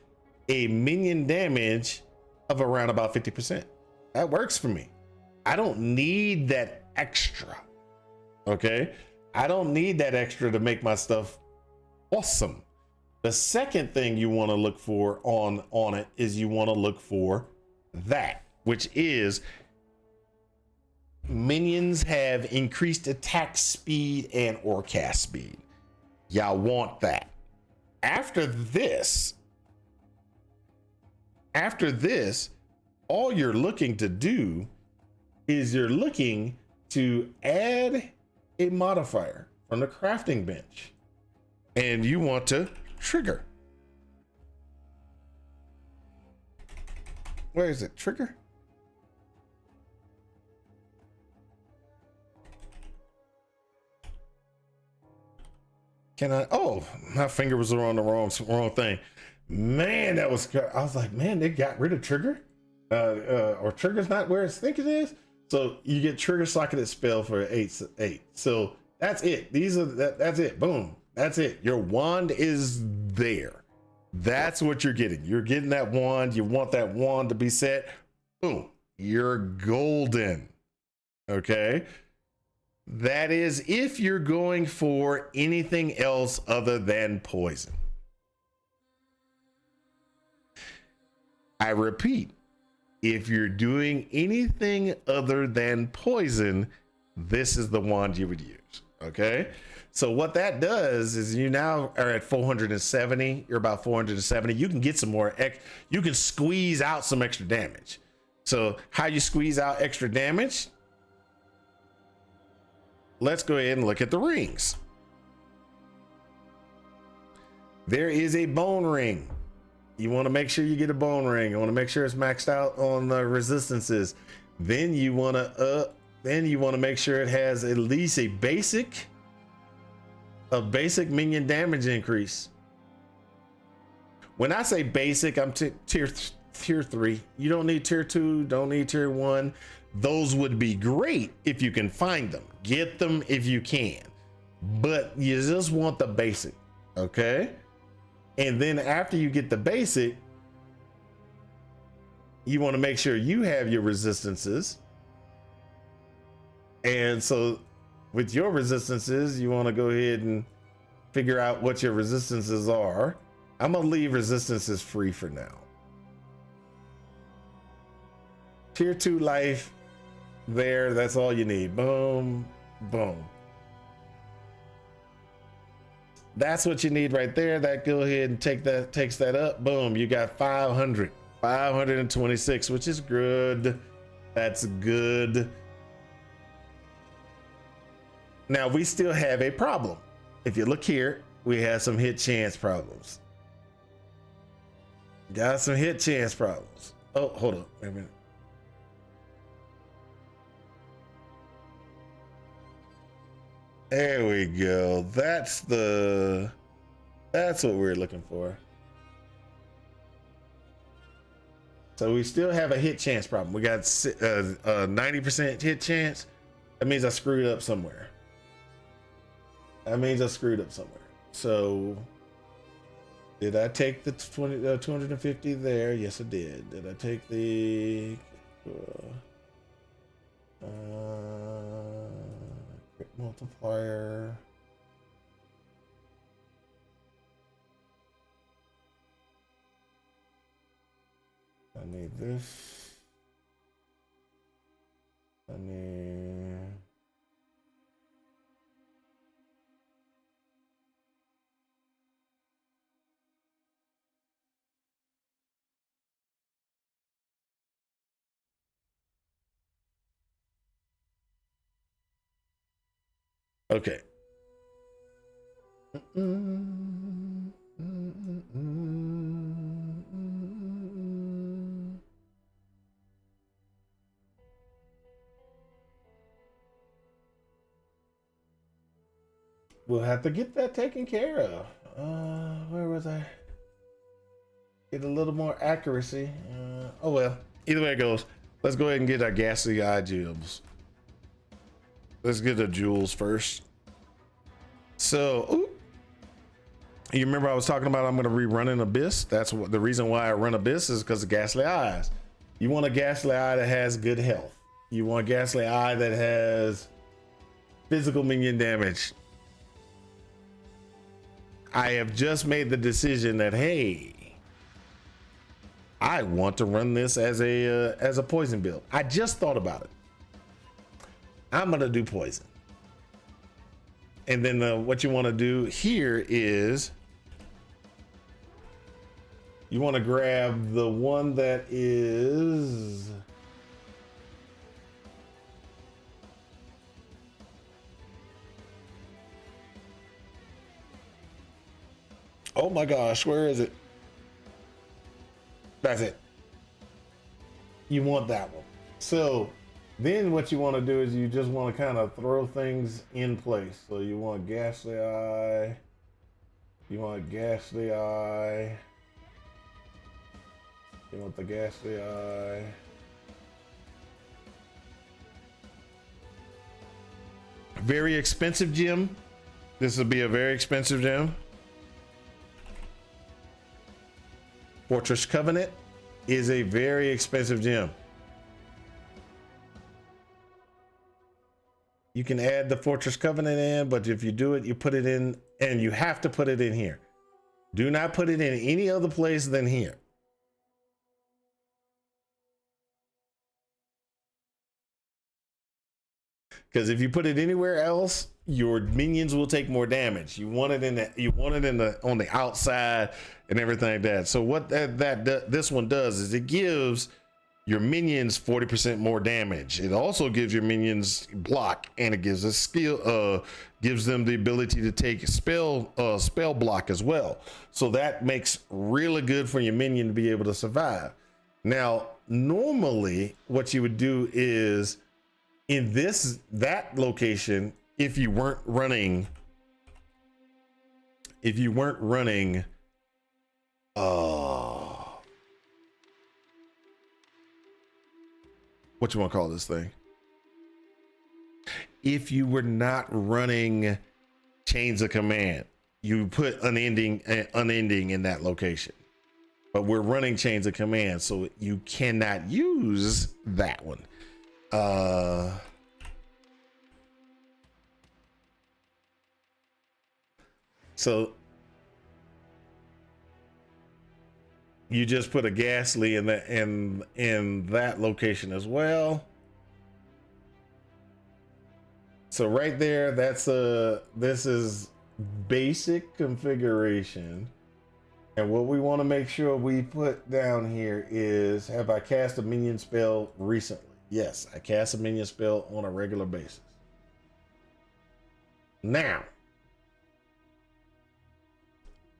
a minion damage of around about 50%. That works for me. I don't need that extra. Okay, I don't need that extra to make my stuff awesome. The second thing you want to look for on it is you want to look for that, which is minions have increased attack speed and or cast speed. Y'all want that. After this, all you're looking to do is you're looking to add a modifier from the crafting bench, and you want to trigger. Where is it? Trigger? Can I? Oh, my finger was on the wrong thing. Man, that was. I was like, man, they got rid of trigger, or trigger's not where it's think it is. So you get trigger socketed spell for 8. So that's it. That's it. Boom. That's it. Your wand is there. That's what you're getting. You're getting that wand. You want that wand to be set. Boom. You're golden. Okay. That is if you're going for anything else other than poison. I repeat, if you're doing anything other than poison, this is the wand you would use. Okay. So what that does is you now are at 470. You're about 470. You can get some more. You can squeeze out some extra damage. So how you squeeze out extra damage? Let's go ahead and look at the rings. There is a bone ring. You want to make sure you get a bone ring. You want to make sure it's maxed out on the resistances. Then you want to make sure it has at least a basic minion damage increase. When I say basic, I'm tier 3. You don't need tier 2, don't need tier 1. Those would be great if you can find them. Get them if you can. But you just want the basic, okay? And then after you get the basic, you want to make sure you have your resistances. And so with your resistances, you want to go ahead and figure out what your resistances are. I'm going to leave resistances free for now. Tier 2 life there, that's all you need. Boom, boom. That's what you need right there. That go ahead and takes that up. Boom, you got 526, which is good. That's good. Now we still have a problem. If you look here, we have some hit chance problems. Got some hit chance problems. Oh, hold on, wait a minute. There we go. That's what we're looking for. So we still have a hit chance problem. We got 90% hit chance. That means I screwed up somewhere. So did I take the 250 there? Yes, I did. Did I take the quick multiplier? I need this. I need. Okay. We'll have to get that taken care of. Where was I? get a little more accuracy. Oh well, either way it goes. Let's go ahead and get our ghastly eye jewels. Let's get the jewels first. So, ooh, you remember I was talking about I'm going to rerun an Abyss? That's what the reason why I run Abyss is because of ghastly eyes. You want a ghastly eye that has good health. You want a ghastly eye that has physical minion damage. I have just made the decision that, hey, I want to run this as a poison build. I just thought about it. I'm gonna do poison, and then what you want to do here is you want to grab the one that is oh my gosh, where is it? That's it. You want that one. So then what you want to do is you just want to kind of throw things in place. So you want ghastly eye. You want ghastly eye. You want the ghastly eye. Very expensive gem. This will be a very expensive gem. Fortress Covenant is a very expensive gem. You can add the Fortress Covenant in, but if you do it, you put it in, and you have to put it in here. Do not put it in any other place than here. Because if you put it anywhere else, your minions will take more damage. You want it in the on the outside and everything like that. So what this one does is it gives your minions 40% more damage. It also gives your minions block, and it gives a skill, gives them the ability to take spell block as well. So that makes really good for your minion to be able to survive. Now, normally what you would do is in that location, if you weren't running what you want to call this thing? If you were not running chains of command, you put unending in that location. But we're running chains of command, so you cannot use that one. So you just put a ghastly in that location as well. So right there, this is basic configuration. And what we want to make sure we put down here is, have I cast a minion spell recently? Yes, I cast a minion spell on a regular basis. Now,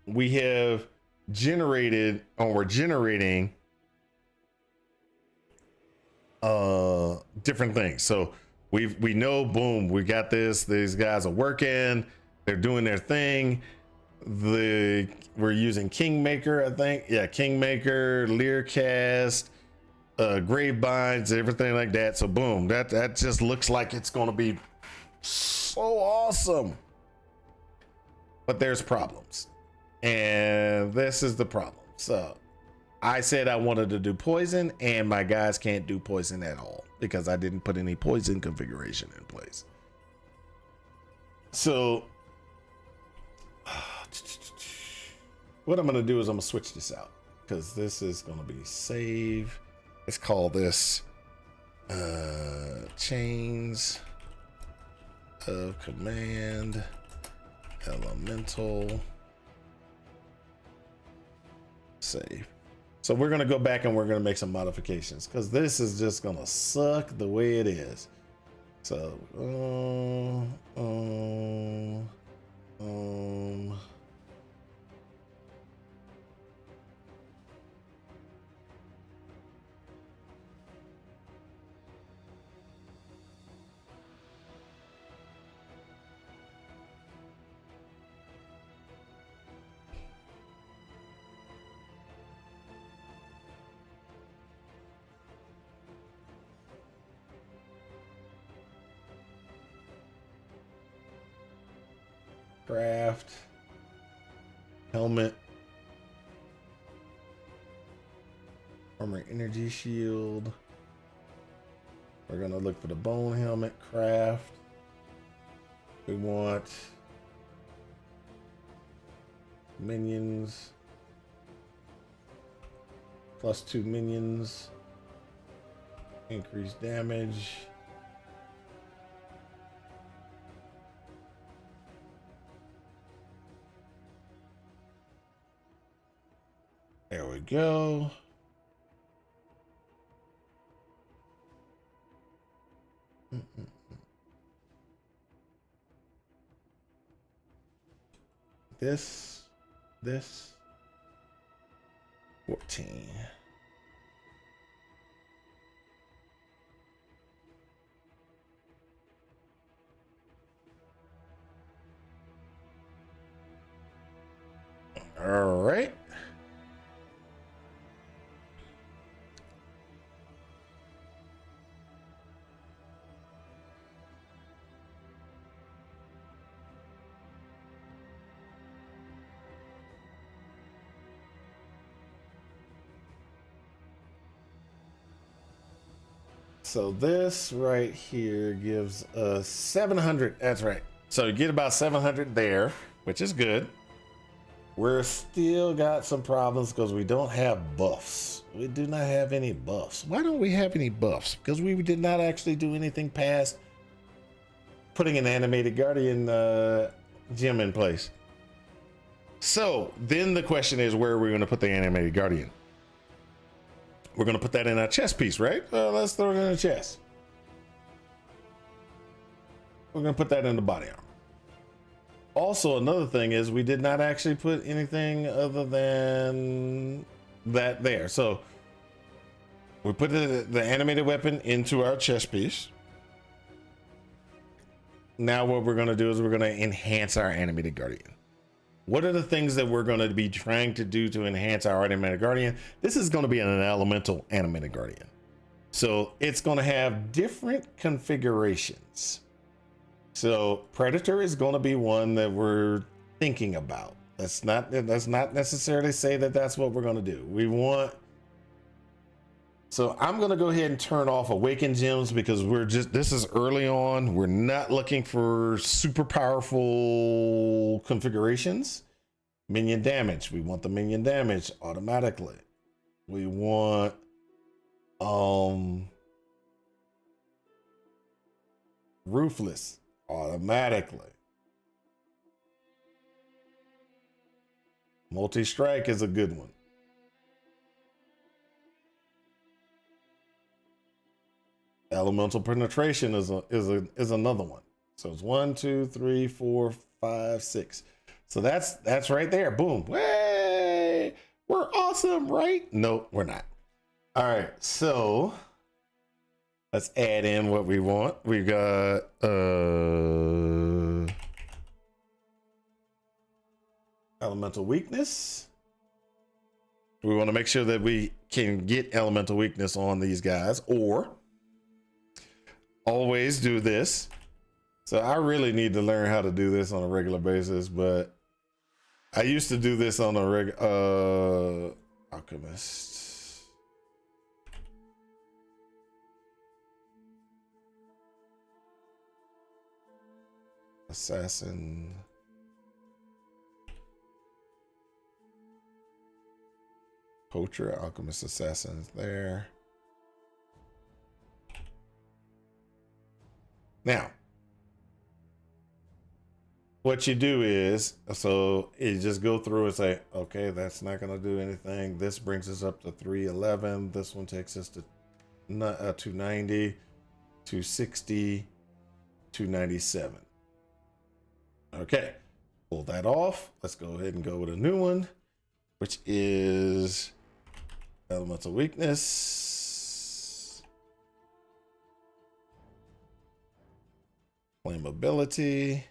we have generated, or we're generating different things. So we know, boom, we got this. These guys are working. They're doing their thing. We're using Kingmaker, I think. Yeah, Kingmaker, Learcast, Gravebinds, everything like that. So boom, that just looks like it's gonna be so awesome. But there's problems, and this is the problem. So I said I wanted to do poison, and my guys can't do poison at all because I didn't put any poison configuration in place. So what I'm gonna do is I'm gonna switch this out, because this is gonna be save. Let's call this chains of command elemental save. So we're gonna go back and we're gonna make some modifications, because this is just gonna suck the way it is. So Craft. Helmet. Armor energy shield. We're gonna look for the bone helmet. Craft. We want minions. +2 minions. Increased damage. There we go. This 14. All right. So this right here gives us 700. That's right. So you get about 700 there, which is good. We're still got some problems because we don't have buffs. We do not have any buffs. Why don't we have any buffs? Because we did not actually do anything past putting an animated guardian gem in place. So then the question is, where are we going to put the animated guardian? We're going to put that in our chest piece, right? Let's throw it in the chest. We're going to put that in the body armor. Also, another thing is we did not actually put anything other than that there. So we put the animated weapon into our chest piece. Now what we're going to do is we're going to enhance our animated guardian. What are the things that we're going to be trying to do to enhance our animated guardian? This is going to be an elemental animated guardian. So it's going to have different configurations. So Predator is going to be one that we're thinking about. Let's not necessarily say that that's what we're going to do. We want. So I'm going to go ahead and turn off Awakened Gems because this is early on. We're not looking for super powerful configurations. Minion damage. We want the minion damage automatically. We want Ruthless automatically. Multi-strike is a good one. Elemental penetration is another one. So it's 1, 2, 3, 4, 5, 6. So that's right there. Boom. Way, we're awesome, right? Nope, we're not. All right, so let's add in what we want. We got elemental weakness. We want to make sure that we can get elemental weakness on these guys, or always do this. So I really need to learn how to do this on a regular basis, but I used to do this on a alchemist. Assassin. Poacher, alchemist, assassin is there. Now, what you do is, so you just go through and say, okay, that's not going to do anything. This brings us up to 311. This one takes us to 290, 260, 297. Okay, pull that off. Let's go ahead and go with a new one, which is elemental weakness, flammability,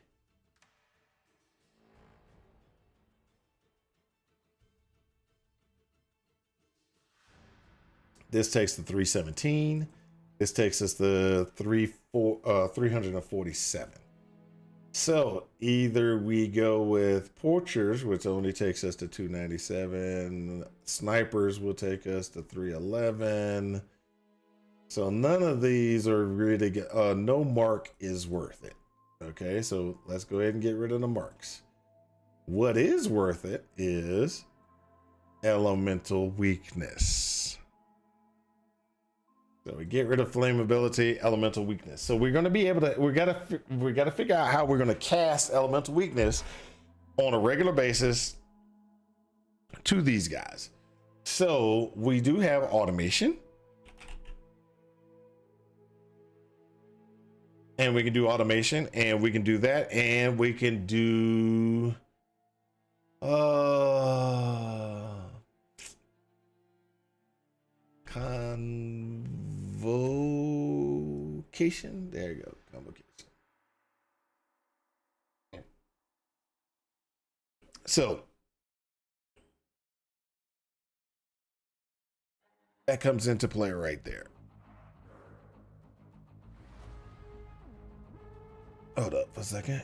this takes the 317. This takes us to 347. So either we go with Porchers, which only takes us to 297. Snipers will take us to 311. So none of these are really good. No mark is worth it. Okay, so let's go ahead and get rid of the marks. What is worth it is elemental weakness. So we get rid of flammability, elemental weakness. So we're going to be able to, we got to figure out how we're going to cast elemental weakness on a regular basis to these guys. So we do have automation. And we can do automation, and we can do that, and we can do convocation. There you go, convocation. So that comes into play right there. Hold up for a second.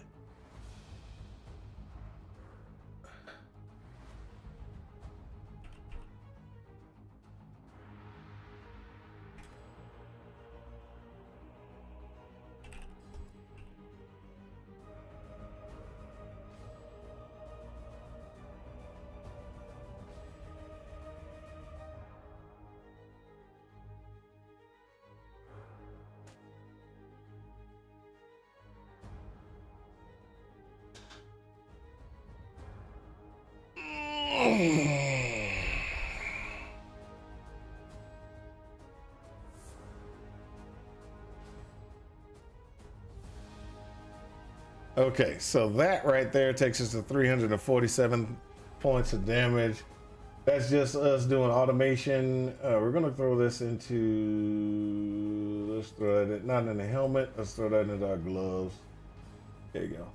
Okay, so that right there takes us to 347 points of damage. That's just us doing automation. We're gonna throw this into, let's throw that not in the helmet, let's throw that into our gloves. There you go.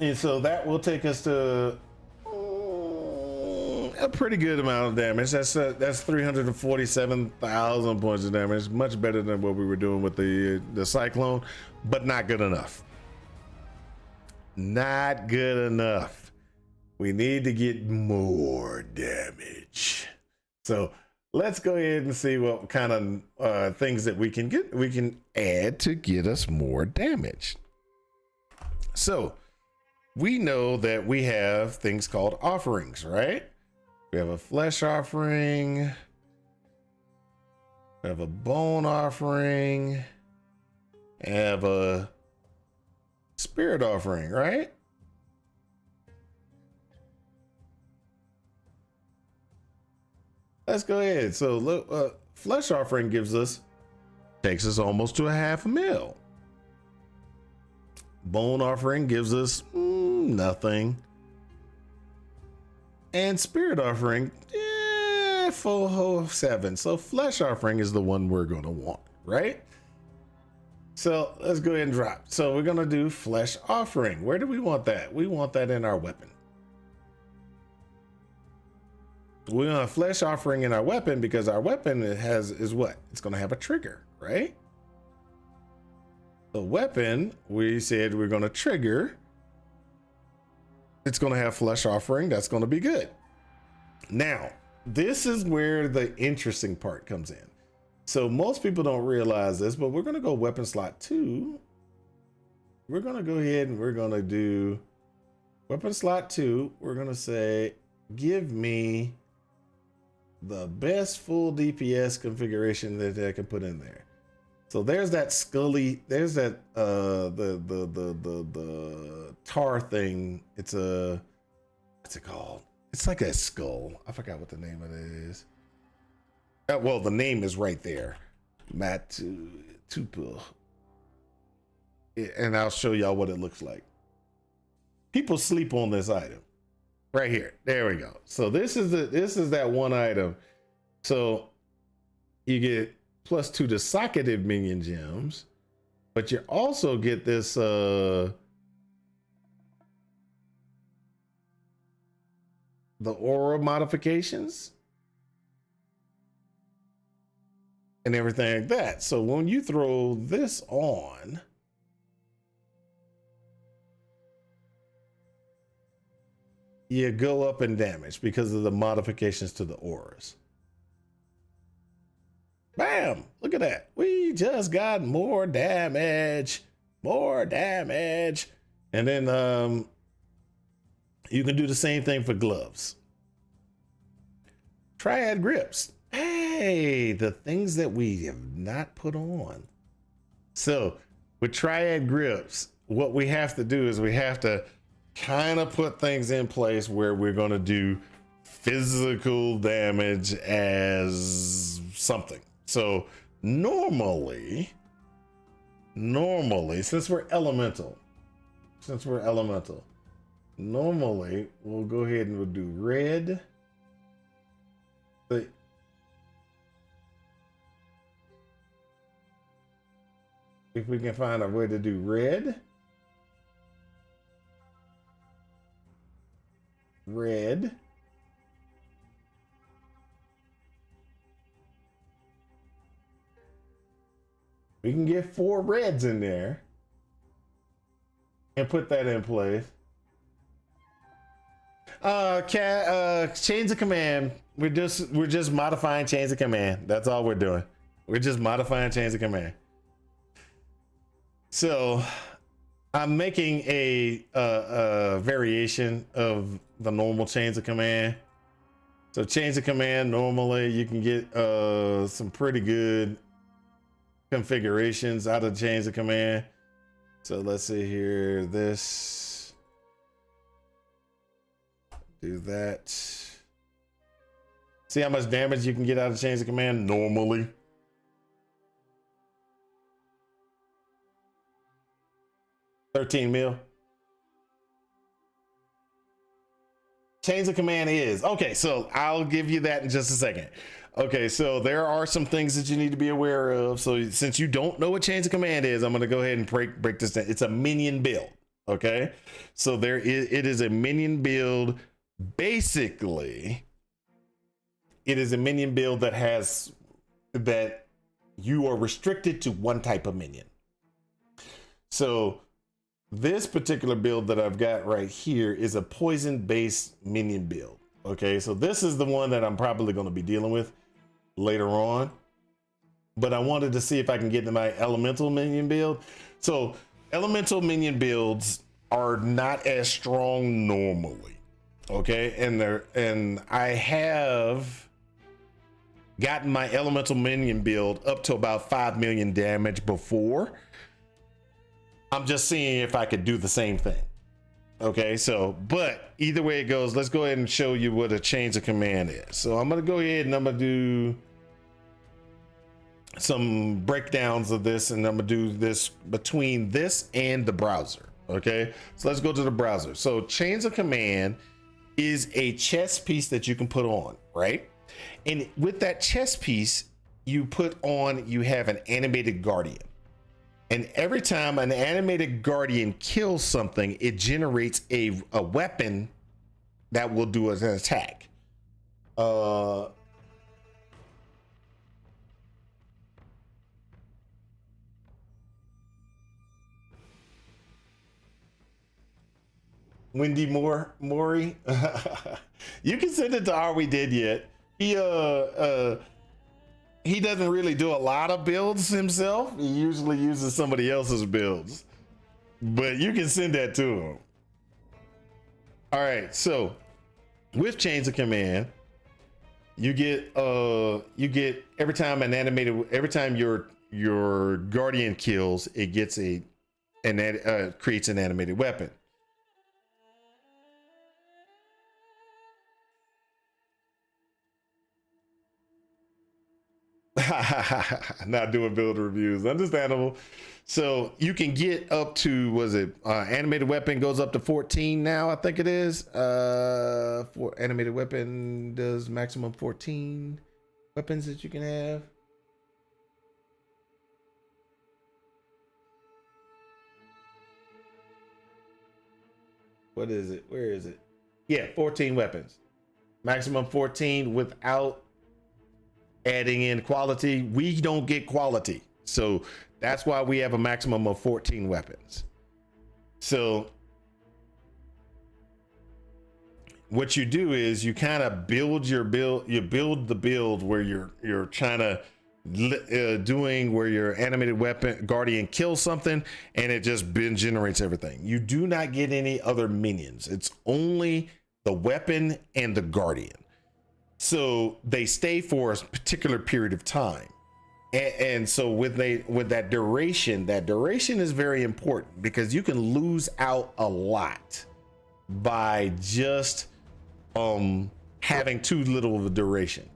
And so that will take us to a pretty good amount of damage. That's 347,000 points of damage. Much better than what we were doing with the cyclone, but not good enough. Not good enough. We need to get more damage. So let's go ahead and see what kind of things that we can add to get us more damage. So we know that we have things called offerings, right? We have a flesh offering. We have a bone offering. We have a spirit offering, right? Let's go ahead. So look, flesh offering takes us almost to a 500,000. Bone offering gives us nothing. And spirit offering, 407. So flesh offering is the one we're going to want, right? So let's go ahead and drop. So we're going to do flesh offering. Where do we want that? We want that in our weapon. We want a flesh offering in our weapon because our weapon is what? It's going to have a trigger, right? The weapon, we said we're going to trigger. It's going to have flesh offering. That's going to be good. Now, this is where the interesting part comes in. So most people don't realize this, but we're going to go weapon slot 2. We're going to go ahead and we're going to do weapon slot 2. We're going to say, give me the best full DPS configuration that I can put in there. So there's that Scully, there's that the tar thing. It's a, what's it called? It's like a skull. I forgot what the name of it is. Well, the name is right there. Matt Tupel. And I'll show y'all what it looks like. People sleep on this item. Right here. There we go. So this is that one item. So you get +2 to socketed minion gems, but you also get this the aura modifications. and everything like that. So when you throw this on, you go up in damage because of the modifications to the auras. Bam! Look at that. We just got more damage. More damage. And then you can do the same thing for gloves. Triad grips. Hey, the things that we have not put on. So with triad grips, what we have to do is we have to kind of put things in place where we're going to do physical damage as something. So normally, since we're elemental, normally we'll go ahead and we'll do red. If we can find a way to do red. We can get 4 reds in there and put that in place. Chains of command. We're just modifying chains of command. That's all we're doing. We're just modifying chains of command. So I'm making a variation of the normal chains of command. So chains of command, normally you can get some pretty good configurations out of chains of command. So let's see here, this, do that. See how much damage you can get out of chains of command normally. $13 mil. Chains of command is okay. So I'll give you that in just a second. Okay, so there are some things that you need to be aware of. So since you don't know what chains of command is, I'm going to go ahead and break this down. It's a minion build. Okay, so it is a minion build. Basically, it is a minion build that you are restricted to one type of minion. So this particular build that I've got right here is a poison based minion build. Okay, so this is the one that I'm probably going to be dealing with later on, but I wanted to see if I can get into my elemental minion build. So elemental minion builds are not as strong normally. Okay, and I have gotten my elemental minion build up to about 5 million damage before. I'm just seeing if I could do the same thing. Okay, so, but either way it goes, let's go ahead and show you what a chains of command is. So I'm going to go ahead and I'm going to do some breakdowns of this, and I'm going to do this between this and the browser. Okay, so let's go to the browser. So chains of command is a chest piece that you can put on, right? And with that chest piece, you have an animated guardian. And every time an animated guardian kills something, it generates a weapon that will do an attack. Wendy Mori, you can send it to Are We Dead Yet? He doesn't really do a lot of builds himself. He usually uses somebody else's builds, but you can send that to him. All right, so with chains of command, you get every time your guardian kills, it gets creates an animated weapon. Not doing build reviews, understandable. So you can get up to, animated weapon goes up to 14 now, I think it is. For animated weapon does maximum 14 weapons that you can have. What is it? Where is it? Yeah, 14 weapons. Maximum 14 without adding in quality, we don't get quality. So that's why we have a maximum of 14 weapons. So what you do is you kind of build your build, you build the build where you're trying to doing where your animated weapon guardian kills something and it just bin generates everything. You do not get any other minions. It's only the weapon and the guardian. So they stay for a particular period of time. And so with that duration is very important because you can lose out a lot by just having too little of a duration.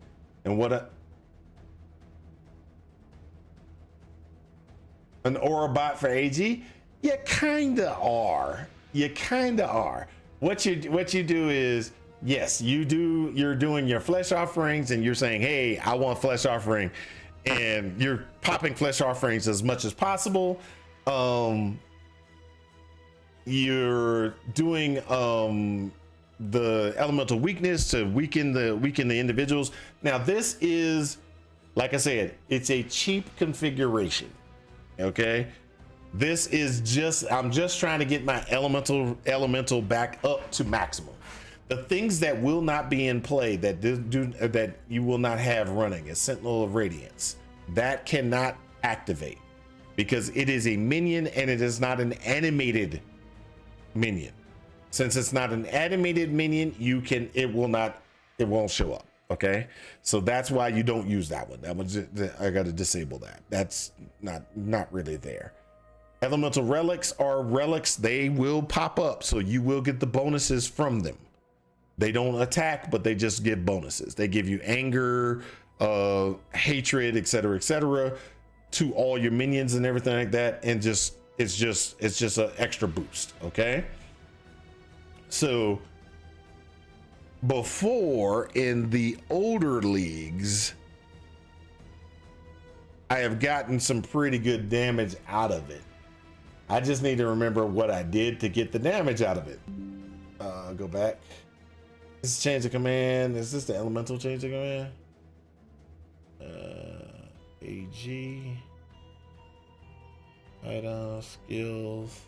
And an aura bot for AG, you kinda are. What you do is, yes, you're doing your flesh offerings and you're saying, hey, I want flesh offering, and you're popping flesh offerings as much as possible. You're doing the elemental weakness to weaken the individuals. Now this is, like I said, it's a cheap configuration. Okay, this is I'm just trying to get my elemental back up to maximum. The things that will not be in play that you will not have running is Sentinel of Radiance. That cannot activate because it is a minion and it is not an animated minion. Since it's not an animated minion, it won't show up. Okay, so that's why you don't use that one. I got to disable that. That's not really there. Elemental relics are relics. They will pop up, so you will get the bonuses from them. They don't attack, but they just give bonuses. They give you anger, hatred, etc., to all your minions and everything like that. And it's just an extra boost. Okay, so before in the older leagues, I have gotten some pretty good damage out of it. I just need to remember what I did to get the damage out of it. Go back. This is change of command. Is this the elemental change of command? AG. Items, skills.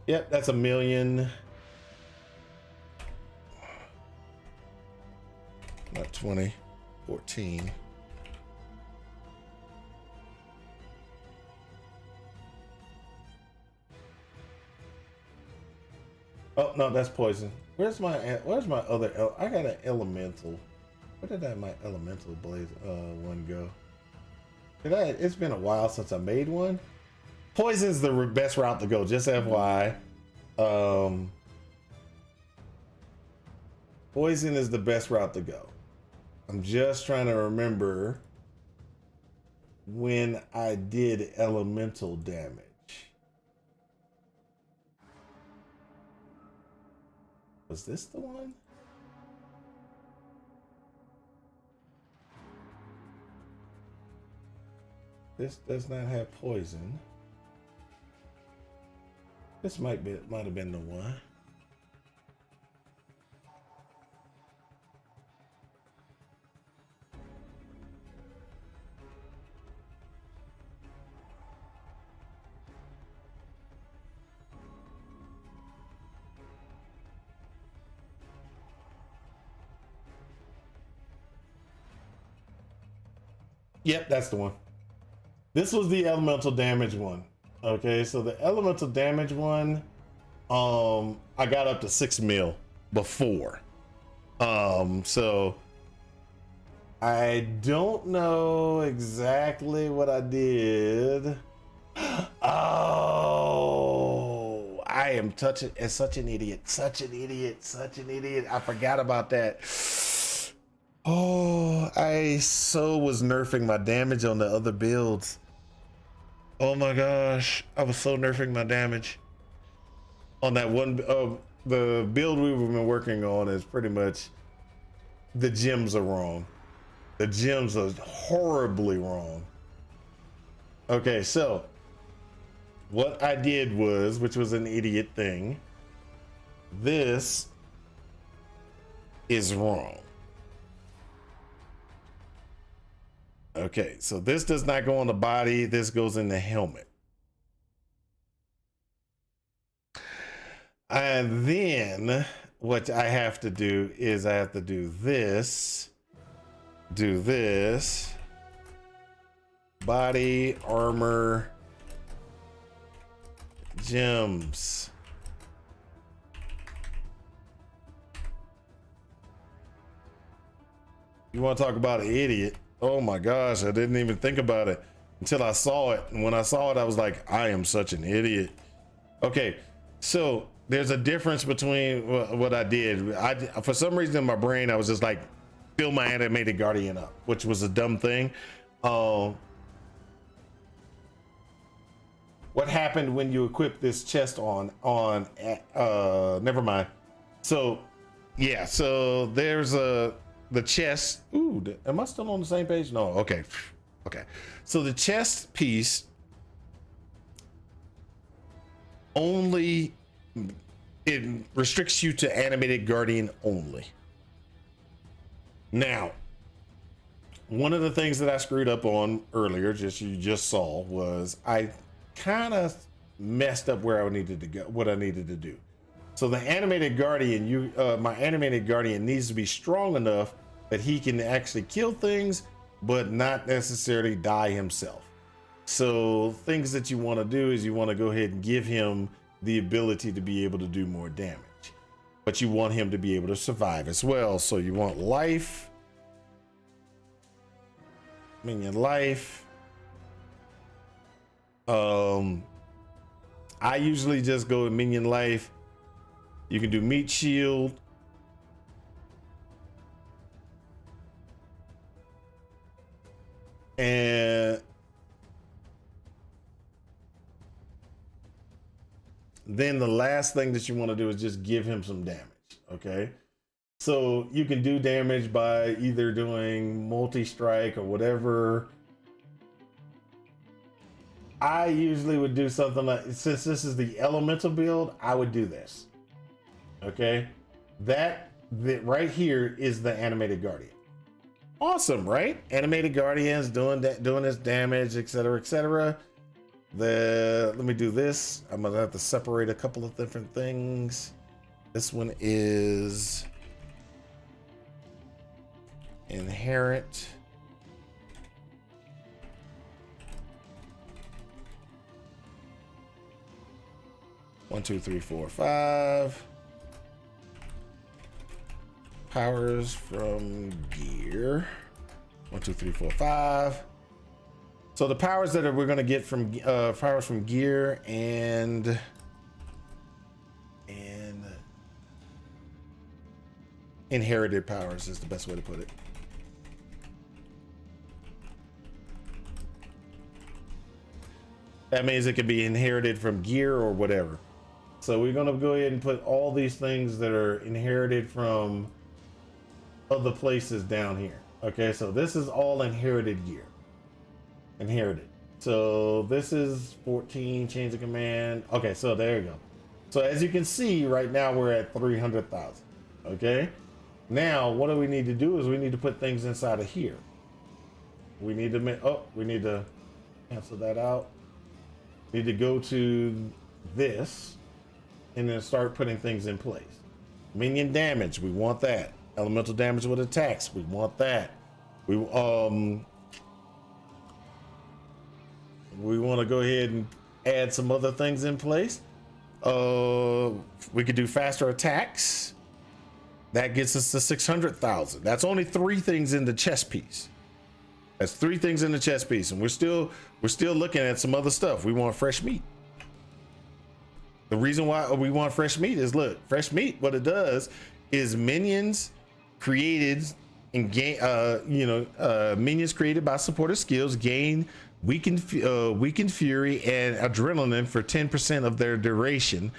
Yep, that's 1,000,000. Not 20, 14. Oh no, that's poison. Where's my other? I got an elemental. Where did my elemental blaze one go? It's been a while since I made one. Poison's the best route to go, just FYI. Poison is the best route to go. I'm just trying to remember when I did elemental damage. Was this the one? This does not have poison. This might have been the one. Yep, that's the one. This was the elemental damage one. Okay, so the elemental damage one, I got up to 6 mil before. So I don't know exactly what I did. Oh, I am such an idiot. I forgot about that. Oh, I was nerfing my damage on the other builds. Oh my gosh, I was so nerfing my damage on that one. The build we've been working on is pretty much, the gems are wrong. The gems are horribly wrong. Okay, so what I did was, which was an idiot thing, this is wrong. Okay, so this does not go on the body. This goes in the helmet. And then what I have to do is I have to do this, body, armor, gems. You want to talk about an idiot? Oh my gosh, I didn't even think about it until I saw it. And when I saw it, I was like, I am such an idiot. Okay, so there's a difference between what I did. For some reason in my brain, I was just like, fill my animated guardian up, which was a dumb thing. What happened when you equip this chest on never mind. So yeah, so there's the chest. Ooh, am I still on the same page? No. Okay. So the chest piece only, it restricts you to animated guardian only. Now, one of the things that I screwed up on earlier, you just saw, was I kind of messed up where I needed to go, what I needed to do. So the animated guardian, my animated guardian needs to be strong enough that he can actually kill things, but not necessarily die himself. So things that you want to do is you want to go ahead and give him the ability to be able to do more damage, but you want him to be able to survive as well. So you want life, minion life. I usually just go with minion life. You can do meat shield. And then the last thing that you want to do is just give him some damage. Okay. So you can do damage by either doing multi-strike or whatever. I usually would do something like, since this is the elemental build, I would do this. Okay. That right here is the animated guardian. Awesome, right? Animated guardians doing this damage, etc., etc. Let me do this. I'm gonna have to separate a couple of different things. This one is inherent. One, two, three, four, five. Powers from gear. 1, 2, 3, 4, 5. So the powers that we're going to get from powers from gear and inherited powers is the best way to put it. That means it can be inherited from gear or whatever. So we're going to go ahead and put all these things that are inherited from other places down here. Okay, so this is all inherited gear. Inherited. So this is 14, change of command. Okay, so there you go. So as you can see, right now we're at 300,000. Okay, now what do we need to do is we need to put things inside of here. We need to we need to cancel that out. Need to go to this and then start putting things in place. Minion damage, we want that. Elemental damage with attacks, we want that. We want to go ahead and add some other things in place. We could do faster attacks. That gets us to 600,000. That's only 3 things in the chess piece. That's 3 things in the chess piece, and we're still looking at some other stuff. We want fresh meat. The reason why we want fresh meat is, look, fresh meat, what it does is minions created and gain, minions created by supporter skills gain weakened fury and adrenaline for 10% of their duration,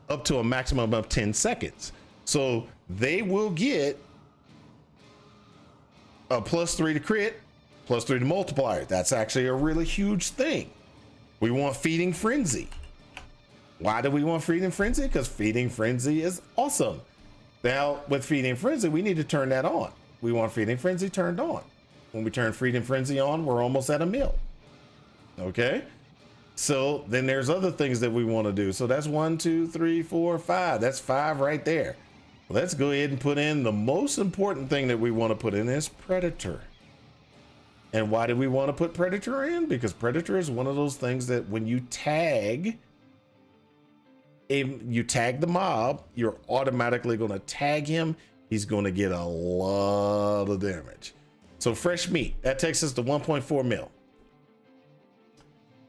up to a maximum of 10 seconds. So they will get a +3 to crit, +3 to multiplier. That's actually a really huge thing. We want feeding frenzy. Why do we want feeding frenzy? Because feeding frenzy is awesome. Now with Feeding Frenzy, we need to turn that on. We want Feeding Frenzy turned on. When we turn Feeding Frenzy on, we're almost at a mil. Okay. So then there's other things that we want to do. So that's 1, 2, 3, 4, 5. That's 5 right there. Let's go ahead and put in the most important thing that we want to put in is Predator. And why do we want to put Predator in? Because Predator is one of those things that when you tag the mob, you're automatically going to tag him. He's going to get a lot of damage. So fresh meat, that takes us to 1.4 mil.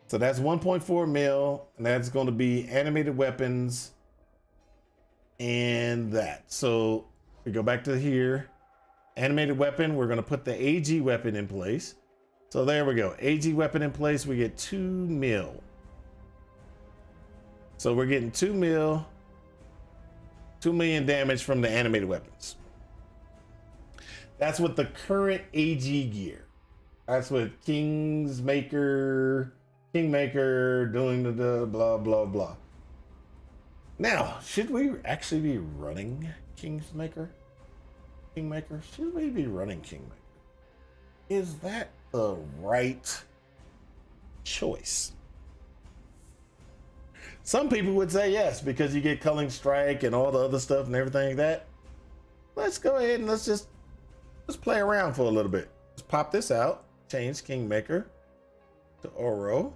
So that's 1.4 mil, and that's going to be animated weapons and that. So we go back to here, animated weapon. We're going to put the AG weapon in place. So there we go. AG weapon in place. We get 2 mil. So we're getting 2 mil, 2 million damage from the animated weapons. That's with the current AG gear. That's with Kingmaker doing the blah, blah, blah. Now, should we actually be running Kingmaker? Should we be running Kingmaker? Is that the right choice? Some people would say yes, because you get Culling Strike and all the other stuff and everything like that. Let's go ahead and let's play around for a little bit. Let's pop this out. Change Kingmaker to Oro.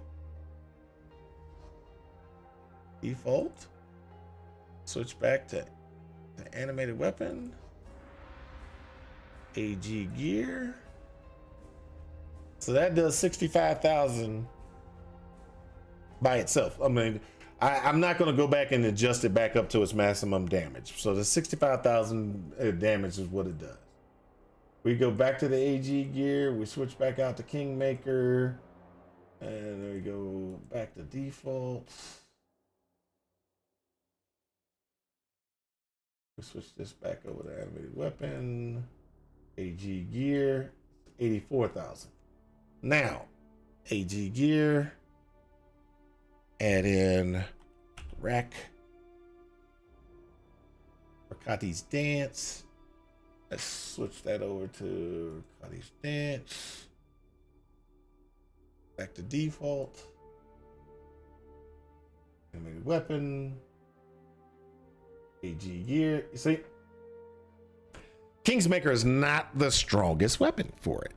Default. Switch back to the animated weapon. AG gear. So that does 65,000 by itself. I mean, I'm not going to go back and adjust it back up to its maximum damage. So the 65,000 damage is what it does. We go back to the AG gear. We switch back out to Kingmaker. And then we go back to default. We switch this back over to animated weapon. AG gear, 84,000. Now, AG gear. Add in Rakati's Dance. Let's switch that over to Rakati's Dance. Back to default. Animated weapon. AG gear. You see? Kingmaker is not the strongest weapon for it.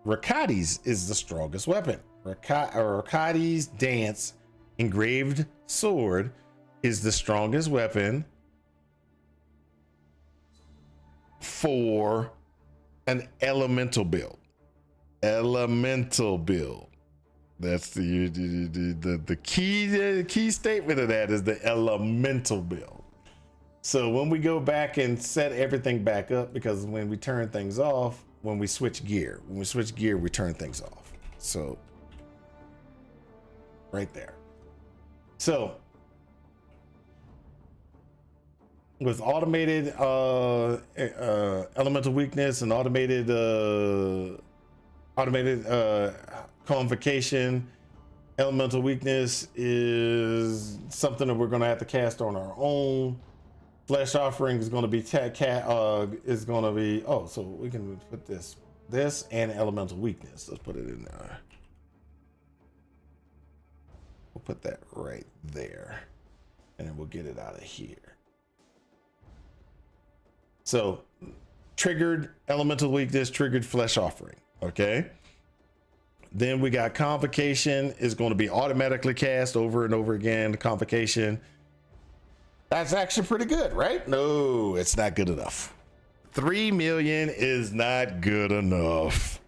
Rakati's is the strongest weapon. Rakati's Dance engraved sword is the strongest weapon for an elemental build. That's the key statement of that is the elemental build. So when we go back and set everything back up, because when we turn things off, when we switch gear, we turn things off. So right there. So with automated elemental weakness and automated convocation, elemental weakness is something that we're going to have to cast on our own. Flesh offering is going to be so we can put this and elemental weakness. Let's put it in there. We'll put that right there, and then we'll get it out of here. So triggered elemental weakness, triggered flesh offering. Okay. Then we got convocation is going to be automatically cast over and over again. The convocation. That's actually pretty good, right? No, it's not good enough. 3 million is not good enough.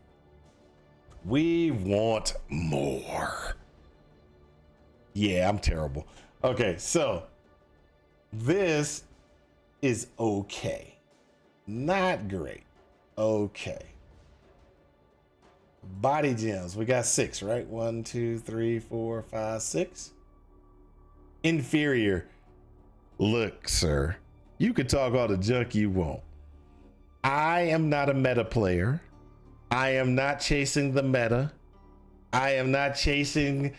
We want more. Yeah, I'm terrible. Okay, so this is okay. Not great. Okay. Body gems. We got 6, right? 1, 2, 3, 4, 5, 6. Inferior. Look, sir, you can talk all the junk you want. I am not a meta player. I am not chasing the meta. I am not chasing.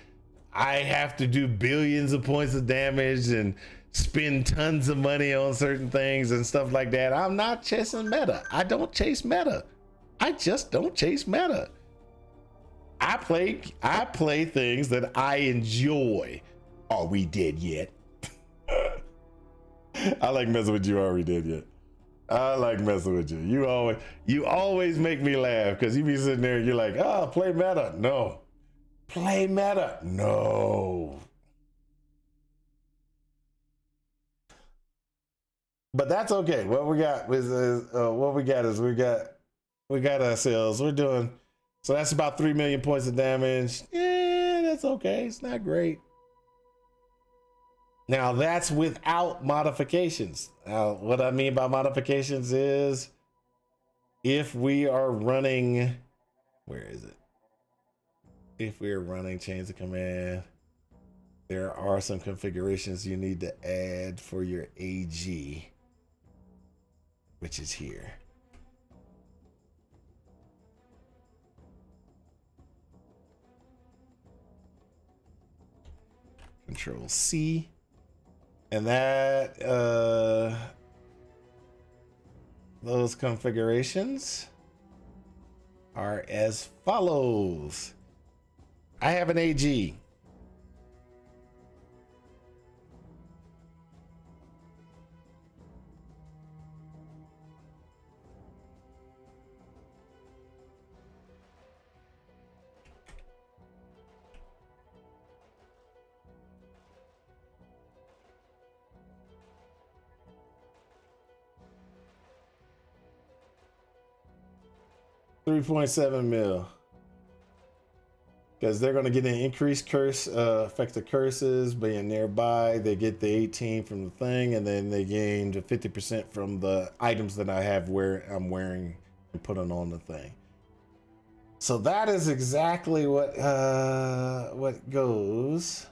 I have to do billions of points of damage and spend tons of money on certain things and stuff like that. I'm not chasing meta. I don't chase meta. I just don't chase meta. I play things that I enjoy. Are we dead yet? I like messing with you. Are we dead yet? I like messing with you. You always make me laugh because you be sitting there and you're like, oh, play meta. No. Play meta. No. But that's okay. What we got is we got ourselves. We're doing so that's about 3 million points of damage. Yeah, that's okay. It's not great. Now that's without modifications. Now, what I mean by modifications is if we are running, where is it? If we're running chains of command, there are some configurations you need to add for your AG, which is here. Control C. And that, those configurations are as follows. I have an AG. $3.7 mil. Because they're going to get an increased curse, effective curses being nearby. They get the 18 from the thing, and then they gain the 50% from the items that I have where I'm wearing and putting on the thing. So that is exactly what goes.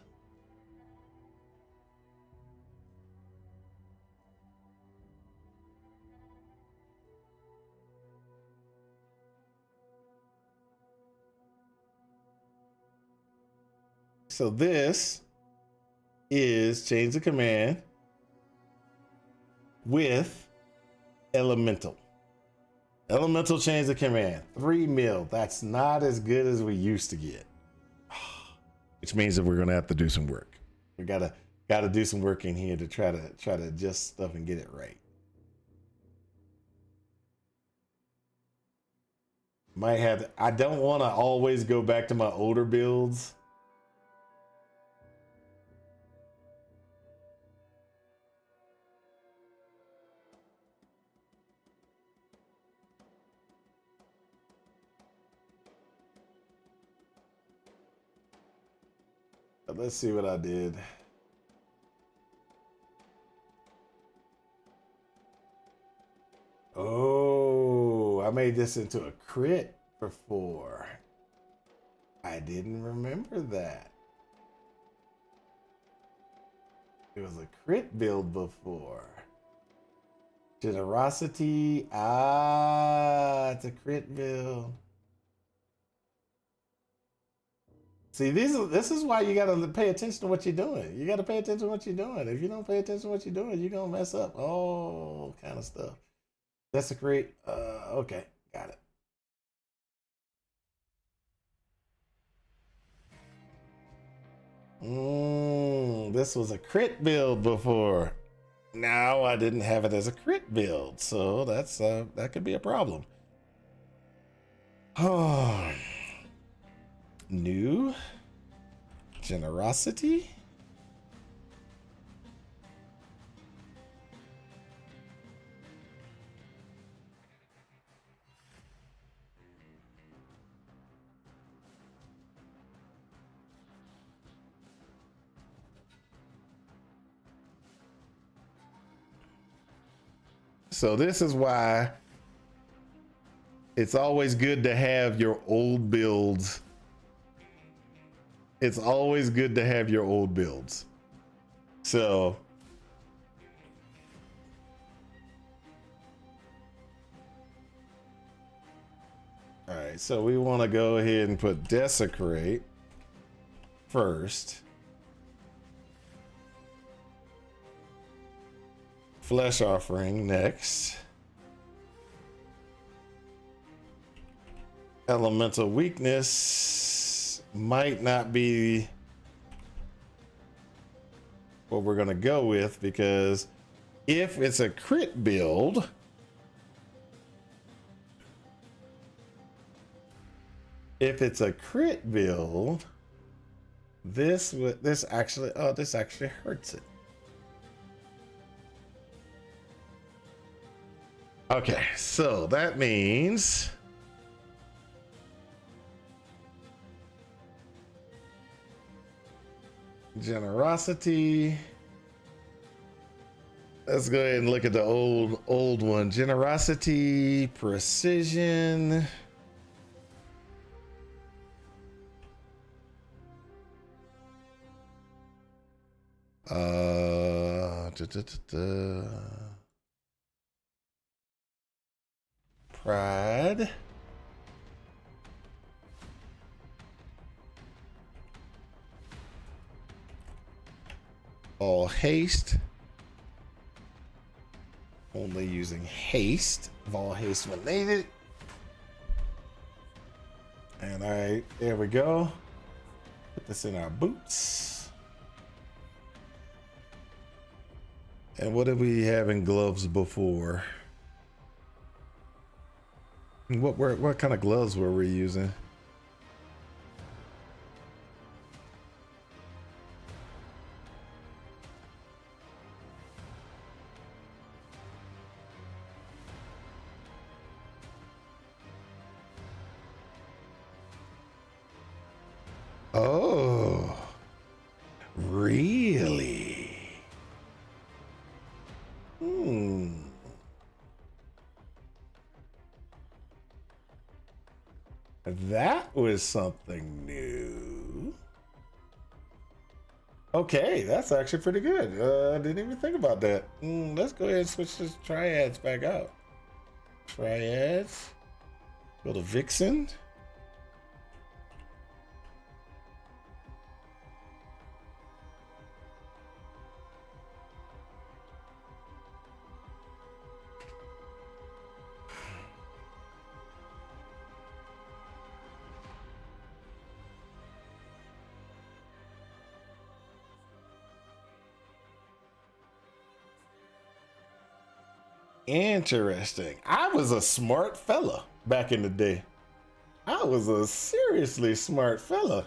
So this is Chains of Command with Elemental. Elemental Chains of Command, 3 mil. That's not as good as we used to get. Which means that we're gonna have to do some work. We gotta do some work in here to try to adjust stuff and get it right. Might have to, I don't want to always go back to my older builds. Let's see what I did. Oh, I made this into a crit before. I didn't remember that. It was a crit build before. Generosity. Ah, it's a crit build. See, this is why you gotta pay attention to what you're doing. You gotta pay attention to what you're doing. If you don't pay attention to what you're doing, you're gonna mess up all kind of stuff. That's a great. Okay, got it. This was a crit build before. Now I didn't have it as a crit build, so that's that could be a problem. Oh. New generosity. So this is why it's always good to have your old builds. It's always good to have your old builds. So all right, so we want to go ahead and put Desecrate first. Flesh offering next. Elemental weakness might not be what we're gonna go with, because if it's a crit build, this actually hurts it. Okay, so that means generosity. Let's go ahead and look at the old one. Generosity, precision. Pride. All haste. Only using haste. All haste when needed. And all right, there we go. Put this in our boots. And what did we have in gloves before? What kind of gloves were we using? Oh, really? That was something new. Okay, that's actually pretty good. I didn't even think about that. Let's go ahead and switch this triads back out. Triads. Go to Vixen. Interesting. I was a smart fella back in the day. I was a seriously smart fella.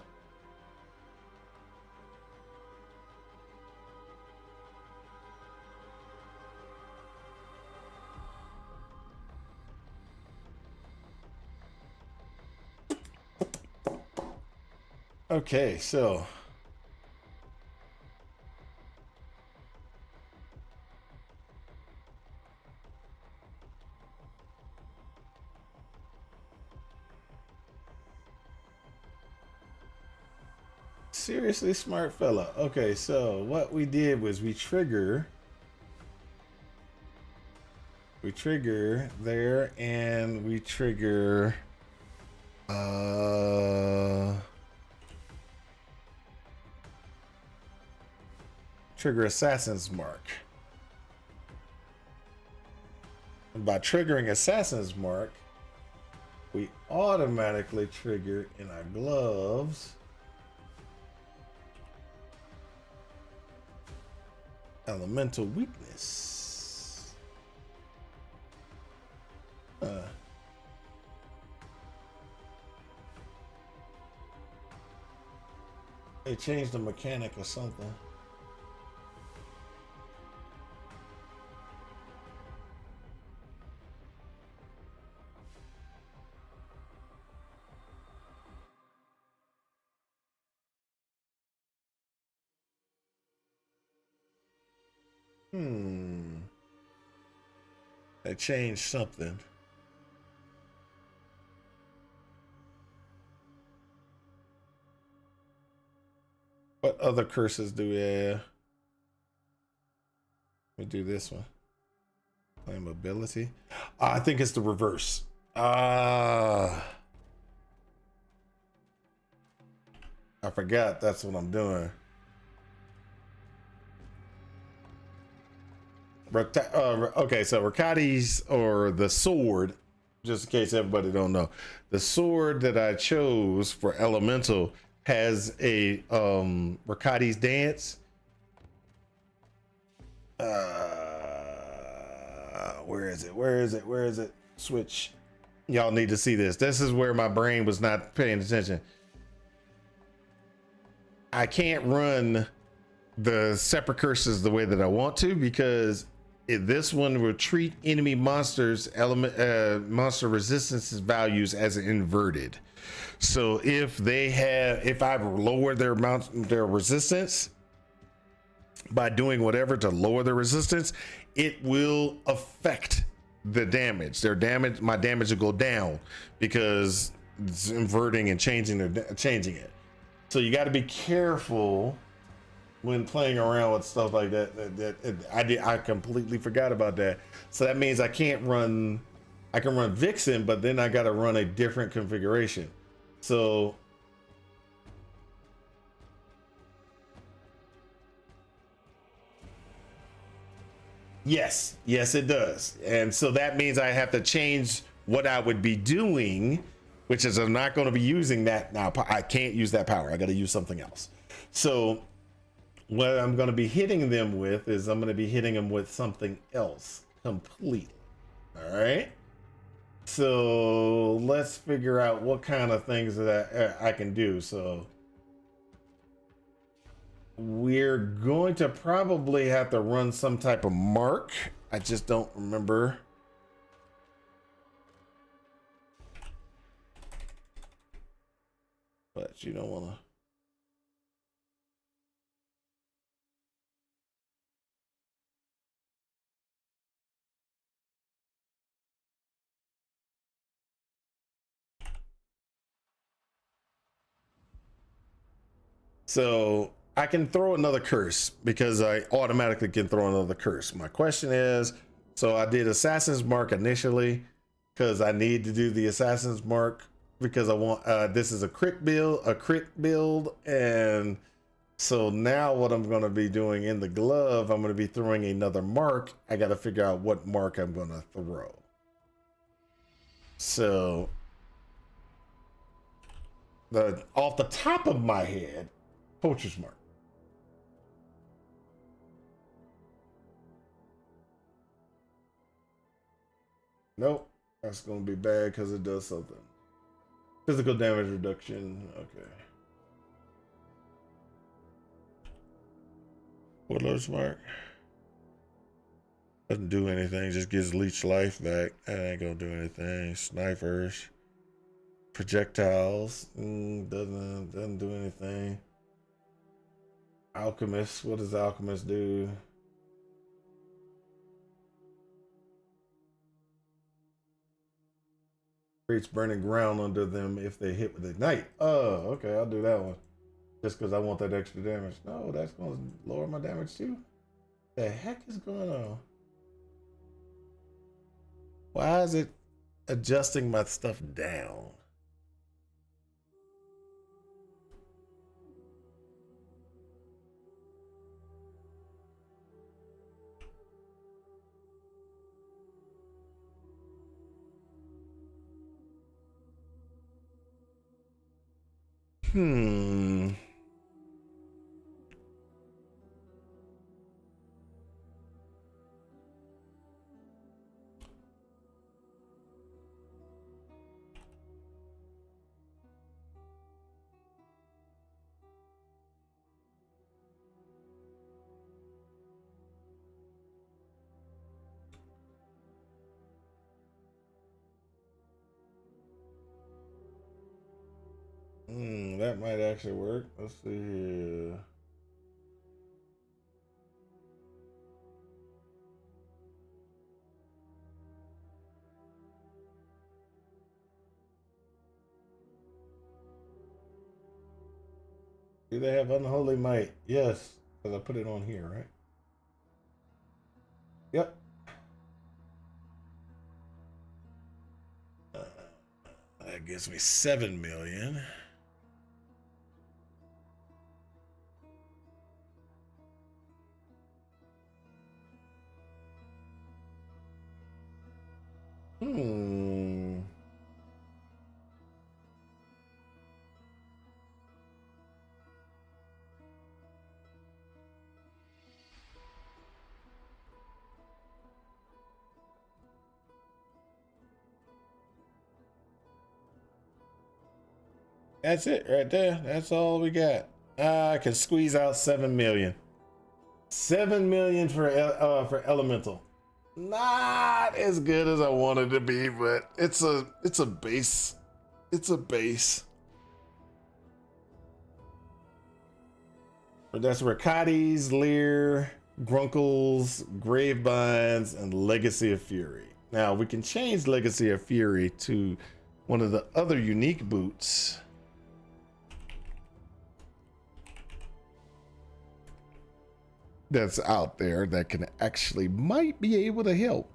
Okay, so seriously smart fella. Okay, so what we did was we trigger there, and we trigger trigger Assassin's Mark. And by triggering Assassin's Mark, we automatically trigger in our gloves elemental weakness. They changed the mechanic or something. They changed something. What other curses do we have? Let me do this one. Flammability. I think it's the reverse. I forgot that's what I'm doing. Okay, so Rakati's, or the sword, just in case everybody don't know, the sword that I chose for elemental has a Rakati's dance. Where is it? Where is it? Where is it? Switch. Y'all need to see this. This is where my brain was not paying attention. I can't run the separate curses the way that I want to, because this one will treat enemy monsters monster resistance values as inverted. So if I lower their resistance by doing whatever to lower their resistance, it will affect the damage. My damage will go down because it's inverting and changing it. So you got to be careful when playing around with stuff like that. I completely forgot about that. So that means I can run Vixen, but then I got to run a different configuration. So yes, it does. And so that means I have to change what I would be doing, which is I'm not going to be using that now. I can't use that power. I got to use something else. So what I'm going to be hitting them with is I'm going to be hitting them with something else completely. All right. So let's figure out what kind of things that I can do. So we're going to probably have to run some type of mark. I just don't remember. But you don't want to. So I can throw another curse because I automatically can throw another curse. My question is, so I did Assassin's Mark initially because I need to do the Assassin's Mark because I want, this is a crit build. And so now what I'm going to be doing in the glove, I'm going to be throwing another mark. I got to figure out what mark I'm going to throw. So off the top of my head, Poacher's Mark. Nope, that's gonna be bad because it does something. Physical damage reduction. Okay. Warlord's Mark doesn't do anything. Just gives leech life back. That ain't gonna do anything. Snipers, projectiles. Doesn't do anything. Alchemist. What does Alchemist do? Creates burning ground under them if they hit with ignite. Oh, okay, I'll do that one. Just because I want that extra damage. No, that's going to lower my damage too. The heck is going on? Why is it adjusting my stuff down? That might actually work. Let's see here. Do they have Unholy Might? Yes, because I put it on here, right? Yep. That gives me 7 million. Hmm. That's it right there. That's all we got. I can squeeze out 7 million. 7 million for elemental. Not as good as I wanted to be, but it's a base. It's a base. But that's Ricades, Lear, Grunkles, Gravebinds, and Legacy of Fury. Now we can change Legacy of Fury to one of the other unique boots. That's out there that can actually might be able to help.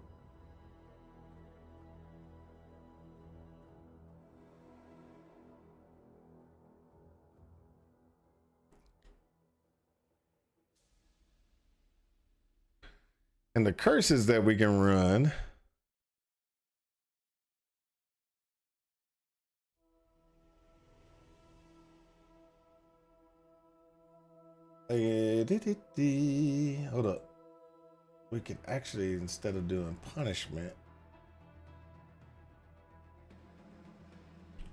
And the curses that we can run. Hold up. We can actually, instead of doing punishment,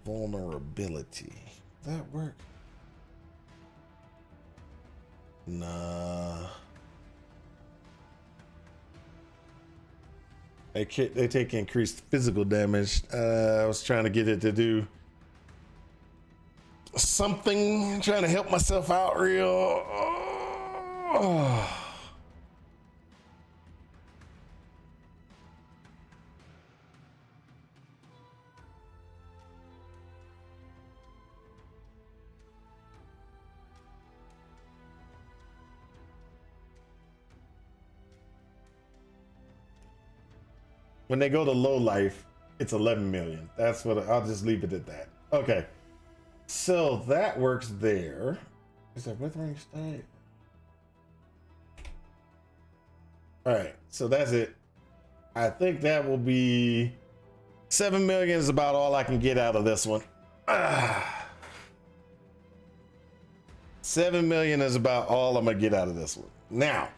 vulnerability. Does that work? Nah. They take increased physical damage. I was trying to get it to do something, trying to help myself out real. When they go to low life, it's 11 million. That's what I'll just leave it at that. Okay. So that works there. Is that withering state? All right, so that's it. I think that will be 7 million is about all I can get out of this one. 7 million is about all I'm gonna get out of this one. Now,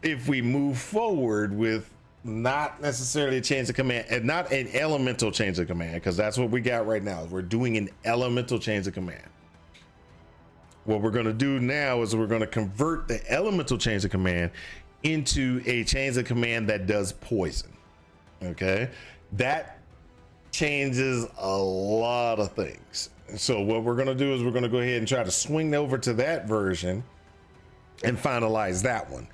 if we move forward with not necessarily a change of command and not an elemental change of command, because that's what we got right now. We're doing an elemental change of command. What we're going to do now is we're going to convert the elemental change of command into a change of command that does poison. Okay, that changes a lot of things. So what we're going to do is we're going to go ahead and try to swing over to that version and finalize that one.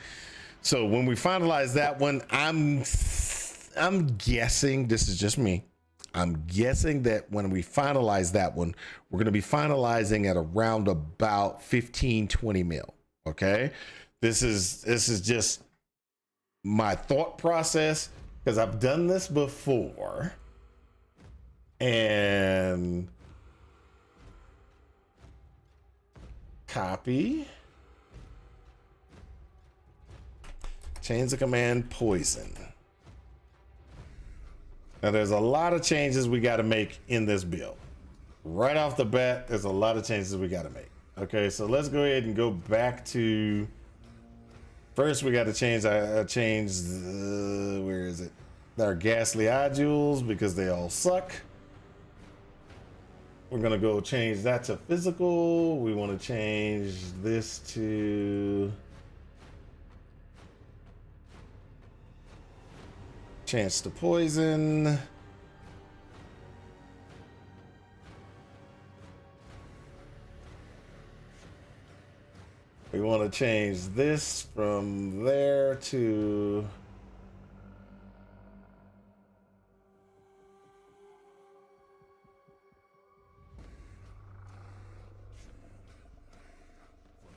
So when we finalize that one, I'm guessing, this is just me, I'm guessing that when we finalize that one, we're going to be finalizing at around about 15-20 mil. Okay, this is just my thought process, because I've done this before, and copy. Change the command poison. Now there's a lot of changes we got to make in this build. Right off the bat, there's a lot of changes we got to make. Okay, so let's go ahead and go back to, first we got to change, where is it? Our ghastly odules, because they all suck. We're gonna go change that to physical. We want to change this to chance to poison. We want to change this from there to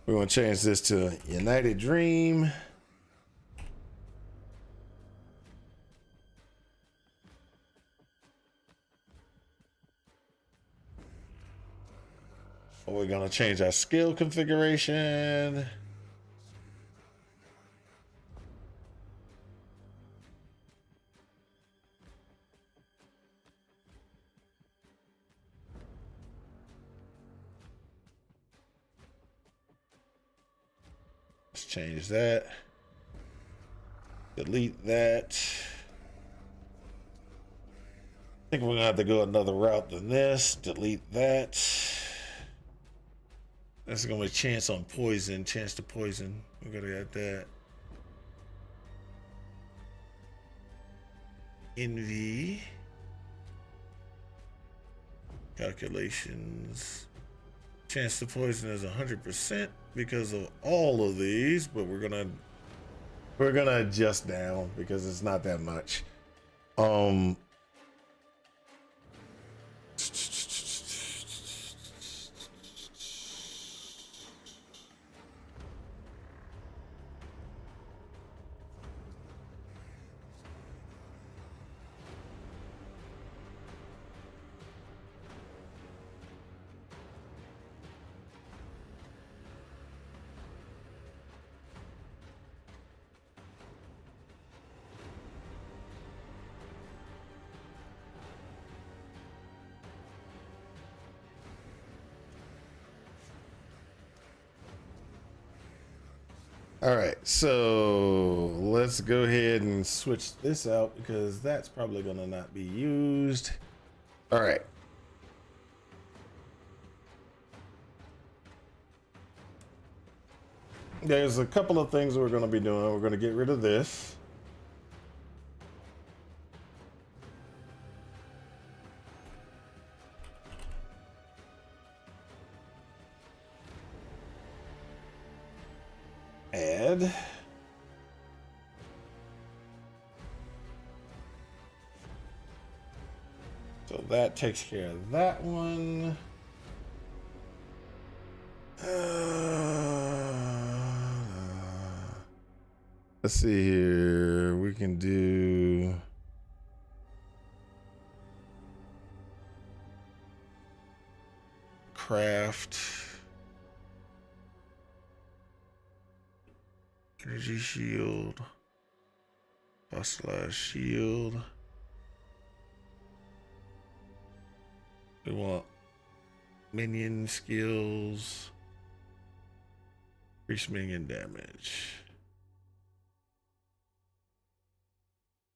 we want to change this to United Dream. We're going to change our skill configuration. change that. Delete that. I think we're gonna have to go another route than this. Delete that. That's gonna be chance on poison, chance to poison. We're gonna get that. Envy. Calculations. Chance to poison is 100% because of all of these, but we're gonna adjust down because it's not that much. All right, so let's go ahead and switch this out because that's probably gonna not be used. All right. There's a couple of things we're gonna be doing. We're gonna get rid of this. Add. So that takes care of that one. Let's see here. We can do craft. Energy shield. Fossilized shield. We want minion skills. Increase minion damage.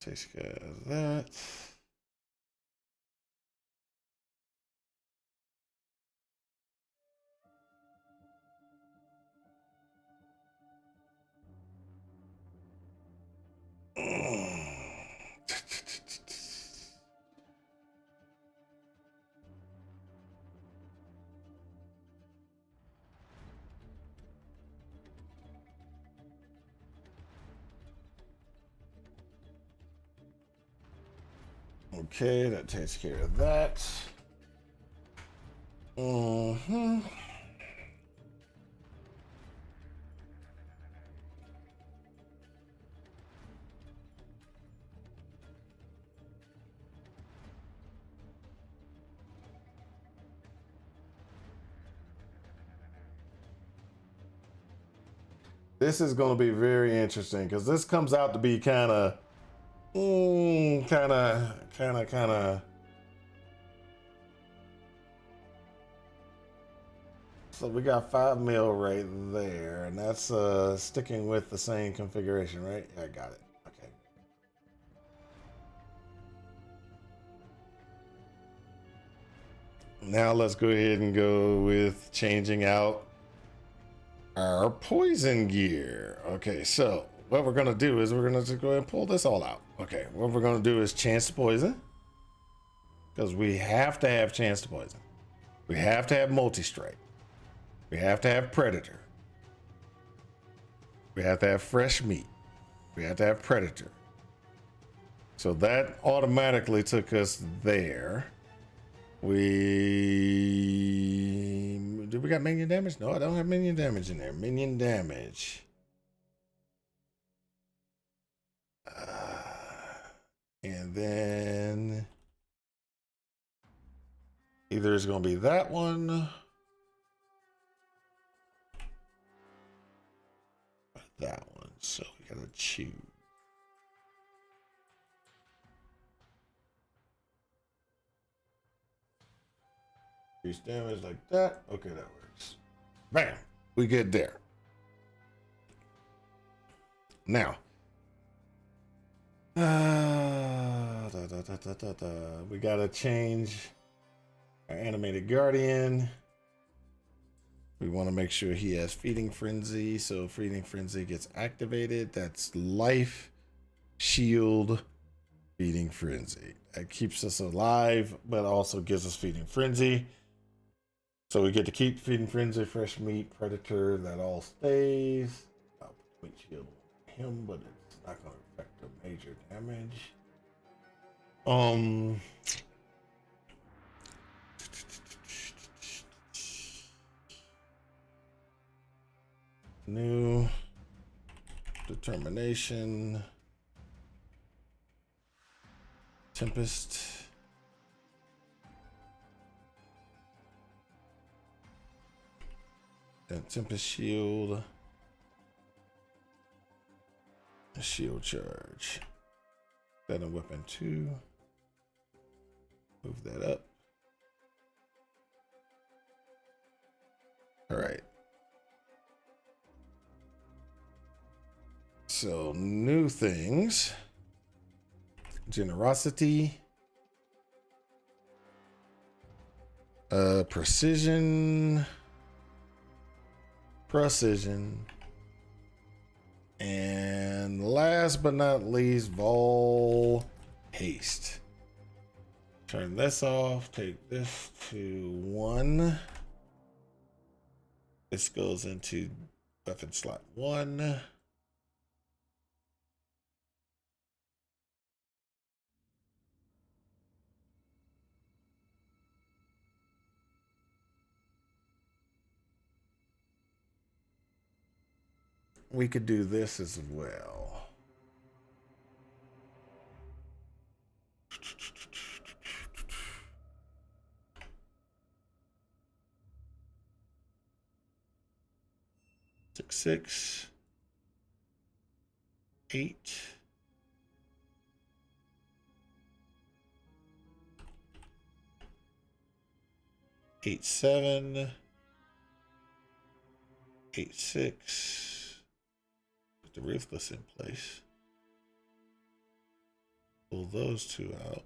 Takes care of that. Okay, that takes care of that. This is going to be very interesting because this comes out to be kind of. So we got 5 mil right there, and that's sticking with the same configuration, right? Yeah, I got it. Okay. Now let's go ahead and go with changing out our poison gear. Okay, so what we're gonna do is we're gonna just go ahead and pull this all out. Okay, what we're gonna do is chance to poison, because we have to have chance to poison. We have to have multi-strike. We have to have predator. We have to have fresh meat. We have to have predator. So that automatically took us there. Do we got minion damage? No, I don't have minion damage in there. Minion damage. And then either it's going to be that one or that one. So we got to choose. Increase damage like that. Okay, that works. Bam. We get there. Now, we gotta change our animated guardian. We want to make sure he has feeding frenzy, so feeding frenzy gets activated. That's life, shield, feeding frenzy. That keeps us alive, but also gives us feeding frenzy. So we get to keep feeding frenzy, fresh meat, predator. That all stays. I'll put shield on him, but it's not going to affect the major damage. New determination. Tempest. Then Tempest shield. A shield charge. Then a weapon 2. Move that up. All right. So new things. Generosity. Precision. And last but not least, Vol Haste. Turn this off, take this to 1. This goes into weapon slot 1. We could do this as well. Six, 8. 8, 7. 8, 6. Put the Ruthless in place. Pull those 2 out.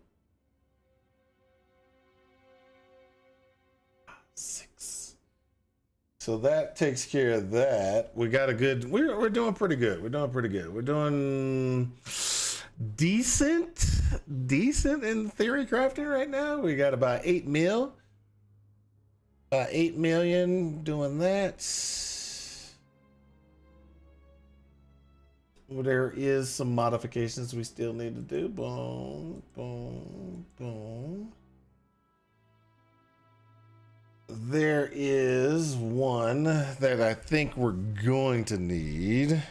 6. So that takes care of that. We got a good. We're doing pretty good. We're doing pretty good. We're doing decent in theory crafting right now. We got about 8 mil. 8 million doing that. There is some modifications we still need to do. Boom, boom, boom. There is one that I think we're going to need.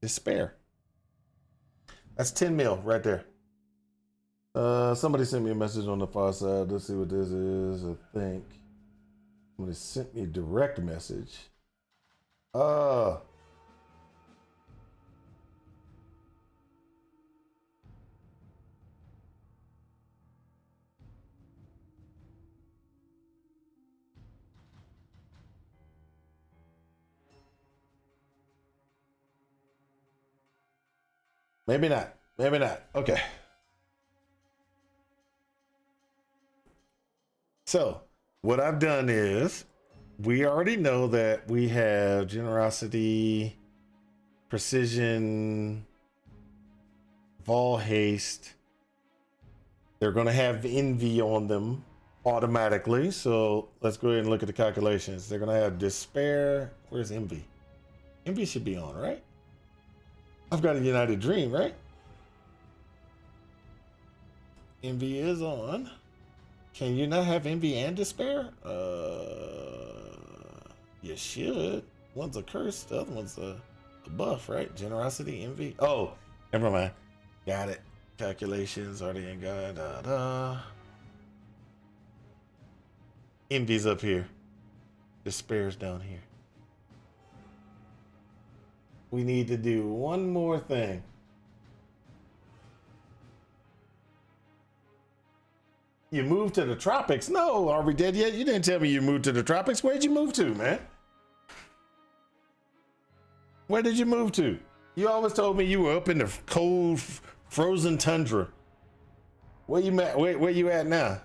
Despair. That's 10 mil right there. Somebody sent me a message on the far side. Let's see what this is. I think somebody sent me a direct message. Maybe not. Maybe not. Okay. So what I've done is we already know that we have generosity, precision, Vol Haste. They're going to have envy on them automatically. So let's go ahead and look at the calculations. They're going to have despair. Where's envy? Envy should be on, right? I've got a United Dream, right? Envy is on. Can you not have envy and despair? You should. One's a curse, the other one's a buff, right? Generosity, envy. Oh, never mind. Got it. Calculations already in God. Envy's up here. Despair's down here. We need to do one more thing. You moved to the tropics? No, are we dead yet? You didn't tell me you moved to the tropics. Where'd you move to, man? Where did you move to? You always told me you were up in the cold, frozen tundra. Where you at? Where you at now?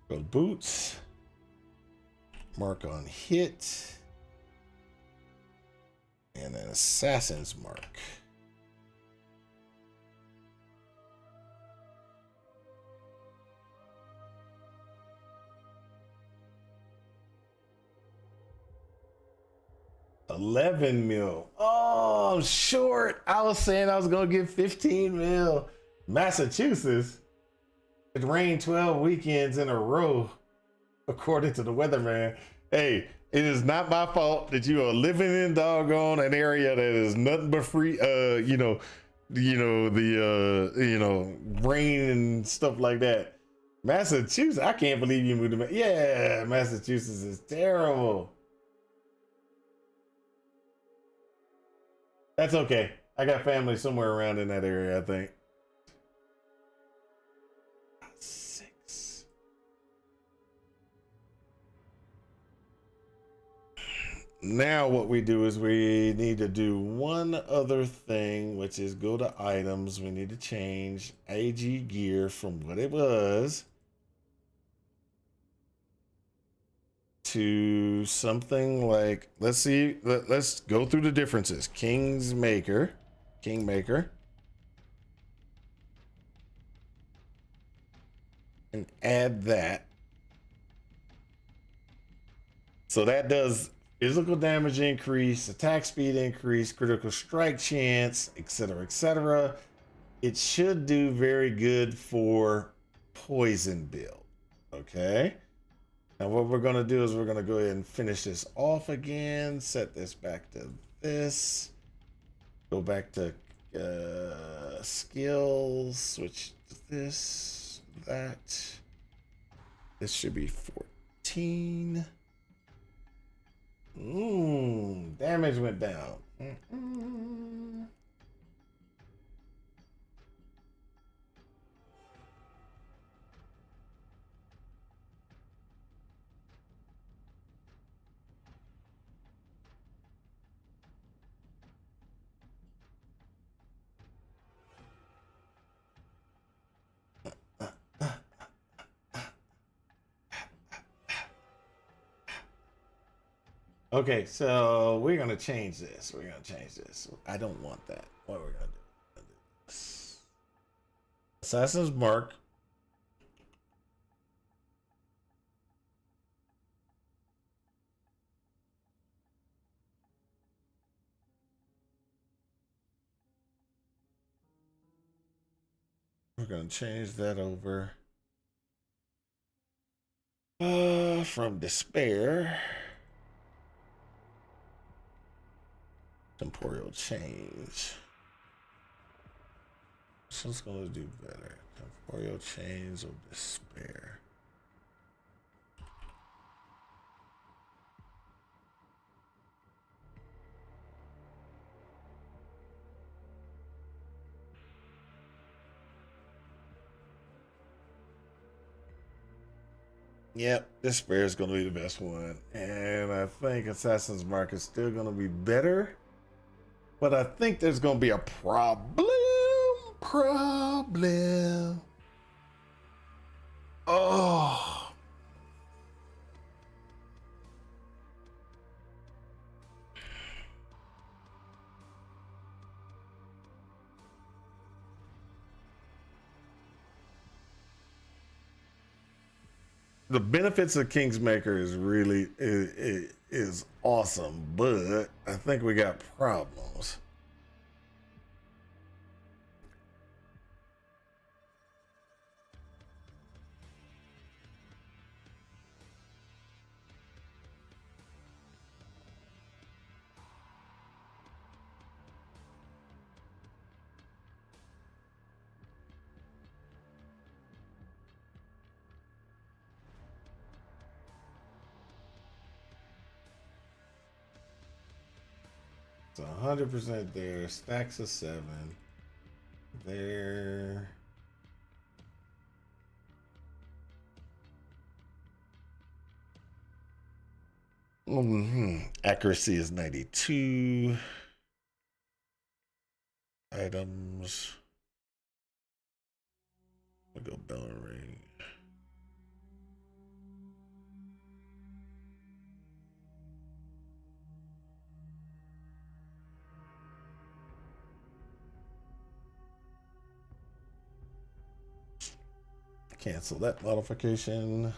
Go to boots. Mark on hit. And an assassin's mark. $11 mil. Oh, I'm short. I was saying I was gonna get 15 mil. Massachusetts. It rained 12 weekends in a row, according to the weatherman. Hey, it is not my fault that you are living in doggone an area that is nothing but free. Rain and stuff like that. Massachusetts. I can't believe you moved to. Yeah, Massachusetts is terrible. That's okay. I got family somewhere around in that area, I think. 6. Now what we do is we need to do one other thing, which is go to items. We need to change AG gear from what it was to something like, let's see, let's go through the differences. Kingmaker, and add that. So that does physical damage increase, attack speed increase, critical strike chance, etc., etc. It should do very good for poison build. Okay. Now what we're going to do is we're going to go ahead and finish this off again, set this back to this, go back to skills, switch to this, that. This should be 14. Damage went down. Okay, so we're gonna change this. I don't want that. What we're gonna do? Assassin's Mark. We're gonna change that over from despair. Temporal change. This one's gonna do better. Temporal change of despair. Yep, despair is gonna be the best one, and I think Assassin's Mark is still gonna be better. But I think there's gonna be a problem. Oh. The benefits of Kingsmaker is really is awesome, but I think we got problems. It's 100% there. Stacks of 7. There. Accuracy is 92. Items. I'll go bell and ring. Cancel that modification.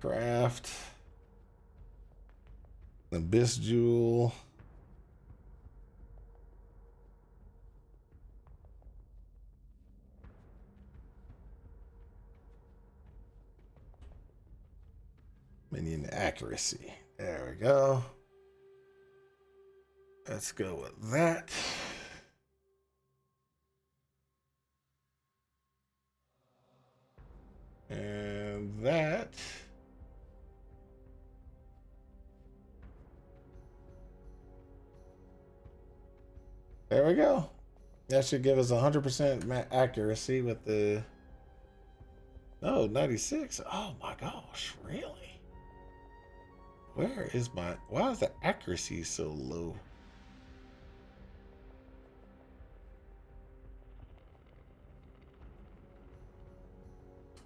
Craft. Abyss Jewel. Minion accuracy. There we go. Let's go with that. And that. There we go. That should give us 100% accuracy with the... Oh, 96. Oh my gosh, really? Where is my... Why is the accuracy so low?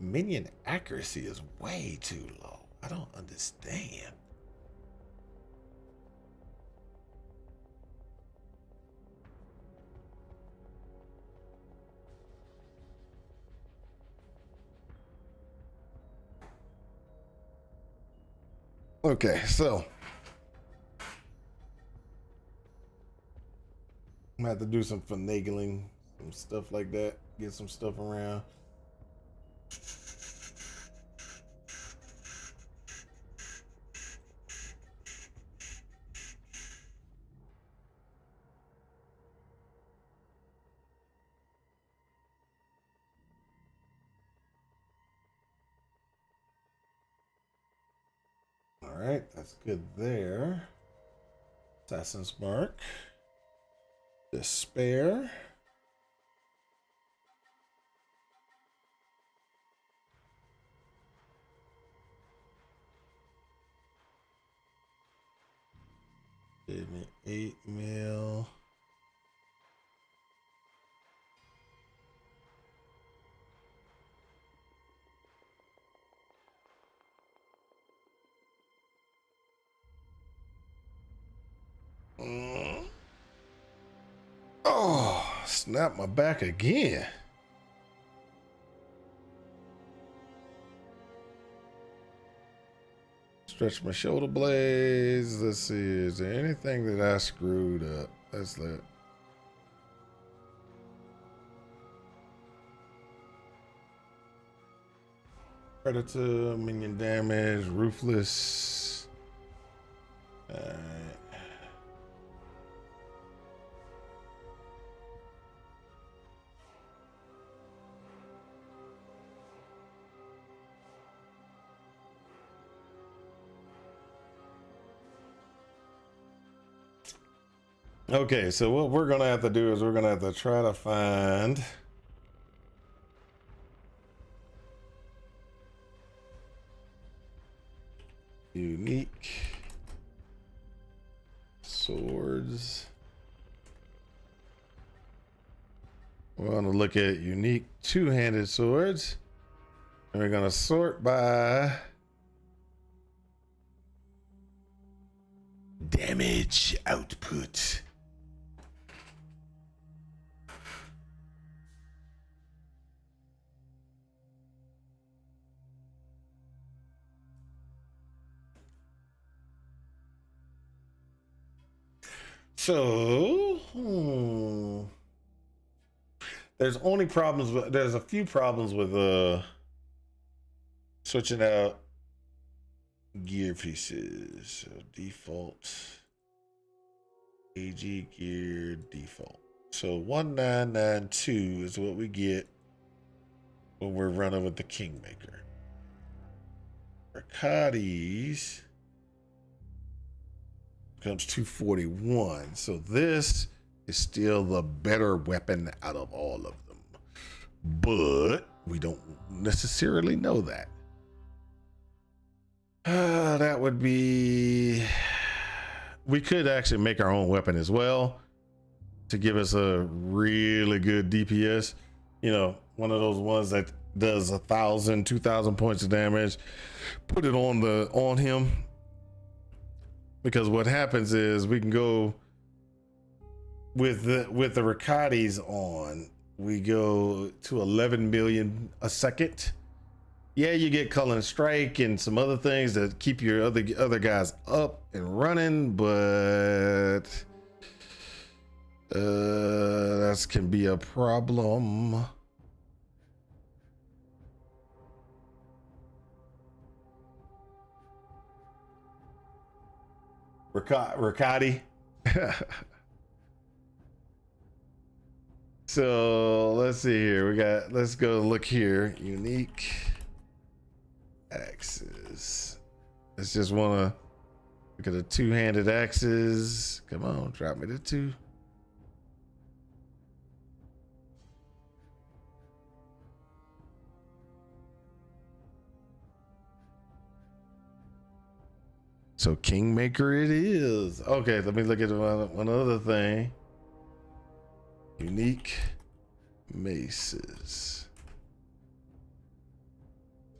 Minion accuracy is way too low. I don't understand. Okay, so I'm gonna have to do some finagling, some stuff like that, get some stuff around. All right, that's good there. Assassin's Mark. Despair. Give me 8 mil. Oh, snap my back again. Stretch my shoulder blades. Let's see, is there anything that I screwed up? Let's let. Predator, minion damage, ruthless. Alright. Okay, so what we're gonna have to do is we're gonna have to try to find unique swords. We're gonna look at unique two-handed swords, and we're gonna sort by damage output. So, there's a few problems with switching out gear pieces. So default AG gear default. So 1992 is what we get when we're running with the Kingmaker. Ricades comes 241. So this is still the better weapon out of all of them. But we don't necessarily know that. That would be... We could actually make our own weapon as well to give us a really good DPS. You know, one of those ones that does 1,000, 2,000 points of damage. Put it on him. Because what happens is we can go with the Ricades on. We go to 11 million a second. Yeah, you get Cullen Strike and some other things that keep your other guys up and running, but that can be a problem. Riccati. So let's see here. Let's go look here. Unique axes. Let's just want to look at the two-handed axes. Come on, drop me the two. So Kingmaker it is. Okay, let me look at one other thing. Unique maces.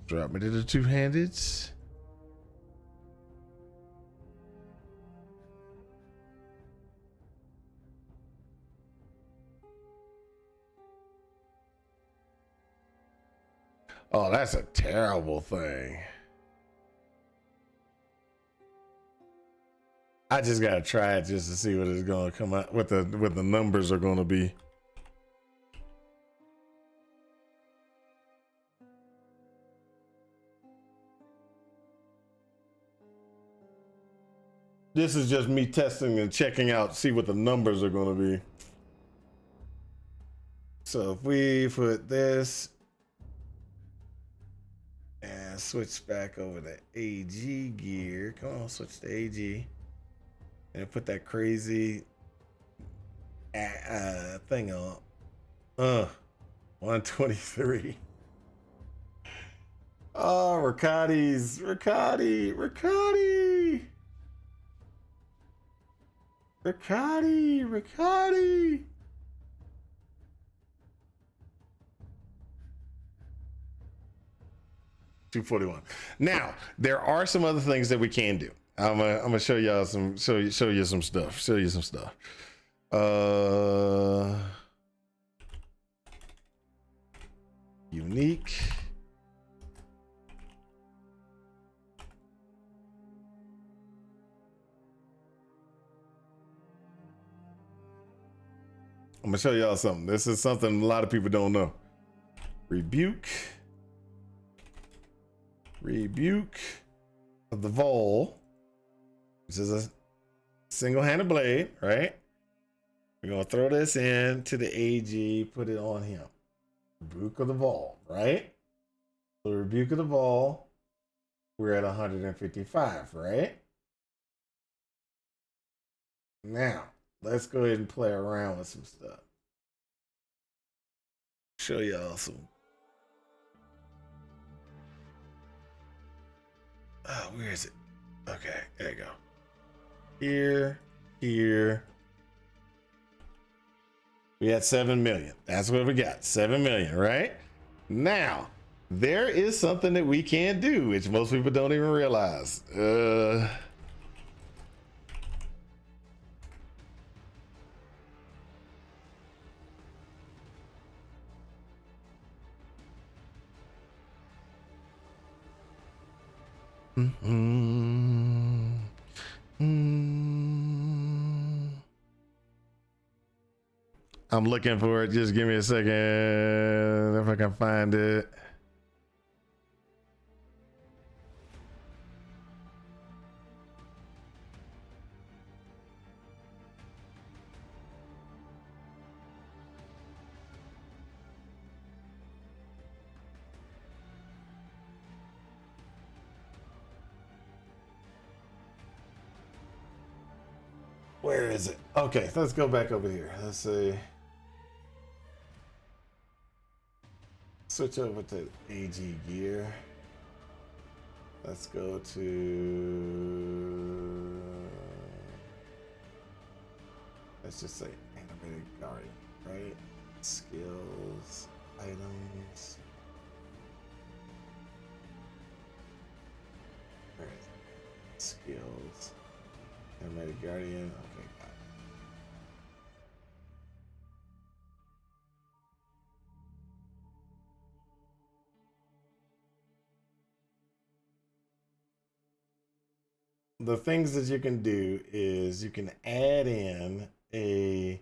Drop me to the two-handeds. Oh, that's a terrible thing. I just gotta try it just to see what it's gonna come out, what the numbers are gonna be. This is just me testing and checking out, see what the numbers are gonna be. So if we put this and switch back over to AG gear, come on, switch to AG. And put that crazy thing on. 123. Oh, Riccati. 241. Now, there are some other things that we can do. I'm gonna show y'all some show you some stuff. Unique. I'm gonna show y'all something. This is something a lot of people don't know. Rebuke of the Vol. This is a single-handed blade, right? We're gonna throw this in to the AG, put it on him. Rebuke of the Vol, right? So Rebuke of the Vol, we're at 155, right? Now, let's go ahead and play around with some stuff. Show y'all some. Oh, where is it? Okay, there you go. Here. We had 7 million. That's what we got. 7 million, right? Now, there is something that we can do, which most people don't even realize. I'm looking for it. Just give me a second if I can find it. Where is it? Okay, let's go back over here. Let's see. Switch over to AG gear. Let's go to, let's just say animated guardian, right? Skills, items. Where is it? Skills, animated guardian. Okay, got it. The things that you can do is you can add in a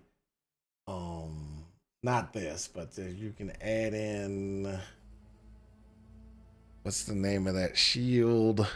not this, but you can add in, what's the name of that shield?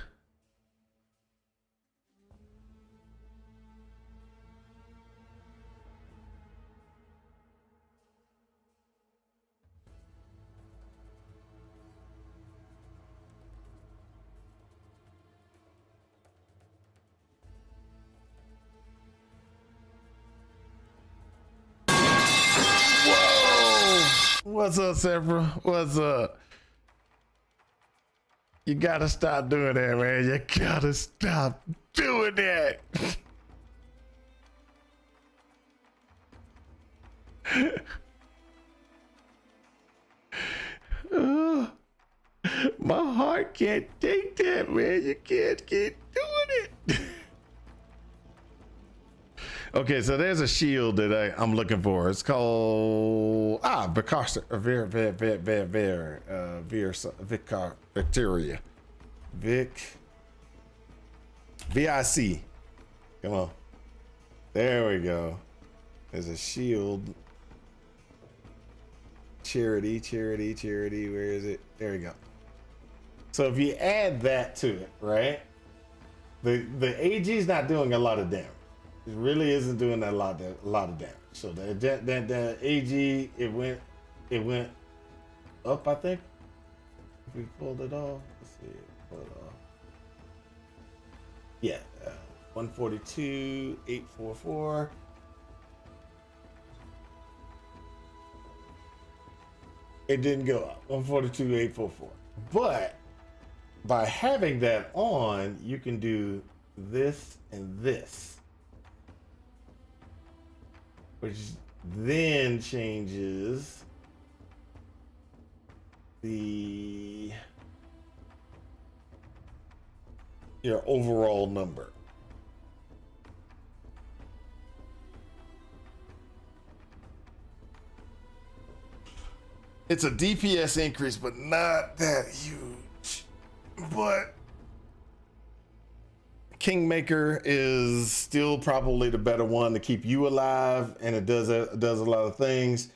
What's up, Sephra? What's up? You gotta stop doing that, man. You gotta stop doing that. My heart can't take that, man. You can't keep doing it. Okay, so there's a shield that I'm looking for. It's called Victoria. VIC. Come on. There we go. There's a shield. Charity. Where is it? There we go. So if you add that to it, right? The AG is not doing a lot of damage. It really isn't doing a lot of damage. So the AG it went up, I think. If we pulled it off, let's see, pull it off. Yeah, 142, 844. It didn't go up. 142, 844. But by having that on, you can do this and this, which then changes your overall number. It's a DPS increase, but not that huge. But Kingmaker is still probably the better one to keep you alive, and it does a lot of things.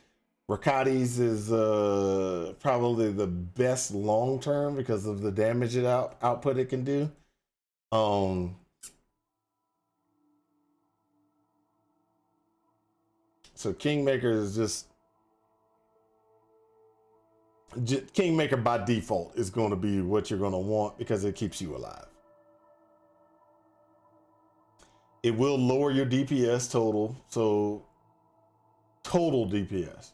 Rakati's is probably the best long term because of the damage output it can do. So Kingmaker is just Kingmaker by default is going to be what you're going to want because it keeps you alive. It will lower your DPS total, so total DPS.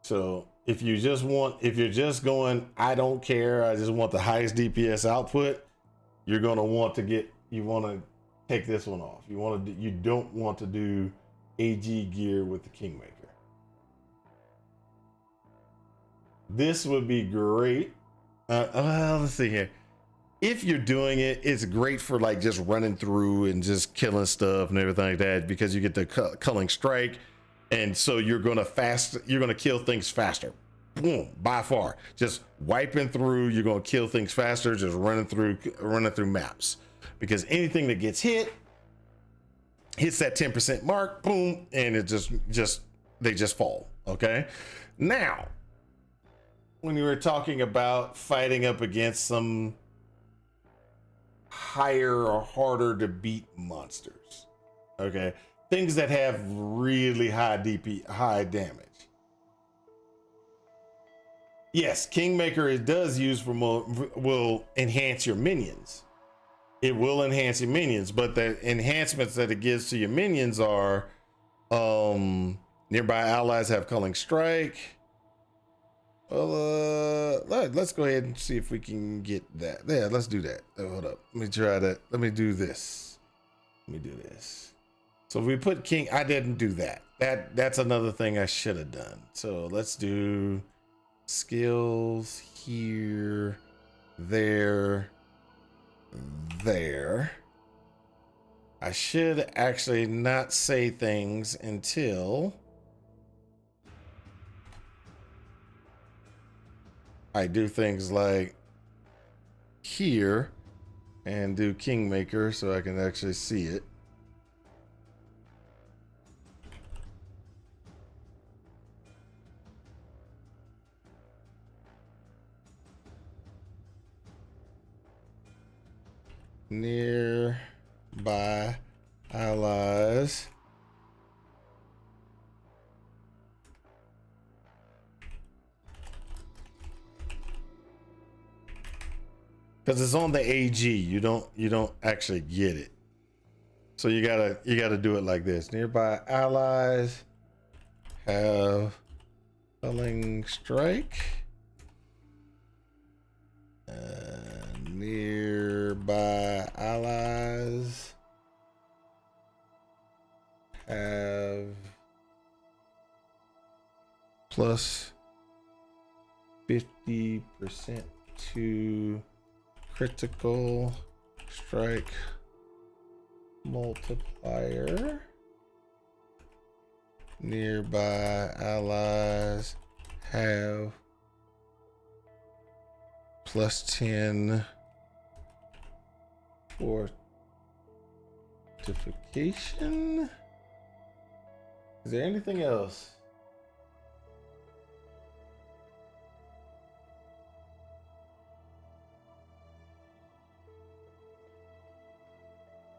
So if you're just going, I don't care, I just want the highest DPS output, you're going to want to take this one off. You don't want to do AG gear with the Kingmaker. This would be great. Let's see here. If you're doing it, it's great for like just running through and just killing stuff and everything like that, because you get the culling strike, and so you're gonna kill things faster. Boom, by far, just wiping through. You're gonna kill things faster, just running through maps, because anything that gets hits that 10% mark, boom, and it they just fall. Okay, now when you were talking about fighting up against some higher or harder to beat monsters, okay, things that have really high damage, yes, Kingmaker it does use for will enhance your minions. it will enhance your minions, but the enhancements that it gives to your minions are nearby allies have Culling Strike. Well, let's go ahead and see if we can get that. Yeah, let's do that. Oh, hold up. Let me try that. Let me do this. Let me do this. So if we put King, I didn't do that. That's another thing I should have done. So let's do skills here, there, there. I should actually not say things until I do things like here and do Kingmaker so I can actually see it. Nearby allies because it's on the AG. You don't actually get it. So you gotta do it like this. Nearby allies have Culling Strike. Nearby allies have plus 50% to critical strike multiplier. Nearby allies have plus 10 fortification. Is there anything else?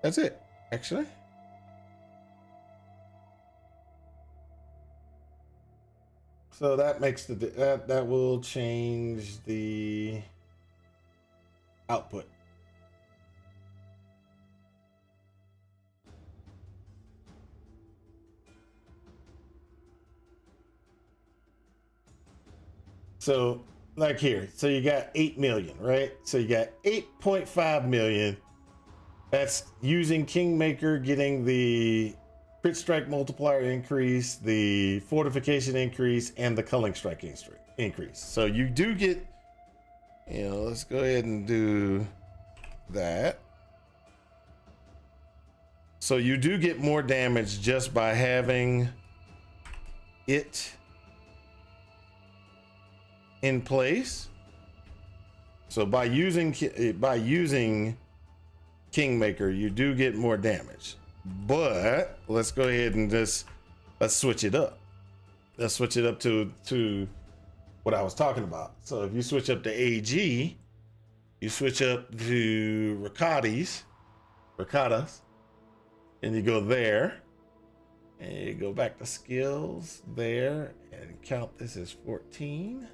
That's it, actually. So that makes that will change the output. So like here, so you got 8 million, right? So you got 8.5 million. That's using Kingmaker, getting the crit strike multiplier increase, the fortification increase, and the Culling Strike increase. So you do get, let's go ahead and do that. So you do get more damage just by having it in place. So by using Kingmaker, you do get more damage. But let's go ahead and let's switch it up. Let's switch it up to what I was talking about. So if you switch up to AG, you switch up to Riccati's, and you go there, and you go back to skills there, and count this as 14.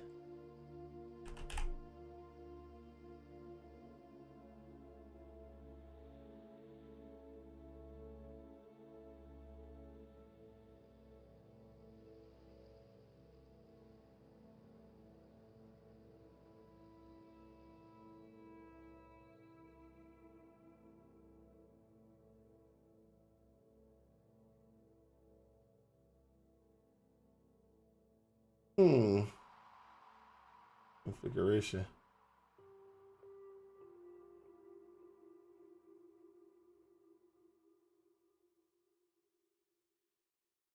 Configuration.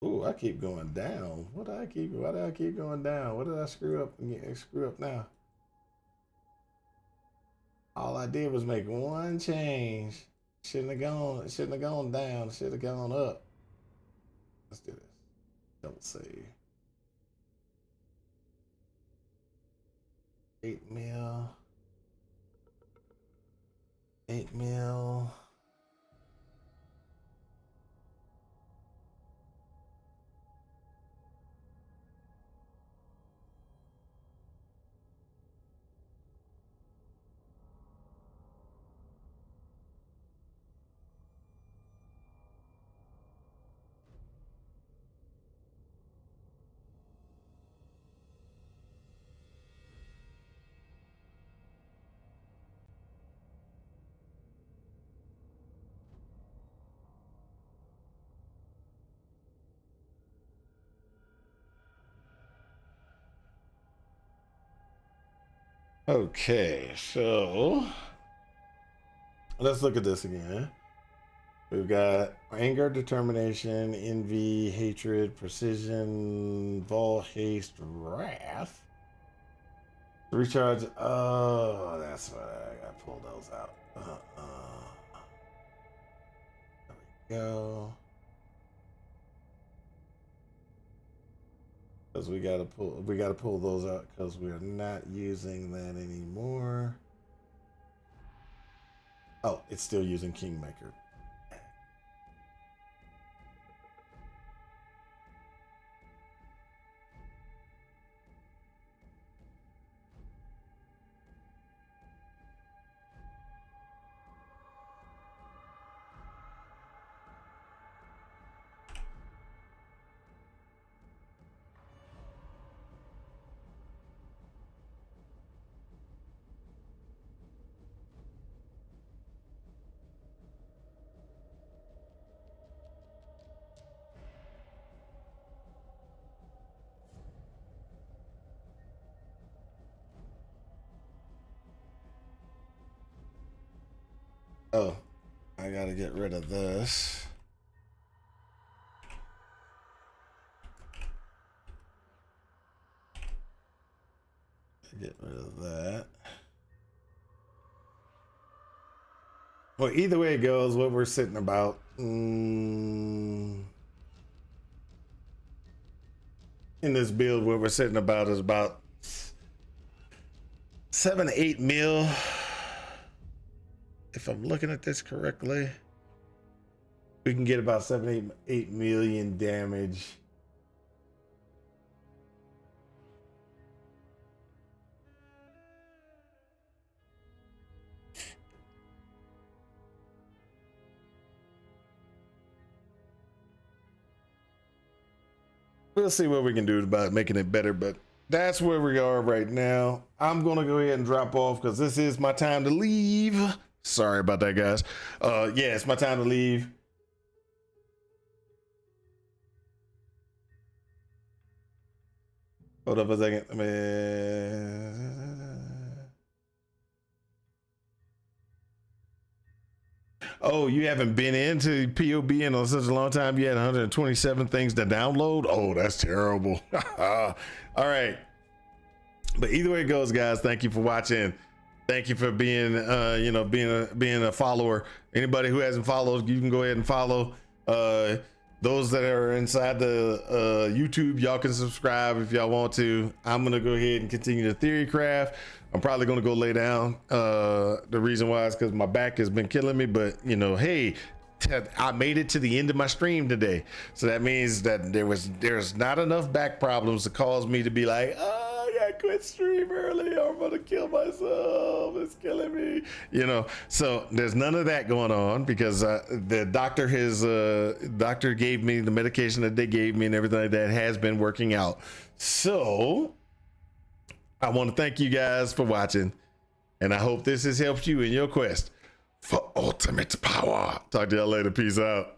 Ooh, I keep going down. Why do I keep going down? What did I screw up now? All I did was make one change. Shouldn't have gone down. Should have gone up. Let's do this. Don't save. 8 mil. 8 mil. Okay, so let's look at this again. We've got anger, determination, envy, hatred, precision, vol, haste, wrath. Recharge. Oh, that's why I got to pull those out. There we go. Because we gotta pull those out because we're not using that anymore. Oh, it's still using Kingmaker. Oh, I gotta get rid of this. Get rid of that. Well, either way it goes, what we're sitting about. In this build, what we're sitting about is about 7 to 8 mil. If I'm looking at this correctly, we can get about 8 million damage. We'll see what we can do about making it better, but that's where we are right now. I'm gonna go ahead and drop off because this is my time to leave. Sorry about that, guys. Yeah, it's my time to leave. Hold up a second. Oh, you haven't been into POB in such a long time. You had 127 things to download. Oh, that's terrible. All right. But either way it goes, guys, thank you for watching. Thank you for being, being a follower. Anybody who hasn't followed, you can go ahead and follow. Those that are inside the YouTube, y'all can subscribe if y'all want to. I'm gonna go ahead and continue the theory craft. I'm probably gonna go lay down. The reason why is because my back has been killing me, but hey, I made it to the end of my stream today, so that means that there's not enough back problems to cause me to be like, oh, I gotta quit stream early or I'm gonna kill myself, it's killing me, so there's none of that going on because the doctor gave me the medication that they gave me and everything like that has been working out. So I want to thank you guys for watching, and I hope this has helped you in your quest for ultimate power. Talk to y'all later. Peace out.